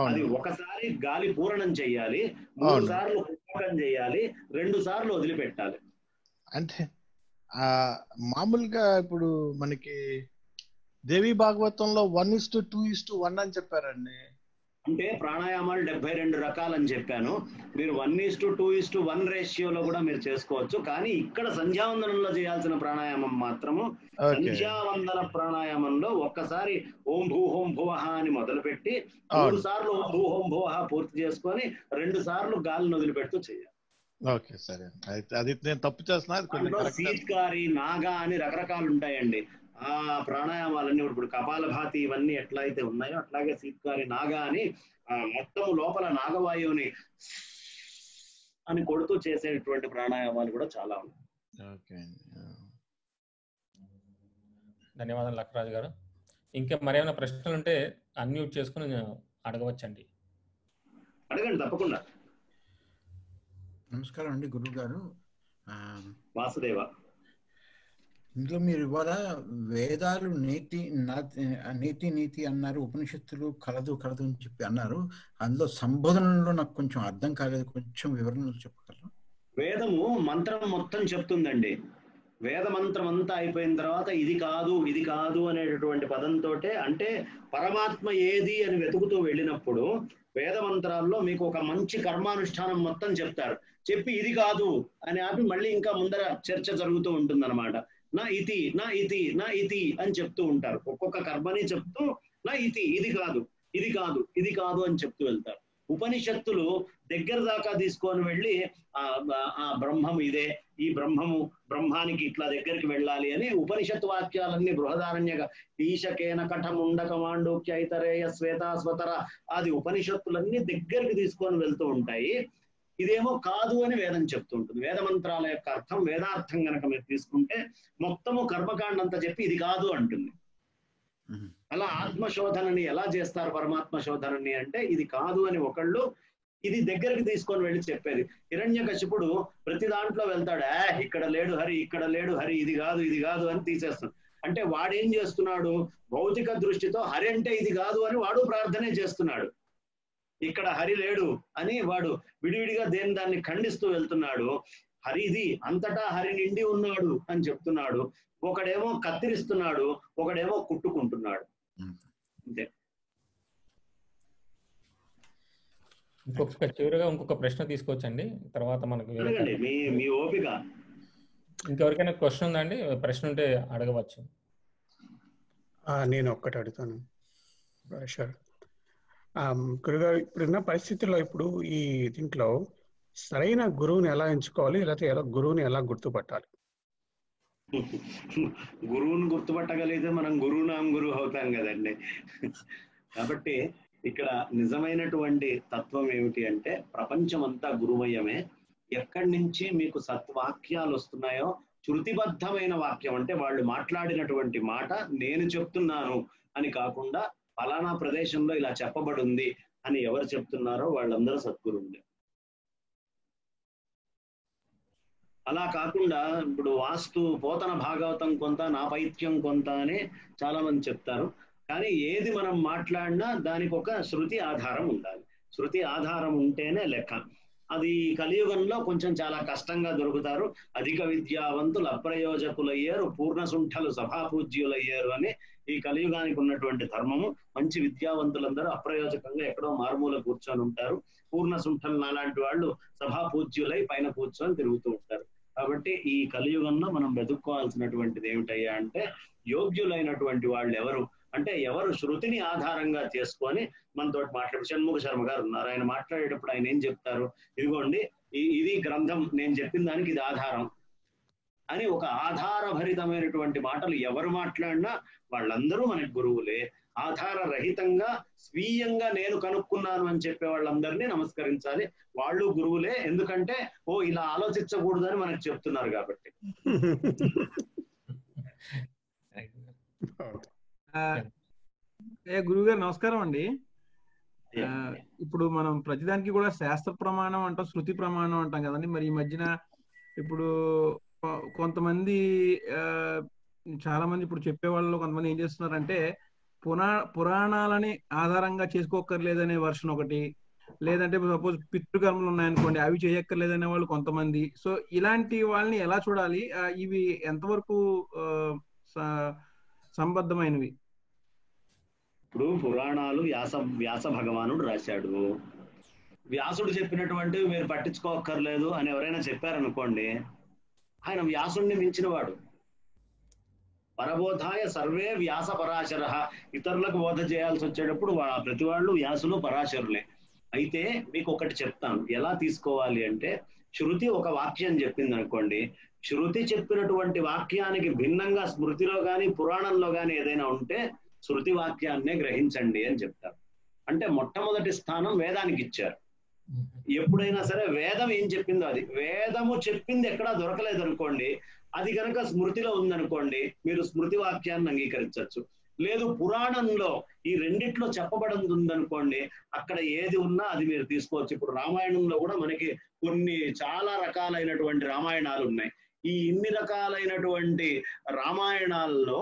అది ఒకసారి గాలి పూరణం చెయ్యాలి, 3 సార్లు ఉపయోగం చేయాలి, 2 సార్లు వదిలిపెట్టాలి.
మామూలుగా ఇప్పుడు మనకి దేవి భాగవతంలో 1:2:1 అని చెప్పారండి.
అంటే ప్రాణాయామాలు 72 రకాలని చెప్పాను. మీరు 1:2:1 రేషియోలో కూడా మీరు చేసుకోవచ్చు. కానీ ఇక్కడ సంధ్యావందనంలో చేయాల్సిన ప్రాణాయామం మాత్రము సంధ్యావందన ప్రాణాయామంలో ఒక్కసారి ఓం భూ హోం భువః అని మొదలుపెట్టి 3 సార్లు ఓం భూ హోం భువః పూర్తి చేసుకొని 2 సార్లు గాలిని వదిలిపెడుతూ చేయాలి.
ఓకే, సరే. అయితే అది నేను తప్పు చేస్తున్నా.
శీత్కారి, నాగా అని రకరకాలు ఉంటాయండి. ఆ ప్రాణాయామాలన్నీ ఇప్పుడు కపాలభాతి ఇవన్నీ ఎట్లా అయితే ఉన్నాయో అట్లాగే శీత్కారి, నాగా అని మొత్తం లోపల నాగవాయువుని అని కొడుతూ చేసేటువంటి ప్రాణాయామాలు కూడా చాలా ఉన్నాయి.
ధన్యవాదాలు లక్కరాజు గారు. ఇంకా మరేమైనా ప్రశ్నలు ఉంటే అన్మ్యూట్ చేసుకుని అడగవచ్చండి.
అడగండి, తప్పకుండా.
నమస్కారం అండి గురువు గారు.
వాసుదేవ,
ఇందులో మీరు ఇవాళ వేదాలు నీతి అన్నారు, ఉపనిషత్తులు కలదు అని చెప్పి అన్నారు. అందులో సంబోధనలో నాకు కొంచెం అర్థం కాలేదు, కొంచెం వివరణలు చెప్పగలరు?
వేదము మంత్రం మొత్తం చెప్తుందండి. వేద మంత్రం అంతా అయిపోయిన తర్వాత ఇది కాదు అనేటటువంటి పదంతో, అంటే పరమాత్మ ఏది అని వెతుకుతూ వెళ్ళినప్పుడు వేద మంత్రాల్లో మీకు ఒక మంచి కర్మానుష్ఠానం మొత్తం చెప్తారు. చెప్పి ఇది కాదు అని ఆపి మళ్ళీ ఇంకా ముందర చర్చ జరుగుతూ ఉంటుంది అనమాట. నా ఇతి అని చెప్తూ ఉంటారు. ఒక్కొక్క కర్మని చెప్తూ నా ఇది కాదు అని చెప్తూ వెళ్తారు. ఉపనిషత్తులు దగ్గర దాకా తీసుకొని వెళ్ళి ఆ బ్రహ్మము ఇదే, ఈ బ్రహ్మానికి ఇట్లా దగ్గరికి వెళ్ళాలి అని ఉపనిషత్తు వాక్యాలన్నీ బృహదారణ్యక ఈశకేన కఠముండక మాండూక్య ఇతరేయ శ్వేతాస్వతర ఆది ఉపనిషత్తులన్నీ దగ్గరికి తీసుకొని వెళ్తూ ఉంటాయి. ఇదేమో కాదు అని వేదం చెప్తూ ఉంటుంది. వేద మంత్రాల యొక్క అర్థం, వేదార్థం కనుక మీరు తీసుకుంటే మొత్తము కర్మకాండంతా చెప్పి ఇది కాదు అంటుంది. అలా ఆత్మశోధనని ఎలా చేస్తారు పరమాత్మ శోధనని అంటే ఇది కాదు అని ఒకళ్ళు ఇది దగ్గరికి తీసుకొని వెళ్ళి చెప్పేది. హిరణ్యకశిపుడు ప్రతి దాంట్లో వెళ్తాడు, ఇక్కడ లేడు హరి, ఇది కాదు అని తీసేస్తాడు. అంటే వాడేం చేస్తున్నాడు, భౌతిక దృష్టితో హరి అంటే ఇది కాదు అని వాడు ప్రార్థనే చేస్తున్నాడు. ఇక్కడ హరి లేడు అని వాడు విడివిడిగా దాన్ని ఖండిస్తూ వెళ్తున్నాడు. హరిది అంతటా హరి నిండి ఉన్నాడు అని చెప్తున్నాడు. ఒకడేమో కత్తిరిస్తున్నాడు, ఒకడేమో కుట్టుకుంటున్నాడు. అంతే.
చివరిగా ఇంకొక ప్రశ్న తీసుకోవచ్చండి, తర్వాత మనకు
మీ ఓపిక.
ఇంకెవరికైనా క్వశ్చన్ ఉందండి? ప్రశ్న ఉంటే అడగవచ్చు.
నేను ఒక్కటి అడుగుతాను. గురుగారు, ఇప్పుడున్న పరిస్థితుల్లో ఇప్పుడు ఈ దీంట్లో సరైన గురువుని ఎలా ఎంచుకోవాలి, లేకపోతే గురువుని ఎలా గుర్తుపట్టాలి?
గురువుని గుర్తుపట్టగలిగితే మనం గురునాం గురువు అవుతాం కదండి. కాబట్టి ఇక్కడ నిజమైనటువంటి తత్వం ఏమిటి అంటే ప్రపంచమంతా గురుమయమే. ఎక్కడి నుంచి మీకు సత్వాక్యాలు వస్తున్నాయో, శృతిబద్ధమైన వాక్యం అంటే వాళ్ళు మాట్లాడినటువంటి మాట నేను చెప్తున్నాను అని కాకుండా ఫలానా ప్రదేశంలో ఇలా చెప్పబడింది అని ఎవరు చెప్తున్నారో వాళ్ళందరూ సద్గురువులే. అలా కాకుండా ఇప్పుడు వాస్తు పోతన భాగవతం కొంత, నా పైత్యం కొంత అని చాలా మంది చెప్తారు. కానీ ఏది మనం మాట్లాడినా దానికి ఒక శృతి ఆధారం ఉండాలి. శృతి ఆధారం ఉంటేనే లెక్క. అది కలియుగంలో కొంచెం చాలా కష్టంగా దొరుకుతారు. అధిక విద్యావంతులు అప్రయోజకులయ్యారు, పూర్ణసుంఠలు సభాపూజ్యులయ్యారు అని ఈ కలియుగానికి ఉన్నటువంటి ధర్మము. మంచి విద్యావంతులందరూ అప్రయోజకంగా ఎక్కడో మారుమూల కూర్చొని ఉంటారు. పూర్ణసుంఠలు నాలాంటి వాళ్ళు సభాపూజ్యులై పైన కూర్చొని తిరుగుతూ ఉంటారు. కాబట్టి ఈ కలియుగంలో మనం వెతుక్కోవాల్సినటువంటిది ఏమిటయ్యా అంటే యోగ్యులైనటువంటి వాళ్ళు ఎవరు అంటే ఎవరు శృతిని ఆధారంగా చేసుకొని మనతోటి మాట్లాడు. షణ్ముఖ శర్మ గారు ఉన్నారు, ఆయన మాట్లాడేటప్పుడు ఆయన ఏం చెప్తారు, ఇదిగోండి ఇది గ్రంథం, నేను చెప్పిన దానికి ఇది ఆధారం అని ఒక ఆధారభరితమైనటువంటి మాటలు ఎవరు మాట్లాడినా వాళ్ళందరూ మనకి గురువులే. ఆధార రహితంగా స్వీయంగా నేను కనుక్కున్నాను అని చెప్పే వాళ్ళందరినీ నమస్కరించాలి, వాళ్ళు గురువులే. ఎందుకంటే ఇలా ఆలోచించకూడదని మనకు చెప్తున్నారు కాబట్టి.
గురువుగారు నమస్కారం అండి. ఇప్పుడు మనం ప్రతిదానికి కూడా శాస్త్ర ప్రమాణం అంటాం, శృతి ప్రమాణం అంటాం కదండి. మరి ఈ మధ్యన ఇప్పుడు కొంతమంది చాలా మంది ఇప్పుడు చెప్పేవాళ్ళు కొంతమంది ఏం చేస్తున్నారంటే పురాణాలని ఆధారంగా చేసుకోకర్లేదనే వర్షన్ ఒకటి, లేదంటే సపోజ్ పితృకర్మలు ఉన్నాయనుకోండి అవి చేయక్కర్లేదనే వాళ్ళు కొంతమంది. సో ఇలాంటి వాళ్ళని ఎలా చూడాలి? ఇవి ఎంతవరకు సంబద్ధమైనవి?
ఇప్పుడు పురాణాలు వ్యాస భగవానుడు రాశాడు. వ్యాసుడు చెప్పినటువంటివి మీరు పట్టించుకోక్కర్లేదు అని ఎవరైనా చెప్పారనుకోండి, ఆయన వ్యాసుడిని మించినవాడు. పరబోధాయ సర్వే వ్యాస పరాశర. ఇతరులకు బోధ చేయాల్సి వచ్చేటప్పుడు ప్రతి వాళ్ళు వ్యాసులు పరాశరులే. అయితే మీకు ఒకటి చెప్తాను ఎలా తీసుకోవాలి అంటే, శృతి ఒక వాక్యం చెప్పింది అనుకోండి, శృతి చెప్పినటువంటి వాక్యానికి భిన్నంగా స్మృతిలో కానీ పురాణంలో కానీ ఏదైనా ఉంటే శృతి వాక్యాన్నే గ్రహించండి అని చెప్తారు. అంటే మొట్టమొదటి స్థానం వేదానికి ఇచ్చారు. ఎప్పుడైనా సరే వేదం ఏం చెప్పిందో అది, వేదము చెప్పింది ఎక్కడా దొరకలేదు అనుకోండి, అది కనుక స్మృతిలో ఉందనుకోండి, మీరు స్మృతి వాక్యాన్ని అంగీకరించవచ్చు. లేదు పురాణంలో ఈ రెండిట్లో చెప్పబడింది ఉందనుకోండి, అక్కడ ఏది ఉన్నా అది మీరు తీసుకోవచ్చు. ఇప్పుడు రామాయణంలో కూడా మనకి కొన్ని చాలా రకాలైనటువంటి రామాయణాలు ఉన్నాయి. ఈ ఇన్ని రకాలైనటువంటి రామాయణాల్లో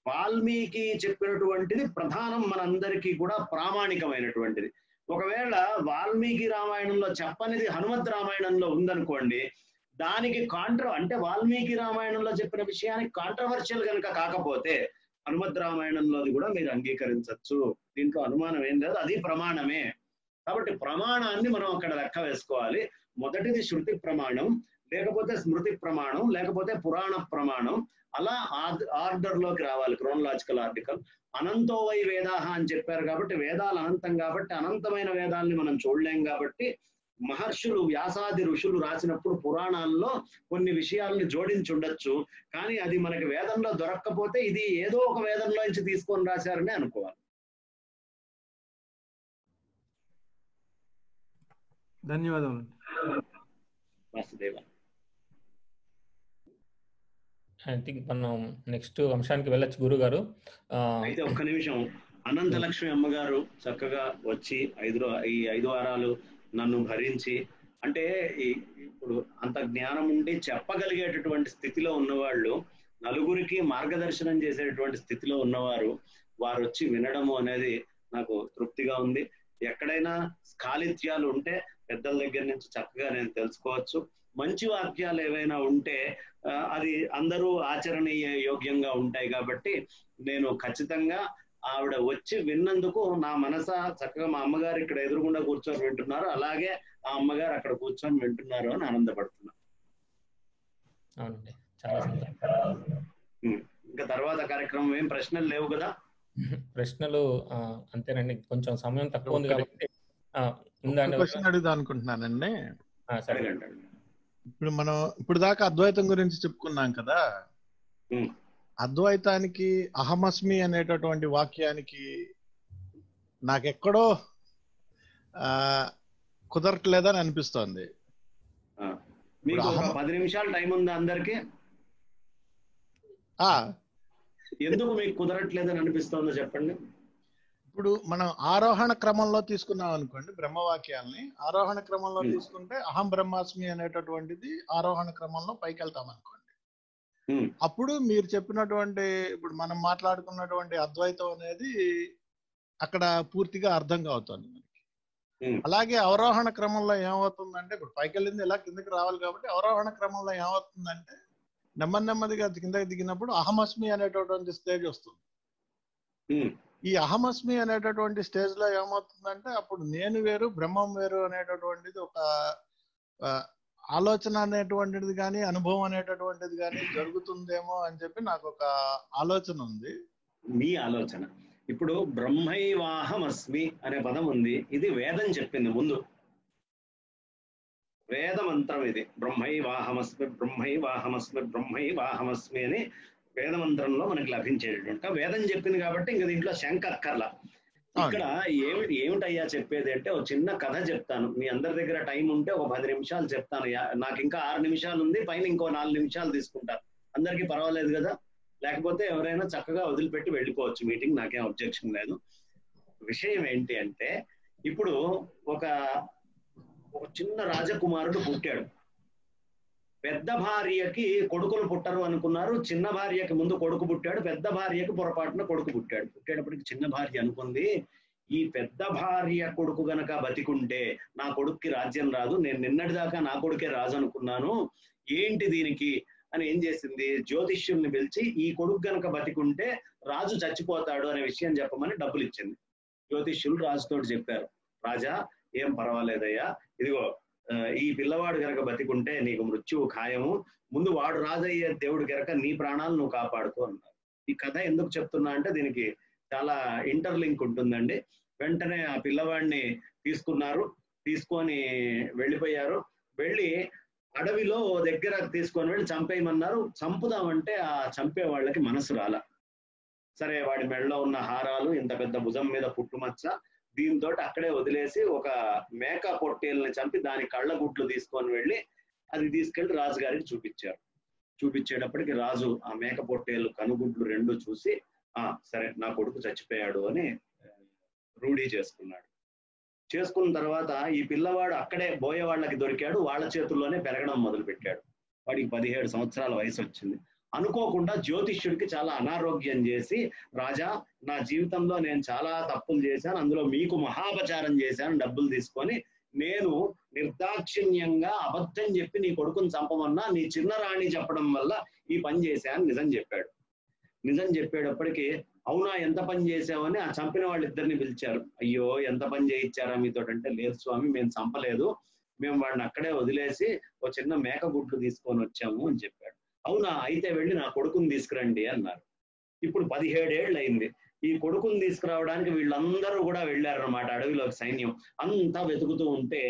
వాల్మీకి చెప్పినటువంటిది ప్రధానం, మనందరికీ కూడా ప్రామాణికమైనటువంటిది. ఒకవేళ వాల్మీకి రామాయణంలో చెప్పనిది హనుమత్ రామాయణంలో ఉందనుకోండి, దానికి అంటే వాల్మీకి రామాయణంలో చెప్పిన విషయానికి కాంట్రవర్షియల్ కనుక కాకపోతే హనుమత్ రామాయణంలోది కూడా మీరు అంగీకరించవచ్చు. దీంట్లో అనుమానం ఏం లేదు, అది ప్రమాణమే. కాబట్టి ప్రమాణాన్ని మనం అక్కడ లెక్క వేసుకోవాలి. మొదటిది శృతి ప్రమాణం, లేకపోతే స్మృతి ప్రమాణం, లేకపోతే పురాణ ప్రమాణం. అలా ఆర్డర్ లోకి రావాలి, క్రోనలాజికల్ ఆర్టికల్. అనంతో వై వేదాహ అని చెప్పారు కాబట్టి వేదాలు అనంతం కాబట్టి అనంతమైన వేదాలని మనం చూడలేం కాబట్టి మహర్షులు వ్యాసాది ఋషులు రాసినప్పుడు పురాణాల్లో కొన్ని విషయాలను జోడించి ఉండొచ్చు. కానీ అది మనకి వేదంలో దొరక్కపోతే ఇది ఏదో ఒక వేదంలో నుంచి తీసుకొని రాశారని అనుకోవాలి.
ధన్యవాదాలు.
వాసుదేవ.
ఐ థింక్ మనం నెక్స్ట్ అంశానికి వెళ్ళొచ్చు గురువు గారు.
అయితే ఒక్క నిమిషం, అనంతలక్ష్మి అమ్మగారు చక్కగా వచ్చి ఈ 5 వారాలు నన్ను భరించి, అంటే ఇప్పుడు అంత జ్ఞానం ఉండి చెప్పగలిగేటటువంటి స్థితిలో ఉన్నవాళ్ళు, నలుగురికి మార్గదర్శనం చేసేటటువంటి స్థితిలో ఉన్నవారు, వారు వచ్చి వినడము అనేది నాకు తృప్తిగా ఉంది. ఎక్కడైనా స్ఖాళిత్యాలు ఉంటే పెద్దల దగ్గర నుంచి చక్కగా నేను తెలుసుకోవచ్చు. మంచి వాక్యాలు ఏవైనా ఉంటే అది అందరూ ఆచరణీయ యోగ్యంగా ఉంటాయి. కాబట్టి నేను ఖచ్చితంగా ఆవిడ వచ్చి విన్నందుకు నా మనస చక్కగా, మా అమ్మగారు ఇక్కడ ఎదురుగుండా కూర్చొని వింటున్నారు, అలాగే ఆ అమ్మగారు అక్కడ కూర్చొని వింటున్నారు అని ఆనందపడుతున్నా.
అవునండి, చాలా సంతోషం.
ఇంకా తర్వాత కార్యక్రమం ఏం ప్రశ్నలు లేవు కదా?
ప్రశ్నలు అంతేనండి, కొంచెం సమయం తక్కువ ఉంది కాబట్టి
క్వశ్చన్ అడుగుదాం అనుకుంటున్నానండి.
సరే.
ఇప్పుడు దాకా అద్వైతం గురించి చెప్పుకున్నాం కదా, అద్వైతానికి అహమస్మి అనేటటువంటి వాక్యానికి నాకెక్కడో కుదరట్లేదని అనిపిస్తోంది.
మీకు 10 నిమిషాలు టైం ఉందా అందరికి? ఎందుకు మీకు కుదరట్లేదని అనిపిస్తోందో చెప్పండి.
ఇప్పుడు మనం ఆరోహణ క్రమంలో తీసుకున్నాం అనుకోండి, బ్రహ్మవాక్యాలని ఆరోహణ క్రమంలో తీసుకుంటే అహం బ్రహ్మాస్మి అనేటటువంటిది ఆరోహణ క్రమంలో పైకి వెళ్తాం అనుకోండి. అప్పుడు మీరు చెప్పినటువంటి, ఇప్పుడు మనం మాట్లాడుకున్నటువంటి అద్వైతం అనేది అక్కడ పూర్తిగా అర్థంగా అవుతుంది మనకి. అలాగే అవరోహణ క్రమంలో ఏమవుతుందంటే, ఇప్పుడు పైకి వెళ్ళింది ఇలా కిందకి రావాలి కాబట్టి అవరోహణ క్రమంలో ఏమవుతుందంటే నెమ్మదిగా కిందకి దిగినప్పుడు అహమస్మి అనేటటువంటి స్టేజ్ వస్తుంది. ఈ అహమస్మి అనేటటువంటి స్టేజ్ లో ఏమవుతుందంటే అప్పుడు నేను వేరు బ్రహ్మం వేరు అనేటటువంటిది ఒక ఆలోచన అనేటువంటిది కానీ అనుభవం అనేటటువంటిది కానీ జరుగుతుందేమో అని చెప్పి నాకు ఒక ఆలోచన ఉంది.
మీ ఆలోచన ఇప్పుడు బ్రహ్మైవాహమస్మి అనే పదం ఉంది, ఇది వేదం చెప్పింది ముందు, వేద మంత్రం ఇది. బ్రహ్మైవాహమస్మి బ్రహ్మైవాహమస్మి బ్రహ్మైవాహమస్మి అని వేదమంత్రంలో మనకి లభించేటటువంటి వేదం చెప్పింది కాబట్టి ఇంకా దీంట్లో శంక అక్కర్లా. ఇక్కడ ఏమిటయ్యా చెప్పేది అంటే, ఒక చిన్న కథ చెప్తాను. మీ అందరి దగ్గర టైం ఉంటే ఒక 10 నిమిషాలు చెప్తాను. నాకు ఇంకా 6 నిమిషాలు ఉంది, పైన ఇంకో 4 నిమిషాలు తీసుకుంటారు. అందరికీ పర్వాలేదు కదా? లేకపోతే ఎవరైనా చక్కగా వదిలిపెట్టి వెళ్ళిపోవచ్చు మీటింగ్, నాకేం అబ్జెక్షన్ లేదు. విషయం ఏంటి అంటే, ఇప్పుడు ఒక చిన్న రాజకుమారుడు పుట్టాడు. పెద్ద భార్యకి కొడుకులు పుట్టరు అనుకున్నారు. చిన్న భార్యకి ముందు కొడుకు పుట్టాడు, పెద్ద భార్యకి పొరపాటున కొడుకు పుట్టాడు. పుట్టేటప్పటికి చిన్న భార్య అనుకుంది, ఈ పెద్ద భార్య కొడుకు గనక బతికుంటే నా కొడుక్కి రాజ్యం రాదు, నేను నిన్నటిదాకా నా కొడుకే రాజు అనుకున్నాను, ఏంటి దీనికి అని ఏం చేసింది, జ్యోతిష్యుల్ని పిలిచి ఈ కొడుకు గనక బతికుంటే రాజు చచ్చిపోతాడు అనే విషయం చెప్పమని డబ్బులు ఇచ్చింది. జ్యోతిష్యులు రాజుతో చెప్పారు, రాజా ఏం పర్వాలేదయ్యా, ఇదిగో ఈ పిల్లవాడు గనక బతికుంటే నీకు మృత్యువు ఖాయము, ముందు వాడు రాజయ్యే దేవుడు గనక నీ ప్రాణాలు నువ్వు కాపాడుకో అన్నారు. ఈ కథ ఎందుకు చెప్తున్నా అంటే దీనికి చాలా ఇంటర్లింక్ ఉంటుందండి. వెంటనే ఆ పిల్లవాడిని తీసుకున్నారు, తీసుకొని వెళ్ళిపోయారు. వెళ్ళి అడవిలో దగ్గర తీసుకొని వెళ్ళి చంపేయమన్నారు. చంపుదామంటే ఆ చంపే వాళ్ళకి మనసు రాల. సరే వాడి మెడలో ఉన్న హారాలు, ఇంత పెద్ద భుజం మీద పుట్టుమచ్చ, దీంతో అక్కడే వదిలేసి ఒక మేక పొట్టేల్ని చంపి దాని కళ్ళ గుట్లు తీసుకొని వెళ్ళి అది తీసుకెళ్లి రాజుగారికి చూపించారు. చూపించేటప్పటికి రాజు ఆ మేక పొట్టేలు కనుగుడ్లు రెండు చూసి సరే నా కొడుకు చచ్చిపోయాడు అని రూఢీ చేసుకున్నాడు. చేసుకున్న తర్వాత ఈ పిల్లవాడు అక్కడే బోయే వాళ్ళకి దొరికాడు, వాళ్ళ చేతుల్లోనే పెరగడం మొదలు పెట్టాడు. వాడికి 17 సంవత్సరాల వయసు వచ్చింది. అనుకోకుండా జ్యోతిష్యుడికి చాలా అనారోగ్యం చేసి, రాజా నా జీవితంలో నేను చాలా తప్పులు చేశాను, అందులో మీకు మహాపచారం చేశాను, డబ్బులు తీసుకొని నేను నిర్దాక్షిణ్యంగా అబద్ధం చెప్పి నీ కొడుకుని చంపమన్నా నీ చిన్న రాణి చెప్పడం వల్ల ఈ పని చేశాను నిజం చెప్పాడు. నిజం చెప్పేటప్పటికి అవునా ఎంత పని చేసావని ఆ చంపిన వాళ్ళిద్దరిని పిలిచారు. అయ్యో ఎంత పని చేయించారా మీతో అంటే, లేదు స్వామి మేము చంపలేదు, మేము వాడిని అక్కడే వదిలేసి ఓ చిన్న మేక గుడ్లు తీసుకొని వచ్చాము అని చెప్పాడు. అవునా అయితే వెళ్ళి నా కొడుకుని తీసుకురండి అన్నారు. ఇప్పుడు 17 ఏళ్ళు అయింది. ఈ కొడుకుని తీసుకురావడానికి వీళ్ళందరూ కూడా వెళ్ళారన్నమాట అడవిలోకి. సైన్యం అంతా వెతుకుతూ ఉంటే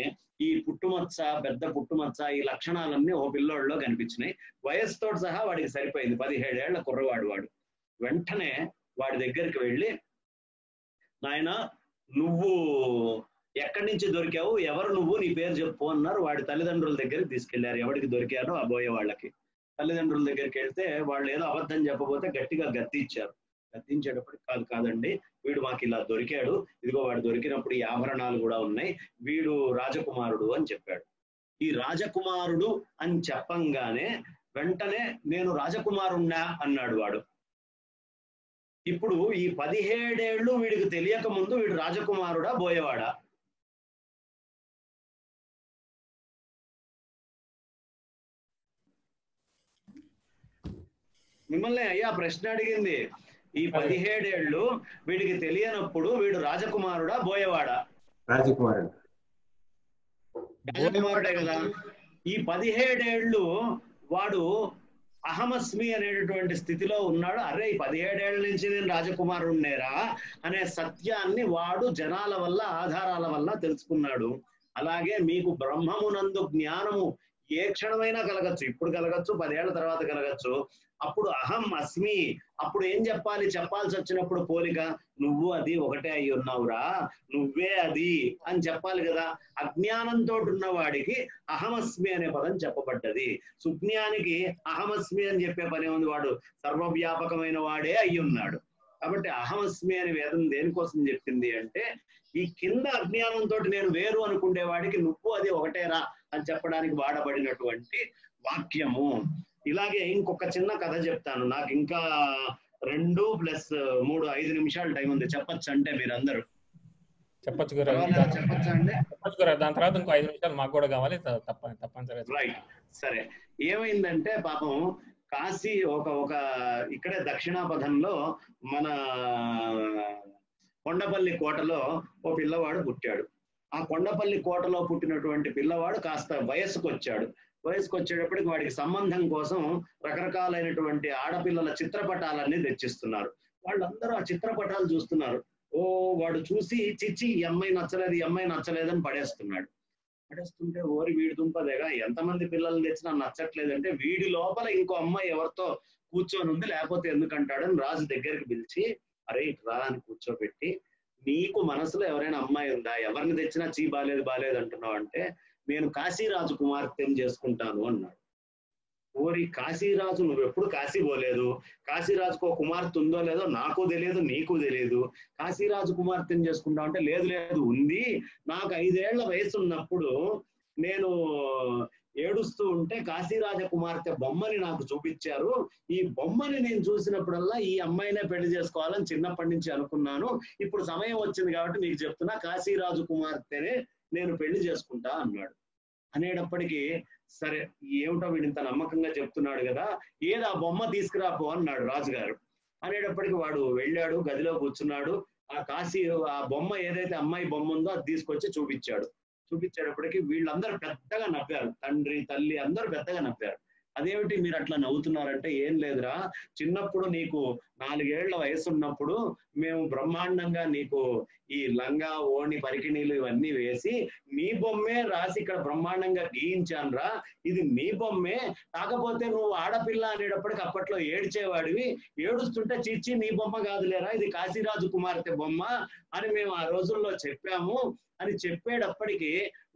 ఈ పుట్టుమచ్చ, పెద్ద పుట్టుమచ్చ, ఈ లక్షణాలన్నీ ఓ పిల్లోడిలో కనిపించినాయి. వయస్సుతో సహా వాడికి సరిపోయింది, 17 ఏళ్ల కుర్రవాడు వాడు. వెంటనే వాడి దగ్గరికి వెళ్ళి, నాయన నువ్వు ఎక్కడి నుంచి దొరికావు, ఎవరు నువ్వు, నీ పేరు చెప్పు అన్నారు. వాడి తల్లిదండ్రుల దగ్గరికి తీసుకెళ్లారు. ఎవరికి దొరికారో ఆ బోయే వాళ్ళకి. తల్లిదండ్రుల దగ్గరికి వెళ్తే వాళ్ళు ఏదో అబద్ధం చెప్పబోతే గట్టిగా గద్దించారు. గద్దించేటప్పటికి కాదండి వీడు మాకు ఇలా దొరికాడు, ఇదిగో వాడు దొరికినప్పుడు ఈ ఆభరణాలు కూడా ఉన్నాయి, వీడు రాజకుమారుడు అని చెప్పాడు. ఈ రాజకుమారుడు అని చెప్పంగానే వెంటనే నేను రాజకుమారుణ్ణా అన్నాడు వాడు. ఇప్పుడు ఈ 17 ఏళ్ళు వీడికి తెలియక ముందు వీడు రాజకుమారుడా బోయేవాడా? మిమ్మల్ని అయ్యా ప్రశ్న అడిగింది. ఈ 17 ఏళ్ళు వీడికి తెలియనప్పుడు వీడు రాజకుమారుడా బోయేవాడా?
రాజకుమారుడు.
రాజకుమారుడే కదా. ఈ 17 ఏళ్ళు వాడు అహమస్మి అనేటటువంటి స్థితిలో ఉన్నాడు. అరే ఈ 17 ఏళ్ల నుంచి నేను రాజకుమారుణ్ణేరా అనే సత్యాన్ని వాడు జనాల వల్ల, ఆధారాల వల్ల తెలుసుకున్నాడు. అలాగే మీకు బ్రహ్మమునందు జ్ఞానము ఏ క్షణమైనా కలగచ్చు, ఇప్పుడు కలగచ్చు, 10 ఏళ్ల తర్వాత కలగచ్చు. అప్పుడు అహం అస్మి, అప్పుడు ఏం చెప్పాలి, చెప్పాల్సి వచ్చినప్పుడు పోలిక, నువ్వు అది ఒకటే అయి ఉన్నావురా, నువ్వే అది అని చెప్పాలి కదా. అజ్ఞానంతో ఉన్నవాడికి అహమస్మి అనే పదం చెప్పబడ్డది. సుజ్ఞానికి అహమస్మి అని చెప్పే పని ఉంది, వాడు సర్వవ్యాపకమైన వాడే అయి ఉన్నాడు. కాబట్టి అహమస్మి అనే వేదం దేనికోసం చెప్పింది అంటే, ఈ కింద అజ్ఞానంతో నేను వేరు అనుకునే వాడికి నువ్వు అది ఒకటేరా అని చెప్పడానికి వాడబడినటువంటి వాక్యము. ఇలాగే ఇంకొక చిన్న కథ చెప్తాను. నాకు ఇంకా 2 + 3 5 నిమిషాలు టైం ఉంది. చెప్పచ్చు అంటే మీరందరూ
చెప్పచ్చు
చెప్పచ్చా అండి?
దాని తర్వాత ఇంకో 5 నిమిషాలు మాకు కూడా కావాలి, తప్పనిసరిగా.
రైట్, సరే. ఏమైందంటే పాపం కాశీ ఒక ఇక్కడే దక్షిణాపథంలో మన కొండపల్లి కోటలో ఓ పిల్లవాడు పుట్టాడు. ఆ కొండపల్లి కోటలో పుట్టినటువంటి పిల్లవాడు కాస్త వయస్సుకు వచ్చాడు. వయసుకు వచ్చేటప్పటికి వాడికి సంబంధం కోసం రకరకాలైనటువంటి ఆడపిల్లల చిత్రపటాలన్నీ తెచ్చిస్తున్నారు. వాళ్ళందరూ ఆ చిత్రపటాలు చూస్తున్నారు. వాడు చూసి చిచ్చి ఈ అమ్మాయి నచ్చలేదు, ఈ అమ్మాయి నచ్చలేదని పడేస్తున్నాడు. పడేస్తుంటే ఓరి వీడి దుంపదేగా, ఎంతమంది పిల్లల్ని తెచ్చినా నచ్చట్లేదంటే వీడి లోపల ఇంకో అమ్మాయి ఎవరితో కూర్చొని ఉంది, లేకపోతే ఎందుకంటాడని రాజు దగ్గరికి పిలిచి, అరే రా అని కూర్చోబెట్టి, నీకు మనసులో ఎవరైనా అమ్మాయి ఉందా, ఎవరిని తెచ్చినా చీ బాలేదు అంటున్నావు అంటే, నేను కాశీరాజు కుమార్తెను చేసుకుంటాను అన్నాడు. ఓరి కాశీరాజు, నువ్వెప్పుడు కాశీ పోలేదు, కాశీరాజుకు ఒక కుమార్తె ఉందో లేదో నాకు తెలియదు, నీకు తెలియదు, కాశీరాజు కుమార్తెను చేసుకుంటావు అంటే, లేదు ఉంది, నాకు 5 ఏళ్ల వయసు ఉన్నప్పుడు నేను ఏడుస్తూ ఉంటే కాశీరాజ కుమార్తె బొమ్మని నాకు చూపించారు. ఈ బొమ్మని నేను చూసినప్పుడల్లా ఈ అమ్మాయినే పెళ్లి చేసుకోవాలని చిన్నప్పటి నుంచి అనుకున్నాను. ఇప్పుడు సమయం వచ్చింది కాబట్టి మీకు చెప్తున్నా, కాశీరాజు కుమార్తెనే నేను పెళ్లి చేసుకుంటా అన్నాడు. అనేటప్పటికీ సరే ఏమిటో వీడు ఇంత నమ్మకంగా చెప్తున్నాడు కదా, ఏది ఆ బొమ్మ తీసుకురాపో అన్నాడు రాజుగారు. అనేటప్పటికి వాడు వెళ్ళాడు, గదిలో కూర్చున్నాడు. ఆ బొమ్మ ఏదైతే అమ్మాయి బొమ్మ ఉందో అది తీసుకొచ్చి చూపించాడు. చూపించేటప్పటికి వీళ్ళందరూ పెద్దగా నవ్వారు, తండ్రి తల్లి అందరూ పెద్దగా నవ్వారు. అదేమిటి మీరు అట్లా నవ్వుతున్నారంటే, ఏం లేదురా, చిన్నప్పుడు నీకు 4 ఏళ్ల వయసు ఉన్నప్పుడు మేము బ్రహ్మాండంగా నీకు ఈ లంగా ఓణి పరికిణీలు ఇవన్నీ వేసి నీ బొమ్మే రాసి ఇక్కడ బ్రహ్మాండంగా గీయించానురా, ఇది నీ బొమ్మే, కాకపోతే నువ్వు ఆడపిల్ల అనేటప్పటికి అప్పట్లో ఏడ్చేవాడివి, ఏడుస్తుంటే చిచ్చి నీ బొమ్మ కాదులేరా, ఇది కాశీరాజు కుమార్తె బొమ్మ అని మేము ఆ రోజుల్లో చెప్పాము అని చెప్పేటప్పటికి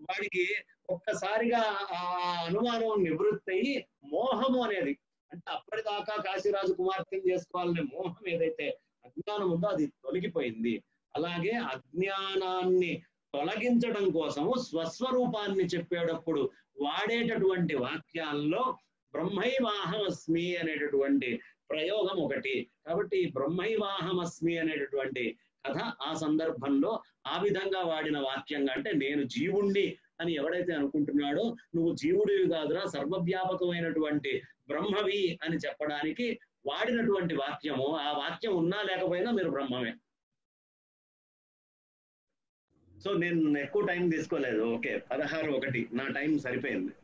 వాడికి ఒక్కసారిగా ఆ అనుమానం నివృత్తి అయ్యి మోహము అనేది, అంటే అప్పటిదాకా కాశీరాజు కుమార్తెను చేసుకోవాలనే మోహం ఏదైతే అజ్ఞానం ఉందో అది తొలగిపోయింది. అలాగే అజ్ఞానాన్ని తొలగించడం కోసము స్వస్వరూపాన్ని చెప్పేటప్పుడు వాడేటటువంటి వాక్యాల్లో బ్రహ్మైవాహమస్మి అనేటటువంటి ప్రయోగం ఒకటి. కాబట్టి బ్రహ్మైవాహమస్మి అనేటటువంటి కథ ఆ సందర్భంలో ఆ విధంగా వాడిన వాక్యంగా, అంటే నేను జీవుణ్ణి అని ఎవడైతే అనుకుంటున్నాడో నువ్వు జీవుడివి కాదురా, సర్వవ్యాపకమైనటువంటి బ్రహ్మవి అని చెప్పడానికి వాడినటువంటి వాక్యము. ఆ వాక్యం ఉన్నా లేకపోయినా మీరు బ్రహ్మమే. సో నేను ఎక్కువ టైం తీసుకోలేదు. ఓకే, 16:01 నా టైం సరిపోయింది.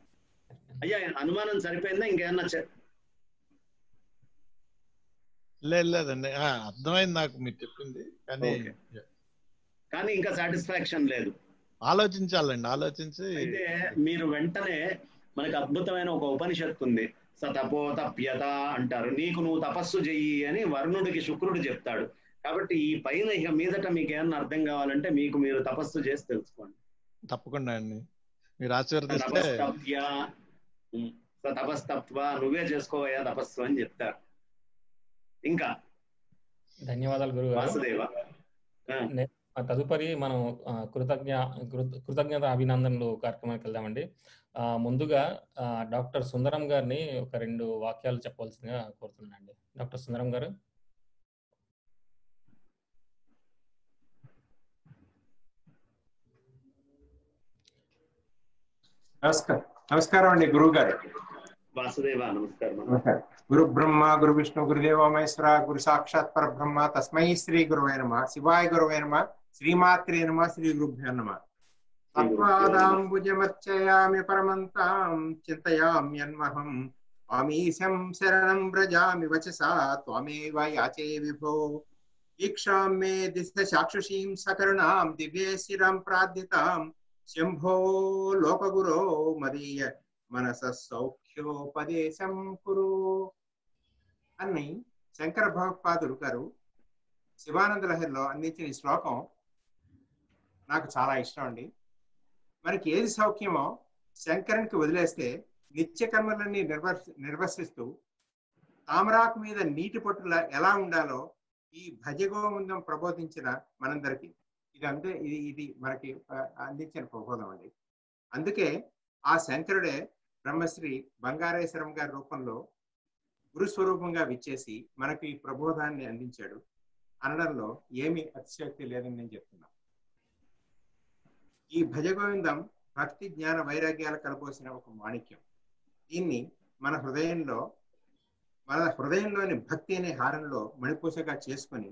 అయ్యా అనుమానం సరిపోయిందా ఇంకేమన్నా?
లేదండి, అర్థమైంది నాకు మీరు చెప్పింది, కానీ
ఇంకా సాటిస్ఫాక్షన్ లేదు.
ఆలోచించాలండి, ఆలోచించి.
అయితే మీరు వెంటనే మనకు అద్భుతమైన ఒక ఉపనిషత్తు ఉంది, సతపోతప్యత అంటారు. నీకు నువ్వు తపస్సు చెయ్యి అని వరుణుడికి శుక్రుడు చెప్తాడు. కాబట్టి ఈ పైన ఇక మీదట మీకు ఏమన్నా అర్థం కావాలంటే మీకు మీరు తపస్సు చేసి తెలుసుకోండి.
తప్పకుండా అండి, మీరు ఆశీర్వదిస్తే.
తపస్తత్వ నువ్వే చేసుకోవయ్యా తపస్సు అని చెప్తారు. ఇంకా
ధన్యవాదాలు గురువు
వాసుదేవ.
తదుపరి మనం కృతజ్ఞత అభినందనలు కార్యక్రమానికి వెళ్దామండి. ముందుగా డాక్టర్ సుందరం గారిని ఒక 2 వాక్యాలు చెప్పవలసిందిగా కోరుతున్నానండి. డాక్టర్ సుందరం గారు.
నమస్కారం అండి గురువు గారు.
వాసుదేవ నమస్కారం.
గురు బ్రహ్మ గురు విష్ణు గురుదేవ మహేశ్వర గురు సాక్షాత్ పరబ్రహ్మ తస్మై శ్రీ గురువే నమః. శివాయ గురువే నమః. శ్రీమాత్రే నమః. శ్రీ గురుభ్యో నమః. తత్పాదాంబుజమర్చయామి పరమంతాం చింతయామ్యన్మహం. స్వామీశం శరణం వ్రజామి వచసా త్వమేవ యాచే విభో. ఈక్షాం మే దిశ చాక్షుషీం సకరుణాం దివ్యే శిరాం ప్రార్థితాం. శంభో లోకగురో మదీయ మనస సౌఖ్యోపదేశం కురు అని శంకర భగవత్పాదులు గారు శివానంద లహరిలో అందించిన ఈ శ్లోకం నాకు చాలా ఇష్టం అండి. మనకి ఏది సౌఖ్యమో శంకరునికి వదిలేస్తే నిత్య కర్మలన్నీ నిర్వర్తిస్తూ తామరాకు మీద నీటి పట్టుల ఎలా ఉండాలో ఈ భజగోవిందం ప్రబోధించిన మనందరికీ ఇది మనకి అందించిన ప్రబోధం అండి. అందుకే ఆ శంకరుడే బ్రహ్మశ్రీ బంగారేశ్వరం గారి రూపంలో గురుస్వరూపంగా విచ్చేసి మనకు ఈ ప్రబోధాన్ని అందించాడు అనడంలో ఏమీ అతిశయోక్తి లేదని నేను చెప్తున్నాను. ఈ భజగోవిందం భక్తి జ్ఞాన వైరాగ్యాలు కలబోసిన ఒక మాణిక్యం. దీన్ని మన హృదయంలోని భక్తి అనే హారంలో మణిపూసగా చేసుకొని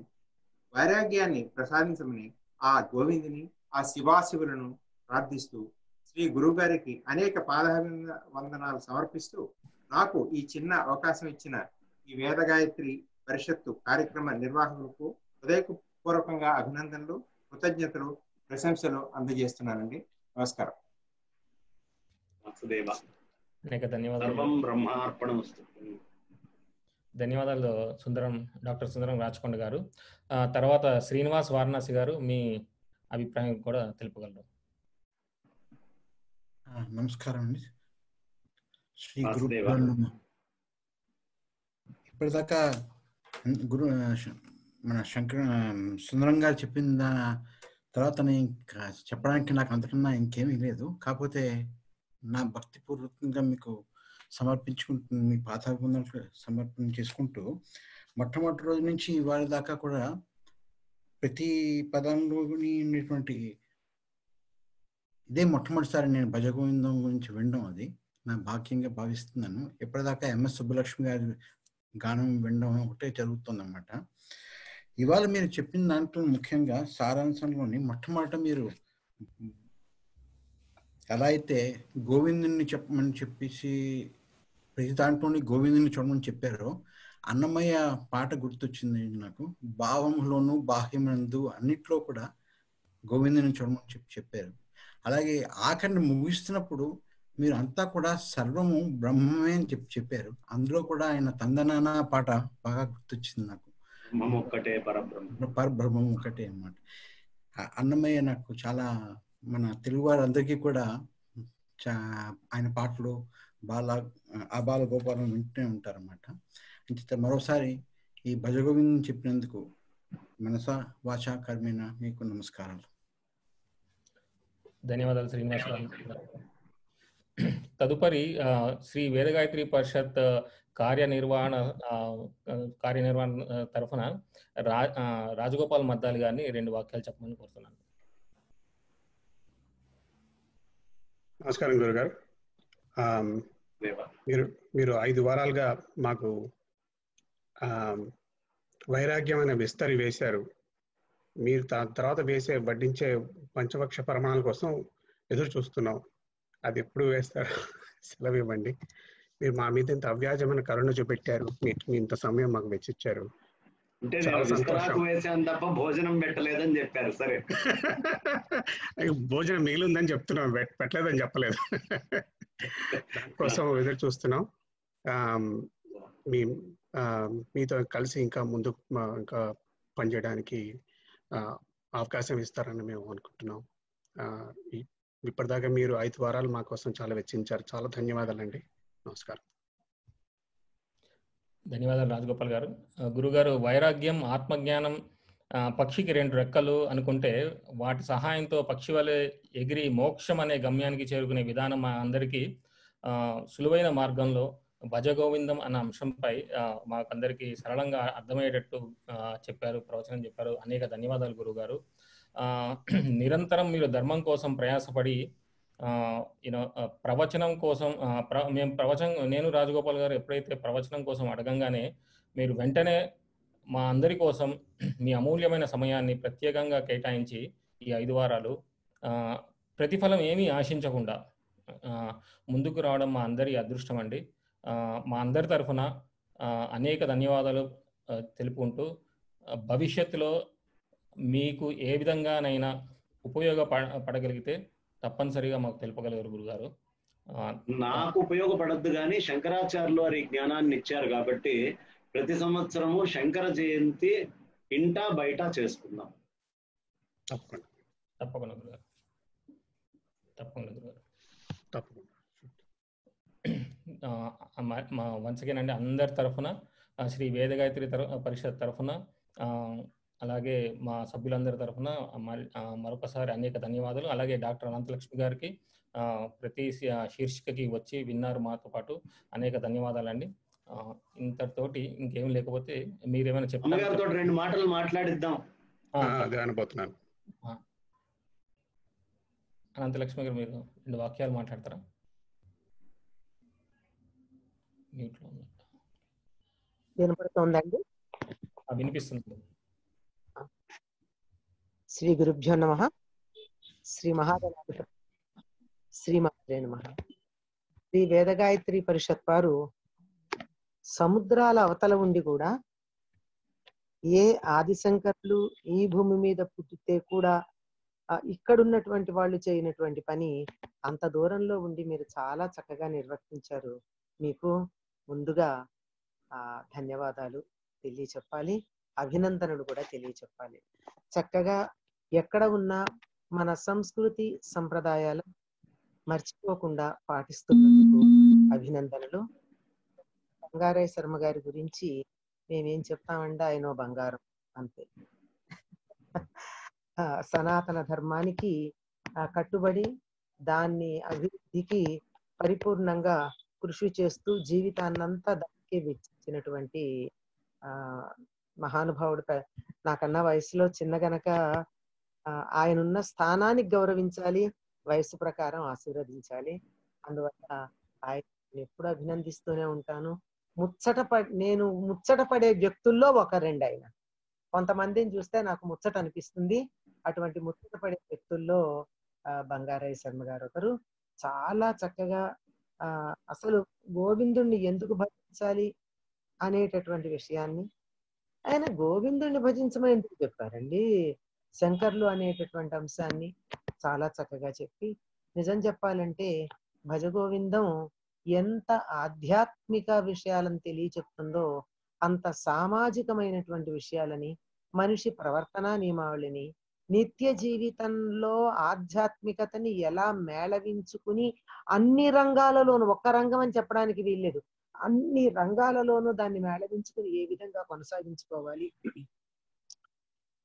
వైరాగ్యాన్ని ప్రసాదించమని ఆ గోవిందుని ఆ శివాశివులను ప్రార్థిస్తూ శ్రీ గురువు గారికి అనేక పాదాభివందనాలు సమర్పిస్తూ నాకు ఈ చిన్న అవకాశం ఇచ్చిన ఈ వేదగాయత్రి పరిషత్తు కార్యక్రమ నిర్వాహకులకు హృదయపూర్వకంగా అభినందనలు, కృతజ్ఞతలు, ప్రశంసలు అందజేస్తున్నానండి. నమస్కారం.
ధన్యవాదాలు డాక్టర్ సుందరం రాచకొండ గారు. తర్వాత శ్రీనివాస్ వారణాసి గారు మీ అభిప్రాయం కూడా తెలుపగలరు.
నమస్కారం అండి. శ్రీ గురు ఇప్పటిదాకా మన సుందరం గారు చెప్పిన తర్వాత చెప్పడానికి నాకు అంతకన్నా ఇంకేమీ లేదు. కాకపోతే నా భక్తిపూర్వకంగా మీకు సమర్పించుకుంటూ మీ పాదాభివందనలు సమర్పణ చేసుకుంటూ మొట్టమొదటి రోజు నుంచి ఇవాళ దాకా కూడా ప్రతి పదంలోని ఉన్నటువంటి ఇదే మొట్టమొదటిసారి నేను భజగోవిందం గురించి వినడం, అది నా భాగ్యంగా భావిస్తున్నాను. ఎప్పటిదాకా ఎంఎస్ సుబ్బలక్ష్మి గారి గానం వినడం ఒకటే జరుగుతుందన్నమాట. ఇవాళ మీరు చెప్పిన దాంట్లో ముఖ్యంగా సారాంశంలోని మొట్టమొదట మీరు ఎలా అయితే గోవిందుని చెప్పమని చెప్పేసి ప్రతి దాంట్లోని గోవిందుని చూడమని చెప్పారో, అన్నమయ్య పాట గుర్తొచ్చింది నాకు. భావములోను బాహ్యమందు అన్నిట్లో కూడా గోవిందుని చూడమని చెప్పారు. అలాగే ఆఖరిని ముగిస్తున్నప్పుడు మీరు అంతా కూడా సర్వము బ్రహ్మమే అని చెప్పారు. అందులో కూడా ఆయన తందనాన పాట బాగా గుర్తొచ్చింది నాకు. పరబ్రహ్మం ఒకటే అన్నమాట. అన్నమయ్య నాకు చాలా, మన తెలుగు వారందరికీ కూడా ఆయన పాటలు ఆబాల గోపాలం వింటూనే ఉంటారన్నమాట. అంచేత మరోసారి ఈ భజగోవిందం చెప్పినందుకు మనస వాచ కర్మేణ మీకు నమస్కారాలు.
ధన్యవాదాలు శ్రీనివాసరావు. తదుపరి శ్రీ వేదగాయత్రి పరిషత్ కార్యనిర్వహణ తరఫున రాజగోపాల్ మద్దాలి గారిని 2 వాక్యాలు చెప్పమని కోరుతున్నాను.
నమస్కారం గురుగారు. మీరు 5 వారాలుగా మాకు వైరాగ్యం అనే విస్తరి వేశారు. మీరు తర్వాత వడ్డించే పంచపక్ష పరమాణాల కోసం ఎదురు చూస్తున్నాం. అది ఎప్పుడు వేస్తారు సెలవు ఇవ్వండి. మీరు మా మీద ఇంత అవ్యాజమైన కరుణ చూపెట్టారు. మీ ఇంత సమయం మాకు వెచ్చిచ్చారు.
భోజనం పెట్టలేదని చెప్పారు. సరే,
భోజనం మిగిలిందని చెప్తున్నాం, పెట్టలేదని చెప్పలేదు. దానికోసం ఎదురు చూస్తున్నాం. మీతో కలిసి ఇంకా ముందు ఇంకా పనిచేయడానికి అవకాశం ఇస్తారని మేము అనుకుంటున్నాం. ఇప్పటిదాకా మీరు 5 వారాలు మా కోసం చాలా వెచ్చించారు. చాలా ధన్యవాదాలండి. నమస్కారం.
ధన్యవాదాలు రాజగోపాల్ గారు. గురుగారు, వైరాగ్యం, ఆత్మజ్ఞానం పక్షికి 2 రెక్కలు అనుకుంటే వాటి సహాయంతో పక్షి వలె ఎగిరి మోక్షం అనే గమ్యానికి చేరుకునే విధానం మా అందరికీ సులువైన మార్గంలో భజగోవిందం అన్న అంశంపై మాకందరికీ సరళంగా అర్థమయ్యేటట్టు చెప్పారు, ప్రవచనం చెప్పారు. అనేక ధన్యవాదాలు గురుగారు. నిరంతరం మీరు ధర్మం కోసం ప్రయాసపడి ప్రవచనం కోసం నేను రాజగోపాల్ గారు ఎప్పుడైతే ప్రవచనం కోసం అడగంగానే మీరు వెంటనే మా అందరి కోసం మీ అమూల్యమైన సమయాన్ని ప్రత్యేకంగా కేటాయించి ఈ 5 వారాలు ప్రతిఫలం ఏమీ ఆశించకుండా ముందుకు రావడం మా అందరి అదృష్టం అండి. మా అందరి తరఫున అనేక ధన్యవాదాలు తెలుపుకుంటూ భవిష్యత్తులో మీకు ఏ విధంగానైనా ఉపయోగపడగలిగితే తప్పనిసరిగా మాకు తెలుపగలరు గురుగారు.
నాకు ఉపయోగపడద్దు కానీ శంకరాచార్యులు వారి జ్ఞానాన్ని ఇచ్చారు కాబట్టి ప్రతి సంవత్సరము శంకర జయంతి ఇంటా బయట చేసుకుందాం.
తప్పకుండా
తప్పకుండా గురుగారు, తప్పకుండా గురుగారు,
తప్పకుండా.
వన్స్ అగైన్ అండి, అందరి తరఫున శ్రీ వేదగాయత్రి పరిషత్ తరఫున అలాగే మా సభ్యులందరి తరఫున మరొకసారి అనేక ధన్యవాదాలు. అలాగే డాక్టర్ అనంతలక్ష్మి గారికి ప్రతి శీర్షికకి వచ్చి విన్నారు మాతో పాటు, అనేక ధన్యవాదాలండి. ఇంతటితోటి ఇంకేం లేకపోతే మీరేమైనా చెప్తారు?
2 మాటలు మాట్లాడిద్దాం.
అనుకుంటున్నాను.
అనంతలక్ష్మి గారు మీరు 2 వాక్యాలు మాట్లాడతారా?
వినపడుతోందండి?
వినిపిస్తుంది.
శ్రీ గురుభ్యో నమః. శ్రీ మహాగణాధిప శ్రీమాత్రే నమః. శ్రీ వేదగాయత్రి పరిషత్ వారు సముద్రాల అవతల ఉండి కూడా ఏ ఆదిశంకరులు ఈ భూమి మీద పుట్టితే కూడా ఇక్కడున్నటువంటి వాళ్ళు చేయనటువంటి పని అంత దూరంలో ఉండి మీరు చాలా చక్కగా నిర్వర్తించారు. మీకు ముందుగా ధన్యవాదాలు తెలియచెప్పాలి, అభినందనలు కూడా తెలియచెప్పాలి. చక్కగా ఎక్కడ ఉన్నా మన సంస్కృతి సంప్రదాయాలు మర్చిపోకుండా పాటిస్తున్నందుకు అభినందనలు. బంగారయ్య శర్మ గారి గురించి మేమేం చెప్తామంటే ఆయన బంగారం అంతే. సనాతన ధర్మానికి కట్టుబడి దాన్ని అభివృద్ధికి పరిపూర్ణంగా కృషి చేస్తూ జీవితాన్నంతా దానికే వెచ్చించినటువంటి ఆ మహానుభావుడు. నాకన్నా వయసులో చిన్న గనక ఆయనున్న స్థానానికి గౌరవించాలి, వయసు ప్రకారం ఆశీర్వదించాలి. అందువల్ల ఆయన ఎప్పుడు అభినందిస్తూనే ఉంటాను. నేను ముచ్చట పడే వ్యక్తుల్లో ఒకరండి ఆయన. కొంతమందిని చూస్తే నాకు ముచ్చట అనిపిస్తుంది. అటువంటి ముచ్చట పడే వ్యక్తుల్లో బంగారయ్య శర్మ గారు ఒకరు. చాలా చక్కగా అసలు గోవిందుణ్ణి ఎందుకు భజించాలి అనేటటువంటి విషయాన్ని ఆయన గోవిందుణ్ణి భజించమని ఎందుకు చెప్పారండి, శంకర్లు అనేటటువంటి అంశాన్ని చాలా చక్కగా చెప్పి, నిజం చెప్పాలంటే భజగోవిందం ఎంత ఆధ్యాత్మిక విషయాలను తెలియచెప్తుందో అంత సామాజికమైనటువంటి విషయాలని, మనిషి ప్రవర్తన నియమావళిని, నిత్య జీవితంలో ఆధ్యాత్మికతని ఎలా మేళవించుకుని అన్ని రంగాలలోనూ, ఒక్క రంగం అని చెప్పడానికి వీల్లేదు, అన్ని రంగాలలోనూ దాన్ని మేళవించుకుని ఏ విధంగా కొనసాగించుకోవాలి,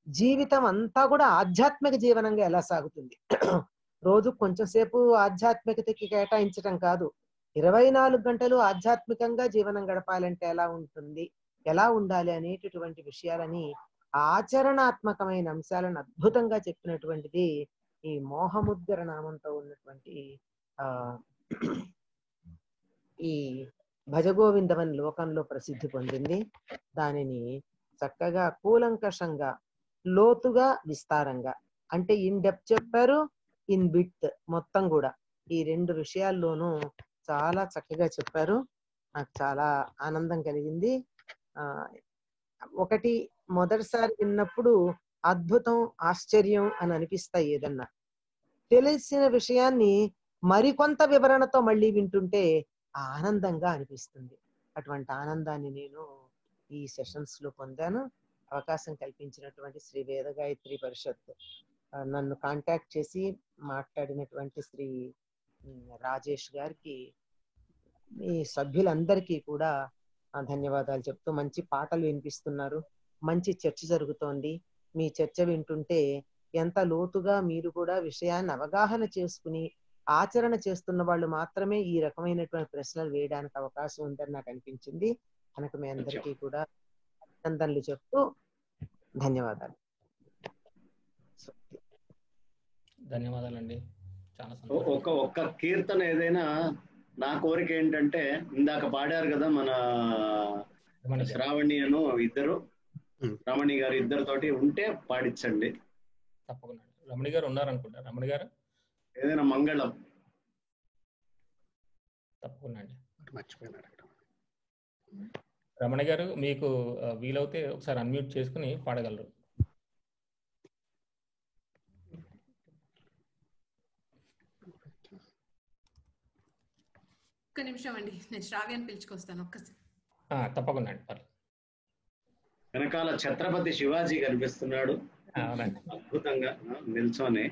జీవితం అంతా కూడా ఆధ్యాత్మిక జీవనంగా ఎలా సాగుతుంది, రోజు కొంచెం సేపు ఆధ్యాత్మికతకి కేటాయించడం కాదు, 24 గంటలు ఆధ్యాత్మికంగా జీవనం గడపాలంటే ఎలా ఉంటుంది, ఎలా ఉండాలి అనేటటువంటి విషయాలని ఆచరణాత్మకమైన అంశాలను అద్భుతంగా చెప్పినటువంటిది ఈ మోహముద్గర నామంతో ఉన్నటువంటి ఈ భజగోవిందమని లోకంలో ప్రసిద్ధి పొందింది. దానిని చక్కగా కూలంకషంగా, లోతుగా, విస్తారంగా, అంటే ఇన్ డెప్త్ చెప్పారు, ఇన్ బిట్ మొత్తం కూడా ఈ 2 విషయాల్లోనూ చాలా చక్కగా చెప్పారు. నాకు చాలా ఆనందం కలిగింది. ఒకటి, మొదటిసారి విన్నప్పుడు అద్భుతం, ఆశ్చర్యం అని అనిపిస్తాయి. ఏదన్నా తెలిసిన విషయాన్ని మరికొంత వివరణతో మళ్ళీ వింటుంటే ఆనందంగా అనిపిస్తుంది. అటువంటి ఆనందాన్ని నేను ఈ సెషన్స్ లో పొందాను. అవకాశం కల్పించినటువంటి శ్రీ వేదగాయత్రి పరిషత్, నన్ను కాంటాక్ట్ చేసి మాట్లాడినటువంటి శ్రీ రాజేష్ గారికి, మీ సభ్యులందరికీ కూడా ధన్యవాదాలు చెప్తూ, మంచి పాటలు వినిపిస్తున్నారు, మంచి చర్చ జరుగుతోంది. మీ చర్చ వింటుంటే ఎంత లోతుగా మీరు కూడా విషయాన్ని అవగాహన చేసుకుని ఆచరణ చేస్తున్న వాళ్ళు మాత్రమే ఈ రకమైనటువంటి ప్రశ్నలు వేయడానికి అవకాశం ఉందని నాకు అనిపించింది. కనుక మీ అందరికీ కూడా అభినందనలు చెప్తూ ధన్యవాదాలు.
ధన్యవాదాలండి. చాలా
ఒక్క కీర్తన ఏదైనా నా కోరిక ఏంటంటే, ఇందాక పాడారు కదా మన శ్రావణి అను ఇద్దరు, రమణి గారు ఇద్దరితోటి ఉంటే పాడించండి.
తప్పకుండా. రమణి గారు ఉన్నారనుకుంటా. రమణి గారు
ఏదైనా మంగళం.
తప్పకుండా అండి.
మర్చిపోయినారు.
రమణి గారు మీకు వీలవుతే ఒకసారి అన్మ్యూట్ చేసుకుని పాడగలరు.
ఒక్క నిమిషం అండి, నేను శ్రావ్యాన్ని పిలుచుకొస్తాను. ఒక్కసారి.
తప్పకుండా అండి, పర్లేదు.
వెనకాల ఛత్రపతి శివాజీ కనిపిస్తున్నాడు అద్భుతంగా నిల్చొని,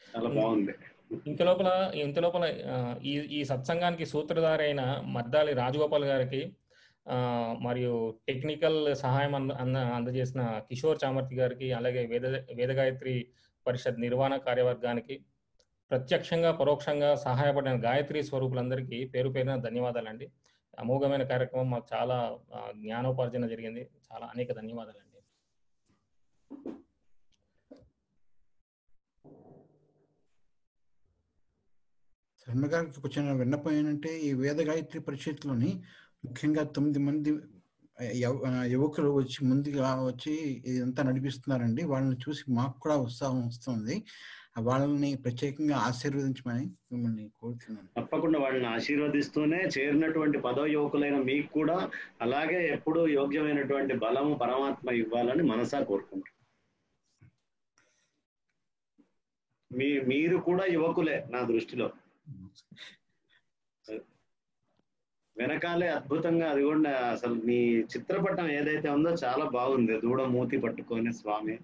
చాలా బాగుంది.
ఇంత లోపల ఈ సత్సంగానికి సూత్రధారి అయిన మద్దాలి రాజగోపాల్ గారికి మరియు టెక్నికల్ సహాయం అందజేసిన కిషోర్ చామర్తి గారికి, అలాగే వేదగాయత్రి పరిషత్ నిర్వహణ కార్యవర్గానికి, ప్రత్యక్షంగా పరోక్షంగా సహాయపడిన గాయత్రి స్వరూపులందరికీ పేరు పేరున ధన్యవాదాలండి. అమోఘమైన కార్యక్రమం, మాకు చాలా జ్ఞానోపార్జన జరిగింది. చాలా అనేక ధన్యవాదాలండి.
శర్మ గారికి వచ్చిన విన్నపం ఏంటంటే, ఈ వేద గాయత్రి పరిషత్లోని ముఖ్యంగా 9 మంది యువకులు ముందుగా వచ్చి ఇదంతా నడిపిస్తున్నారండి. వాళ్ళని చూసి మాకు కూడా ఉత్సాహం వస్తుంది. వాళ్ళని ప్రత్యేకంగా ఆశీర్వదించమని మిమ్మల్ని కోరుతున్నాను.
తప్పకుండా వాళ్ళని ఆశీర్వదిస్తూనే, చేరినటువంటి పదవ యువకులైన మీకు కూడా అలాగే ఎప్పుడూ యోగ్యమైనటువంటి బలము పరమాత్మ ఇవ్వాలని మనసా కోరుకుంటున్నాను. మీరు కూడా యువకులే నా దృష్టిలో. వెనకాలే అద్భుతంగా, అది కూడా అసలు మీ చిత్రపటం ఏదైతే ఉందో చాలా బాగుంది. దూడ మూతి పట్టుకొని స్వామి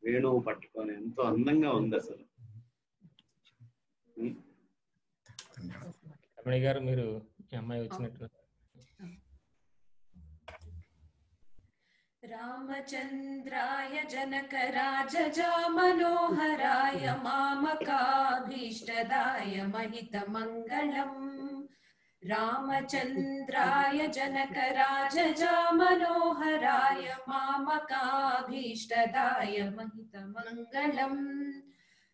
వేణువు పట్టుకొని ఎంతో అందంగా ఉంది అసలు.
రమణి గారు, మీరు మీ అమ్మాయి వచ్చినట్టు.
रामचन्द्राय जनकराजजामनोहराय मामकाभीष्टदाय महितमङ्गलम् रामचन्द्राय जनकराजजामनोहराय मामकाभीष्टदाय महितमङ्गलम्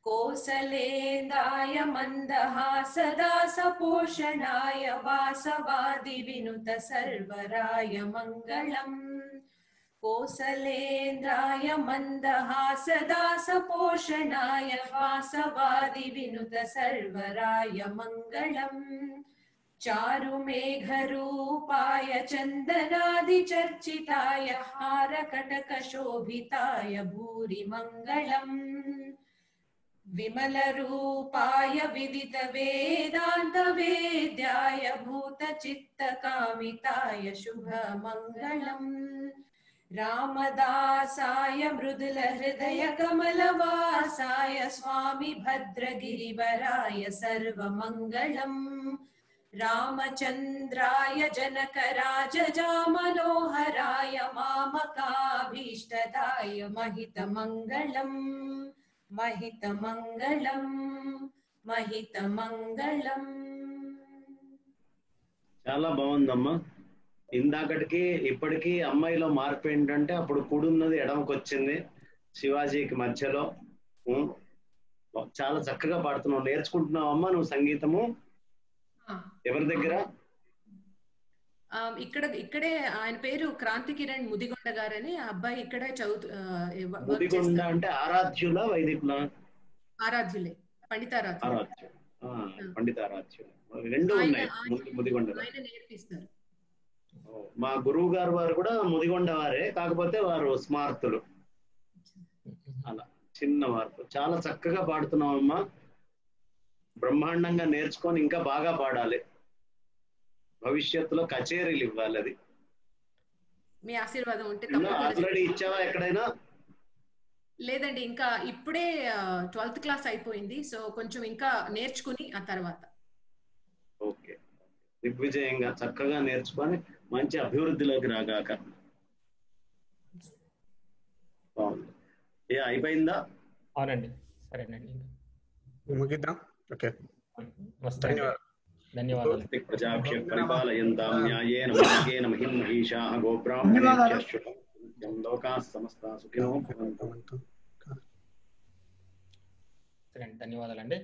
कोसलेन्दाय मन्दहासदासपोषणाय वासवादिविनुत सर्वराय मङ्गलम् कोसलेन्द्राय मन्दहासदासपोषणाय वासवादिविनुत सर्वराय मङ्गलम् चारुमेघरूपाय चन्दनादिचर्चिताय हारकटकशोभिताय भूरि मङ्गलम् विमलरूपाय विदितवेदान्तवेद्याय भूतचित्तकामिताय शुभमङ्गलम् रामदासाय मृदुलहृदयकमलवासाय स्वामी भद्रगिरिवराय सर्वमङ्गलम् रामचन्द्राय जनकराजजामनोहराय मामकाभीष्टदाय महितमङ्गलम् महितमङ्गलम् महितमङ्गलम्.
చాలా బాగుందమ్మా. ఇందాకటికి ఇప్పటికీ అమ్మాయిలో మార్పు ఏంటంటే అప్పుడు కుడున్నది ఎడమకు వచ్చింది, శివాజీకి మధ్యలో. చాలా చక్కగా పాడుతున్నావు. నేర్చుకుంటున్నావు అమ్మా నువ్వు సంగీతము? ఎవరి దగ్గర?
ఇక్కడే ఆయన పేరు క్రాంతి కిరణ్ ముదిగొండ గారని ఆ అబ్బాయి ఇక్కడే
ముదిగొండ అంటే ఆరాధ్యుల వైదికుల?
ఆరాధ్యులే, పండితారాధ్యులు.
పండితారాధ్యులు రెండు ఉన్నాయి ముదిగొండ.
నేర్పిస్తారు.
మా గురువు గారు వారు కూడా ముదిగొండ వారే, కాకపోతే వారు స్మార్తులు. అలా చిన్న మార్పు. చాలా చక్కగా పాడుతున్నావమ్మా. బ్రహ్మాండంగా నేర్చుకొని ఇంకా బాగా పాడాలి. భవిష్యత్తులో కచేరీలు ఇవ్వాలి. అది
మీ ఆశీర్వాదం ఉంటే.
ఆల్రెడీ ఇచ్చావా ఎక్కడైనా?
లేదండి, ఇంకా ఇప్పుడే 12th క్లాస్ అయిపోయింది. సో కొంచెం ఇంకా నేర్చుకుని ఆ తర్వాత.
ఓకే, దిగ్విజయంగా చక్కగా నేర్చుకొని మంచి అభివృద్ధిలోకి రాగాక. బాగుంది. అయిపోయిందా?
అవునండి, సరేనండి,
ముగిద్దాం. ఓకే,
ధన్యవాదాలు.
ప్రజాభ్య పరిపాలయంతాం న్యాయేన మార్గేణ మహిం మహిషాః గోబ్రాహ్మణేభ్యః శుభం లోకాః సమస్తాః సుఖినో భవంతు.
ధన్యవాదాలండి.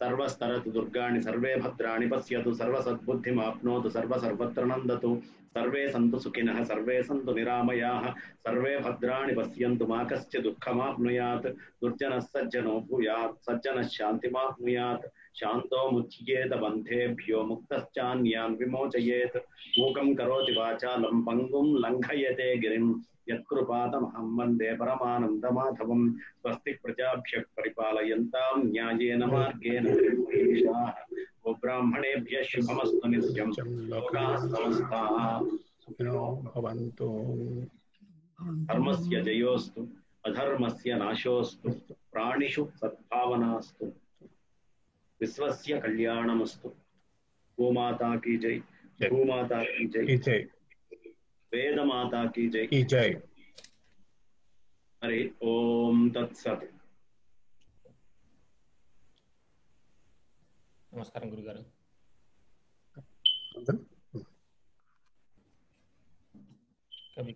సర్వస్తరతు దుర్గాణి సర్వే భద్రాణి పశ్యతు సర్వసద్బుద్ధిమాప్నోతు సర్వసర్వత్ర నందతు సర్వే సంతు సుఖినః సర్వే సంతు నిరామయాః సర్వే భద్రాణి పశ్యంతు మా కశ్చిద్ దుఃఖమాప్నుయాత్ దుర్జనః సజ్జనో భూయాత్ సజ్జనః శాంతిమాప్నుయాత్ శాంతో ముచ్యేత బంధేభ్యో ముక్తశ్చాన్యాన్ విమోచయేత్ మూకం కరోతి వాచాలం పంగుం లంఘయతే గిరిం యత్కృపాతమహం వందే పరమానందమాధవం. స్వస్తి ప్రజాభ్యః పరిపాలయంతాం న్యాయేన మార్గేణ మహిషాః గోబ్రాహ్మణేభ్యః శుభమస్తు నిత్యం. లోకాః సమస్తాః
సుఖినో భవంతు.
ధర్మస్య జయోస్తు అధర్మస్య నాశోస్తు ప్రాణిషు సద్భావనాస్తు విశ్వస్య కళ్యాణమస్తు. గోమాతా కీ జై, భూమాతా కీ జై, వేదమాతా కీ జై. హరి ఓం తత్సత్.
నమస్కారం గురుగారు. కవి